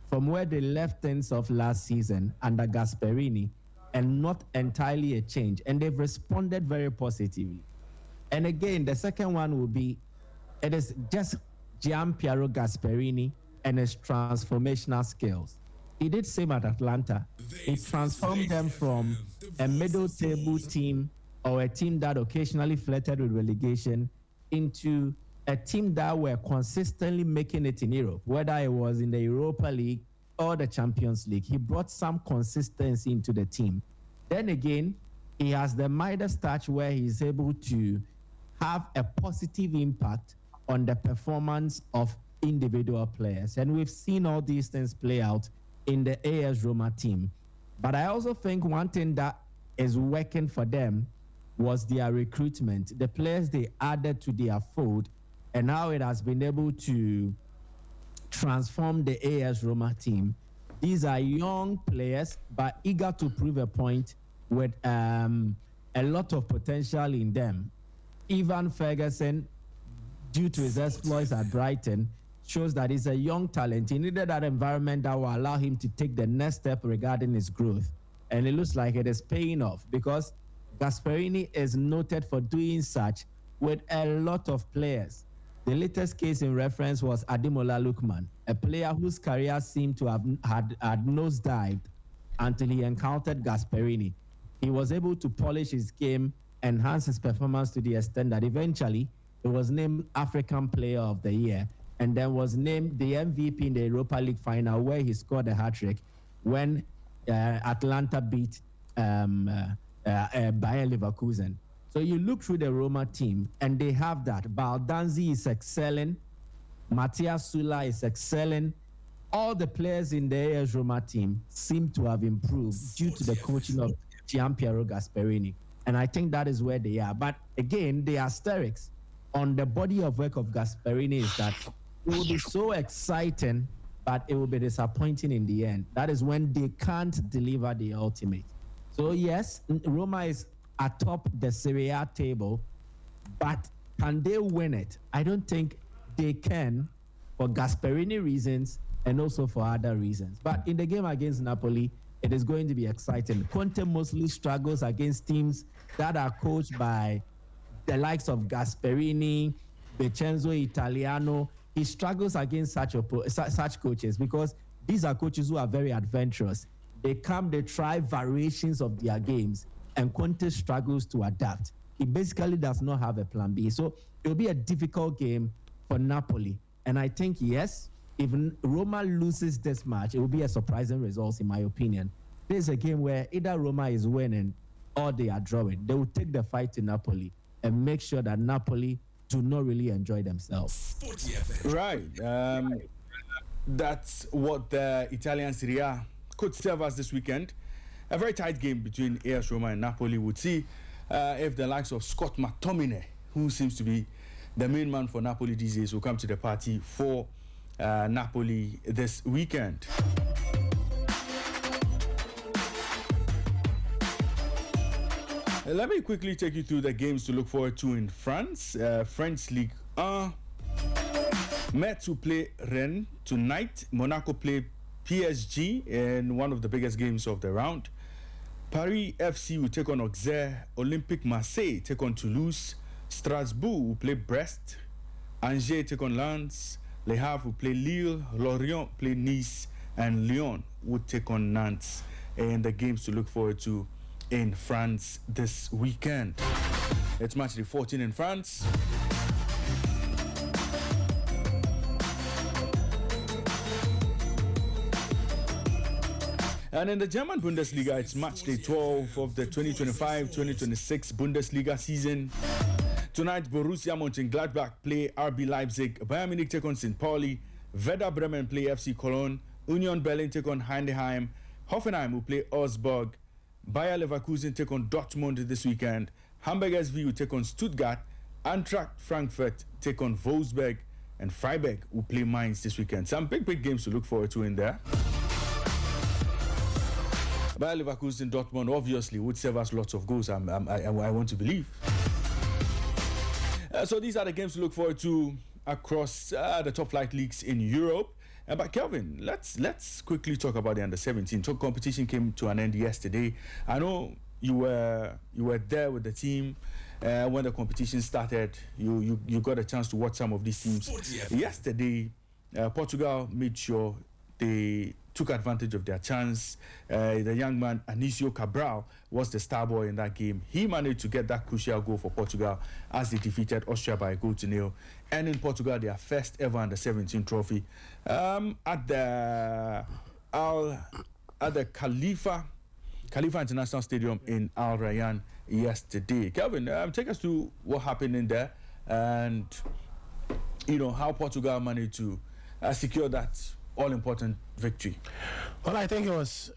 from where they left things off last season under Gasperini, and not entirely a change. And they've responded very positively. And again, the second one will be, it is just Gianpiero Gasperini and his transformational skills. He did same at Atlanta. He transformed them from a middle table team or a team that occasionally flirted with relegation into a team that were consistently making it in Europe, whether it was in the Europa League or the Champions League. He brought some consistency into the team. Then again, he has the Midas touch where he's able to have a positive impact on the performance of individual players. And we've seen all these things play out in the AS Roma team. But I also think one thing that is working for them was their recruitment, the players they added to their fold, and how it has been able to transform the AS Roma team. These are young players, but eager to prove a point with a lot of potential in them. Ivan Ferguson, due to his exploits at Brighton, shows that he's a young talent. He needed that environment that will allow him to take the next step regarding his growth. And it looks like it is paying off because Gasperini is noted for doing such with a lot of players. The latest case in reference was Ademola Lookman, a player whose career seemed to have had nosedived until he encountered Gasperini. He was able to polish his game, enhance his performance to the extent that eventually he was named African Player of the Year, and then was named the MVP in the Europa League final, where he scored a hat-trick when Atlanta beat Bayer Leverkusen. So you look through the Roma team, and they have that. Baldanzi is excelling. Matthias Sula is excelling. All the players in the AS Roma team seem to have improved due to the coaching of Gianpiero Gasperini. And I think that is where they are. But again, the asterisks on the body of work of Gasperini is that it will be so exciting, but it will be disappointing in the end. That is when they can't deliver the ultimate. So yes, Roma is atop the Serie A table, but can they win it? I don't think they can, for Gasperini reasons and also for other reasons. But in the game against Napoli, it is going to be exciting. Conte mostly struggles against teams that are coached by the likes of Gasperini, Vincenzo Italiano. He struggles against such coaches because these are coaches who are very adventurous. They try variations of their games, and Conte struggles to adapt. He basically does not have a plan B. So it will be a difficult game for Napoli. And I think, yes, if Roma loses this match, it will be a surprising result, in my opinion. This is a game where either Roma is winning or they are drawing. They will take the fight to Napoli and make sure that Napoli do not really enjoy themselves. Right. That's what the Italian Serie A could serve us this weekend. A very tight game between AS Roma and Napoli. Would see if the likes of Scott McTominay, who seems to be the main man for Napoli these days, will come to the party for Napoli this weekend. Let me quickly take you through the games to look forward to in France. French League 1. Metz will play Rennes tonight. Monaco play PSG in one of the biggest games of the round. Paris FC will take on Auxerre. Olympique Marseille take on Toulouse. Strasbourg will play Brest. Angers take on Lens. Le Havre will play Lille. Lorient play Nice. And Lyon will take on Nantes. And the games to look forward to in France this weekend. It's match day 14 in France. And in the German Bundesliga, it's match day 12 of the 2025-2026 Bundesliga season. Tonight, Borussia Mönchengladbach play RB Leipzig. Bayern Munich take on St. Pauli. Werder Bremen play FC Cologne. Union Berlin take on Heidenheim. Hoffenheim will play Augsburg. Bayer Leverkusen take on Dortmund this weekend. Hamburg SV will take on Stuttgart. Eintracht Frankfurt take on Wolfsburg. And Freiburg will play Mainz this weekend. Some big games to look forward to in there. Bayer Leverkusen, Dortmund obviously would save us lots of goals, I want to believe. So these are the games to look forward to across the top flight leagues in Europe. But Kelvin, let's quickly talk about the under-17. So competition came to an end yesterday. I know you were there with the team when the competition started. You got a chance to watch some of these teams. Yesterday, Portugal made sure they took advantage of their chance. The young man Anísio Cabral was the star boy in that game. He managed to get that crucial goal for Portugal as they defeated Austria by a 1-0, and in Portugal their first ever under-17 trophy at the Khalifa International Stadium in Al Rayyan yesterday. Kelvin, take us through what happened in there, and how Portugal managed to secure that all-important victory. Well, I think it was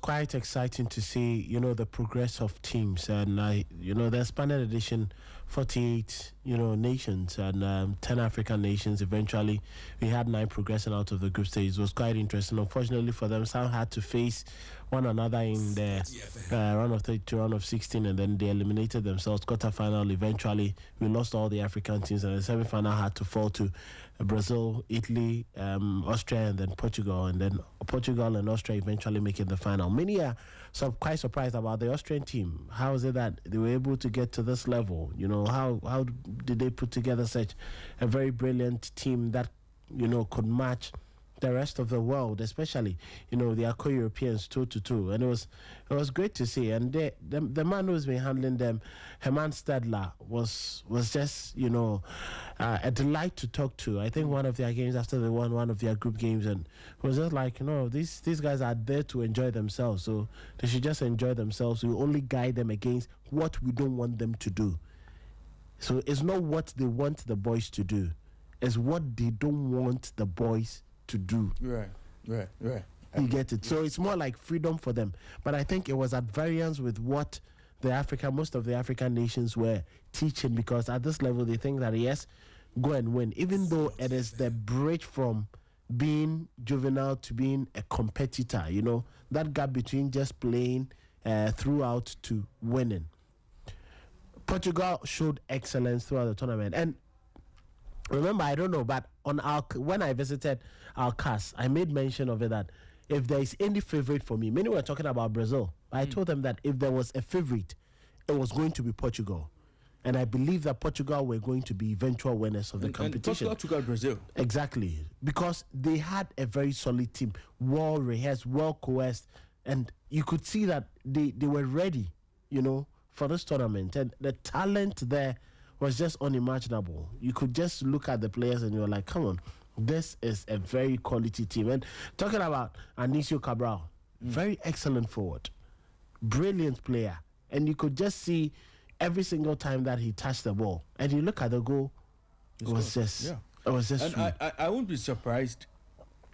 quite exciting to see, the progress of teams, and the expanded edition, 48, nations and 10 African nations. Eventually, we had 9 progressing out of the group stage. It was quite interesting. Unfortunately for them, some had to face one another in the round of 32, round of 16, and then they eliminated themselves. Quarterfinal, eventually, we lost all the African teams, and the semi-final had to fall to Brazil, Italy, Austria, and then Portugal. And then Portugal and Austria eventually making the final. Many are quite surprised about the Austrian team. How is it that they were able to get to this level? How did they put together such a very brilliant team that, could match the rest of the world, especially, the co-Europeans 2-2, and it was great to see. And the man who's been handling them, Herman Stadler, was just a delight to talk to. I think one of their games after they won one of their group games, and it was just like, these guys are there to enjoy themselves, so they should just enjoy themselves. We only guide them against what we don't want them to do. So it's not what they want the boys to do, it's what they don't want the boys to do. Right. You get it? So it's more like freedom for them. But I think it was at variance with what most of the African nations were teaching, because at this level they think that, yes, go and win. Even though it is the bridge from being juvenile to being a competitor, that gap between just playing throughout to winning. Portugal showed excellence throughout the tournament. And remember, I don't know, but when I visited our cast, I made mention of it that if there is any favorite for me, many were talking about Brazil. I told them that if there was a favorite, it was going to be Portugal. And I believe that Portugal were going to be eventual winners of the competition. And Portugal took out Brazil. Exactly. Because they had a very solid team, well rehearsed, well coerced, and you could see that they were ready, for this tournament. And the talent there was just unimaginable. You could just look at the players and you're like, come on, this is a very quality team. And talking about Anísio Cabral, very excellent forward, brilliant player. And you could just see every single time that he touched the ball. And you look at the goal, it was just and I won't be surprised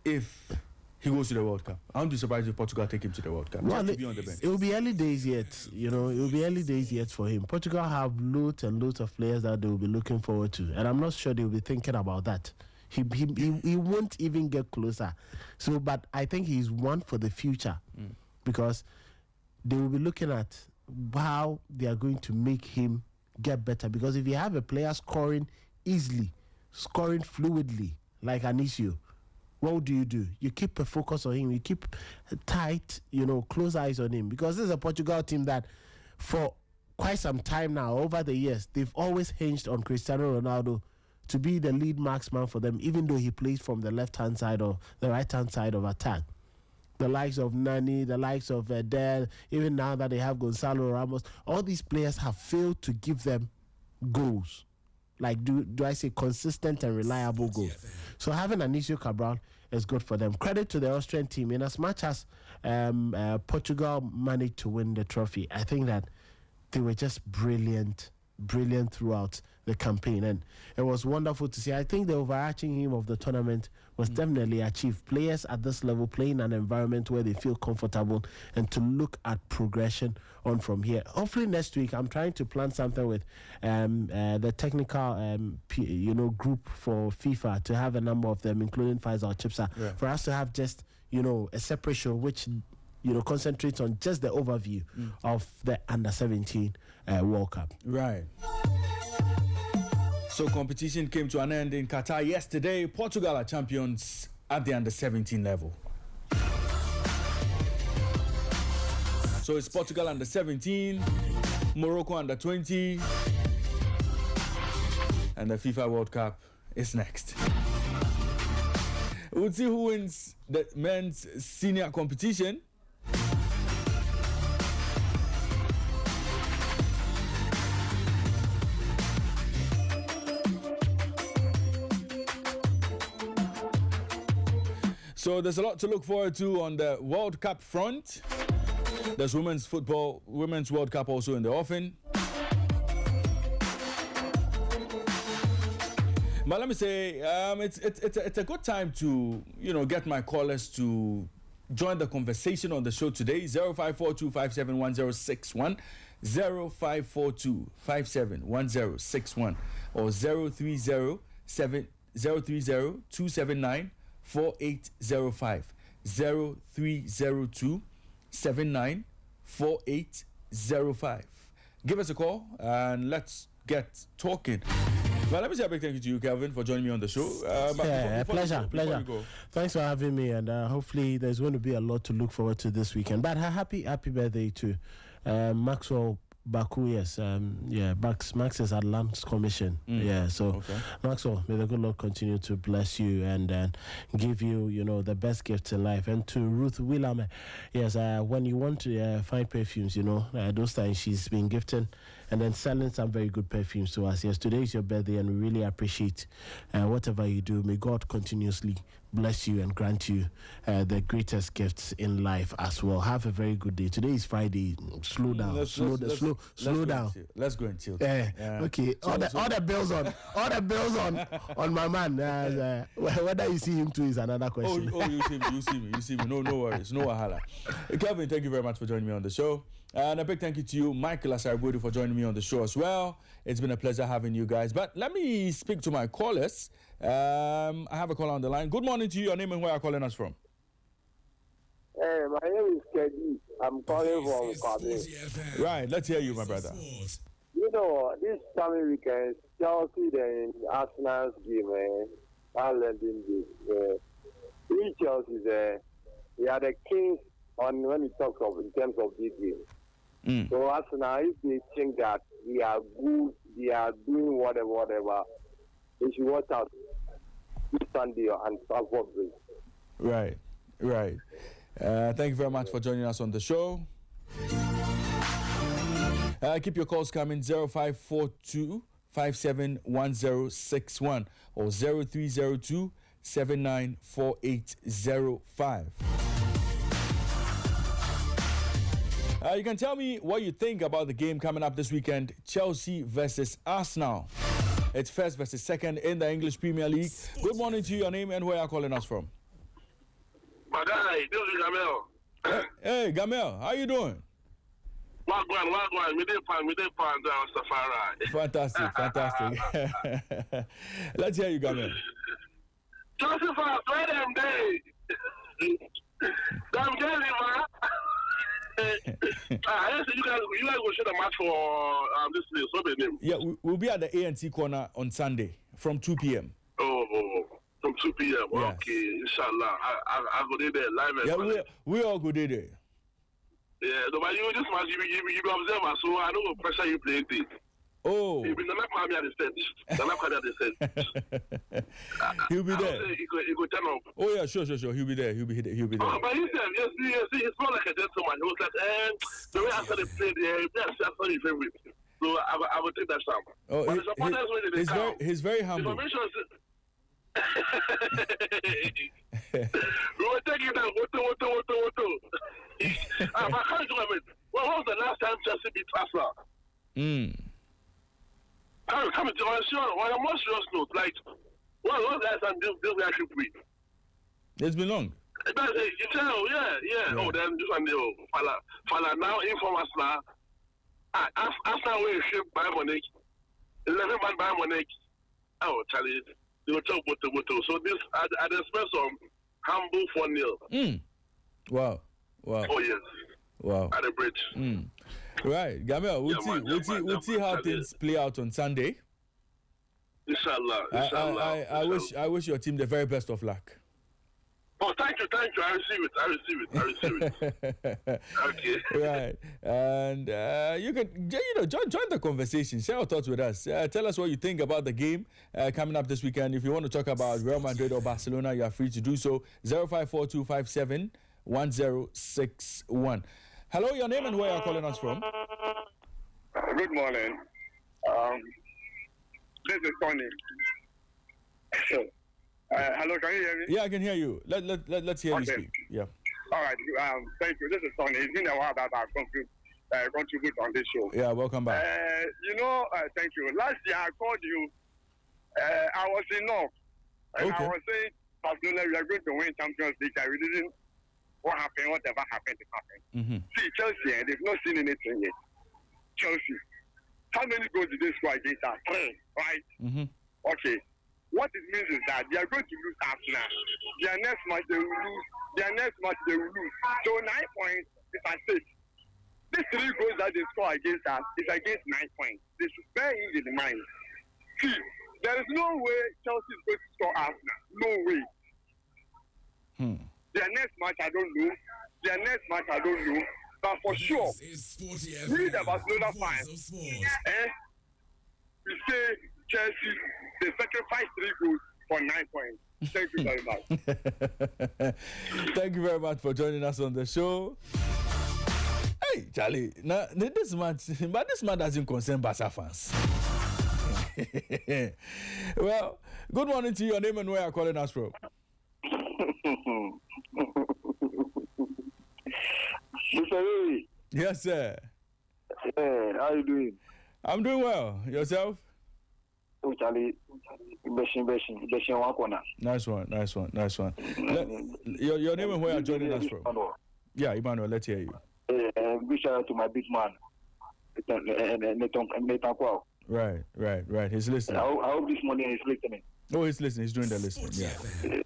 if he goes to the World Cup. I won't be surprised if Portugal take him to the World Cup. Well, to be on the bench. It will be early days yet. It will be early days yet for him. Portugal have loads and loads of players that they will be looking forward to, and I'm not sure they will be thinking about that. He won't even get closer. So, but I think he's one for the future because they will be looking at how they are going to make him get better. Because if you have a player scoring easily, scoring fluidly like an issue, what do? You keep a focus on him. You keep tight, close eyes on him. Because this is a Portugal team that for quite some time now, over the years, they've always hinged on Cristiano Ronaldo to be the lead marksman for them, even though he plays from the left-hand side or the right-hand side of attack. The likes of Nani, the likes of Del, even now that they have Gonzalo Ramos, all these players have failed to give them goals. Like, do I say consistent and reliable goals? So having Anísio Cabral is good for them. Credit to the Austrian team. In as much as Portugal managed to win the trophy, I think that they were just brilliant throughout the campaign, and it was wonderful to see. I think the overarching aim of the tournament was definitely achieved. Players at this level playing an environment where they feel comfortable, and to look at progression on from here. Hopefully next week, I'm trying to plan something with the technical group for FIFA, to have a number of them, including Faisal Chipsa, for us to have just a separate show which concentrates on just the overview of the Under-17 World Cup. Right. So competition came to an end in Qatar yesterday. Portugal are champions at the Under-17 level. So it's Portugal Under-17, Morocco Under-20, and the FIFA World Cup is next. We'll see who wins the men's senior competition. So there's a lot to look forward to on the World Cup front. There's women's World Cup also in the offing. But let me say, it's a good time to get my callers to join the conversation on the show today. 0542571061, 0542571061, or 030-279-4805, 0302-79-4805. Give us a call and let's get talking. Well, let me say a big thank you to you, Kelvin, for joining me on the show. Pleasure. Thanks for having me, and hopefully there's going to be a lot to look forward to this weekend. But happy birthday to Maxwell Baku, yes. Max is at Lamb's Commission. Maxwell, may the good Lord continue to bless you and give you, the best gifts in life. And to Ruth Willame, yes, when you want to find perfumes, those times she's been gifting and then selling some very good perfumes to us. Yes, today is your birthday, and we really appreciate whatever you do. May God continuously bless you and grant you the greatest gifts in life as well. Have a very good day. Today is Friday. Slow down. Slow down. Let's go and chill. Okay. All the bills on my man. Whether you see him too is another question. You see me. No worries. No wahala. Kelvin, thank you very much for joining me on the show. And a big thank you to you, Michael Asarbudu, for joining me on the show as well. It's been a pleasure having you guys. But let me speak to my callers. I have a caller on the line. Good morning to you. Your name and where are you calling us from? Hey, my name is Kedi. I'm calling from Kwame. Right, let's hear you, my brother. This coming weekend, Chelsea and Arsenal's game, Ireland in this. Three Chelsea there. They are the kings on when we talk of in terms of big games. So Arsenal, if they think that they are good, they are doing whatever, they should watch out this Sunday and Stamford Bridge. Right. Thank you very much for joining us on the show. Keep your calls coming, 0542-571061 or 0302-794805. You can tell me what you think about the game coming up this weekend, Chelsea versus Arsenal. It's first versus second in the English Premier League. Good morning to you. Your name and where are you calling us from? My guy, this is Gamel. Hey, Gamel, how you doing? Wagwan. Me dey pan down Safari. Fantastic. Let's hear you, Gamel. Chelsea fans, where them day? Damn Jelly, man. I said you guys go show the match for this place. What's the name? Yeah, we'll be at the ANC corner on Sunday from 2 p.m. Oh, from 2 2 p.m. Yes. Okay, inshallah. I go there live. Yeah, we all go there. Yeah, no, but you just match, you be observer, so I don't pressure you play it. Oh. He'll be the next man at the stage. The next man at the stage. He'll be there. He go turn up. Oh yeah, sure. He'll be there. He'll be there. Oh, but he said, yes, he's not like a gentleman. He was like, the way I said they played, that's your favorite. So I will take that sound. Oh, but the supporters when they he's very humble. Information we were taking that Woto. I can't remember. When was the last time Chelsea beat Arsenal? Come to on a more serious note, like, when was the last time this guy should win? It's been long. You tell, yeah. Oh, then this one, Fala now inform Arsenal. Arsenal will ship by Monique. 11 man by Monique. Oh, Charlie, they will talk Woto. So this, at the expense of humble 4-0. Wow. Oh, yes. Wow. At the bridge. Right. Gamel, we'll see how things play out on Sunday. Inshallah. I wish your team the very best of luck. Oh, thank you. I receive it. Okay. Right. And you can join the conversation. Share your thoughts with us. Tell us what you think about the game coming up this weekend. If you want to talk about Real Madrid or Barcelona, you are free to do so. 054257 1061. Hello, your name and where you are calling us from? Good morning. This is Tony. Hello, can you hear me? Yeah, I can hear you. Let's hear you speak. Yeah. All right. Thank you. This is Tony. It's been a while that I've contribute on this show. Yeah, welcome back. Thank you. Last year I called you. I was in North. And Okay. I was saying, Barcelona, we are going to win Champions League. I really didn't. What happened, whatever happened, it happened. Mm-hmm. See, Chelsea, they've not seen anything yet. Chelsea. How many goals did they score against us? 3, right? Mm-hmm. Okay. What it means is that they are going to lose Arsenal. Their next match they will lose. So 9 points is at stake. These 3 goals that they score against us is against 9 points. They should bear it in mind. See, there is no way Chelsea is going to score Arsenal. No way. Their next match I don't know. But for sure, we the Barcelona fans, we say Chelsea, they sacrifice 3 goals for 9 points. Thank you very much. Thank you very much for joining us on the show. Hey, Charlie, now this man doesn't concern Barca fans. Well, good morning to you. Your name and where you're calling us from? Yes, sir. Yeah, how you doing? I'm doing well. Yourself? Oh, Charlie, Beshin, one corner. Nice one. Your name and where you're joining us from? Yeah, Emmanuel, let's hear you. Big shout out to my big man, Nathan Kwao. Right. He's listening. I hope this morning he's listening. Oh, he's listening. He's doing the listening. Yeah.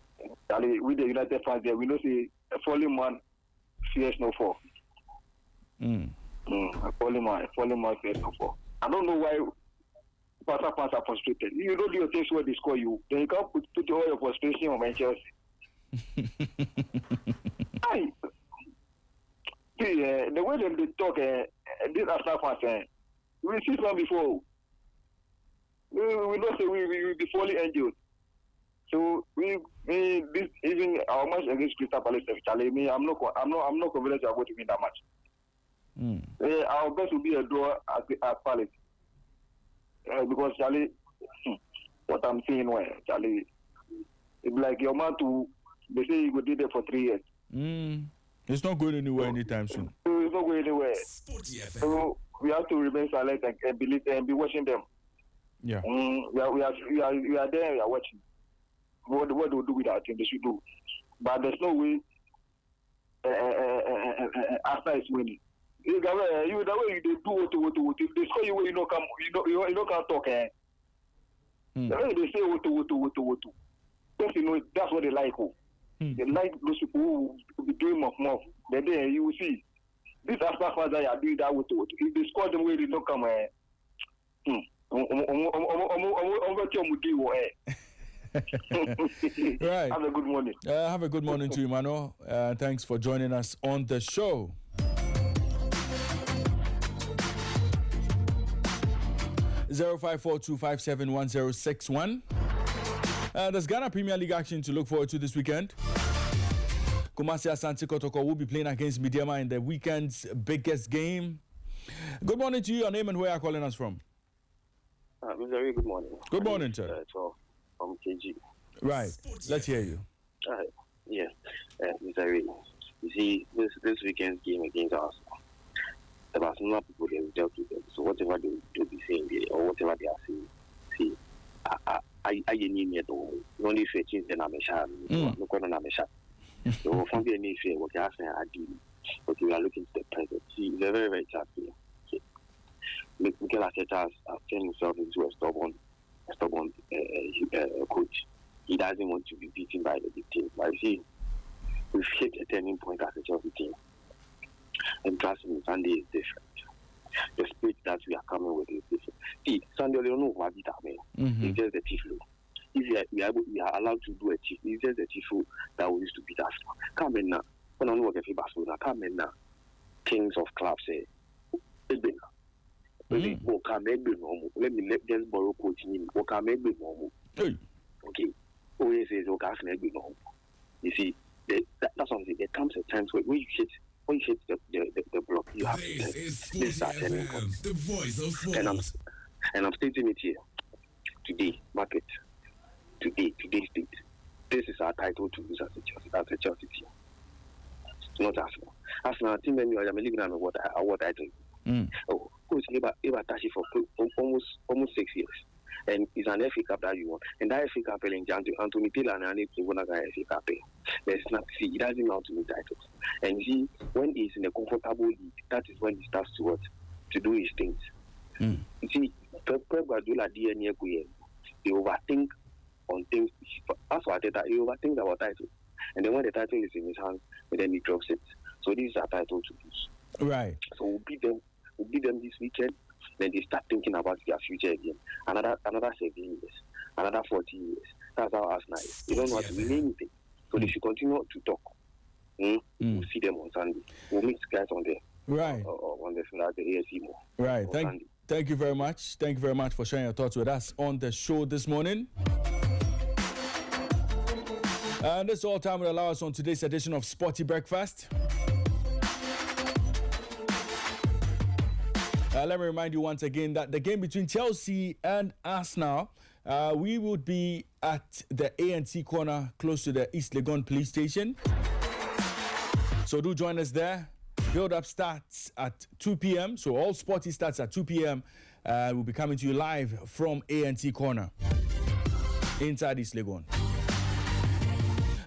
Charlie, with the United fans there, we know see a falling man fears no fall. A falling man fears no fall. I don't know why Barca fans are frustrated. You don't do your things where they score you. Then you can't put all your frustration on Manchester. See, the way they talk, these Arsenal fans, we see some before. We don't say we will be fully injured. So this even our match against Crystal Palace, Charlie, I'm not confident we are going to win that match. Our best will be a draw at Palace. Because Charlie, what I'm saying, Charlie, it's like your man they say he would do there for 3 years. It's not going anywhere anytime soon. It's not going anywhere. Sporty FM. So we have to remain silent and believe and be watching them. Yeah. We are there. We are watching. What they do with our team, they should do. But there's no way Arsenal is winning. You the way they do what if they score you, you know can't talk. The way they say what. That's what they like. They like those people who be doing more. Then you will see. These Arsenal fans that are doing that what. If they score them way, they don't come. Right. Have a good morning. Have a good morning to you, Mano. Thanks for joining us on the show. (05425710661). There's Ghana Premier League action to look forward to this weekend. Kumasi Asante Kotoko will be playing against Midiama in the weekend's biggest game. Good morning to you. Your name and where are you calling us from? Mr. Ray, good morning. Good morning, sir. From KG. Right. Let's hear you. Yeah, Mr. Ray. You see, this weekend's game against us, there are some people they will dealt with them. So whatever they will be saying there, or whatever they are saying, see, I need me at all. Only if it's in the Namesha, no corner Namesha. So from the initial, what you are saying, I do. But we are looking to the present. See, it's a very, very tough game. Mikel Arteta has turned himself into a stubborn coach. He doesn't want to be beaten by the big team. But you see, we've hit a turning point as a Chelsea team. And trust me, Sunday is different. The spirit that we are coming with is different. See, Sunday, you don't know what it means. It's just the Tiflo. If we are allowed to do a Tiflo, it's just the Tiflo that we used to beat us. Come in now. When I know what Barcelona, come in now. Kings of clubs say, let me just borrow coaching. Okay. Always says, you see, that's something. There comes a time when you hit the block, you have to start turning point. The voice of sports. And I'm stating it here today, market. Today state. This is our title to use as a Chelsea team. Not Arsenal. Arsenal team when you are living on what I think. Oh, coach Eva Tashi for almost 6 years. And it's an FA Cup that you want. And that FA Cup in Anthony Taylor and I need to win a FA Cup. There's not see, he doesn't know how to win titles. And see, when he's in a comfortable league, that is when he starts to do his things. You see, Pep Guardiola DNA, they overthink on things. As for Arteta, he overthinks about titles. And then when the title is in his hands, then he drops it. So this is our title to lose. Right. So we'll beat them this weekend. Then they start thinking about their future again. Another 7 years, another 40 years. That's how Arsenal is. They don't know how to win anything. So they should continue to talk. We'll see them on Sunday. We'll meet guys on the right on the AFC more. Right. Thank you very much. Thank you very much for sharing your thoughts with us on the show this morning. And this all time will allow us on today's edition of Sporty Breakfast. Let me remind you once again that the game between Chelsea and Arsenal, we would be at the A&T corner close to the East Legon police station. So do join us there. Build-up starts at 2 p.m. So all Sporty starts at 2 p.m. We'll be coming to you live from A&T corner inside East Legon.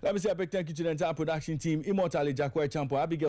Let me say a big thank you to the entire production team. Immortally Jacquet Champo, Abigail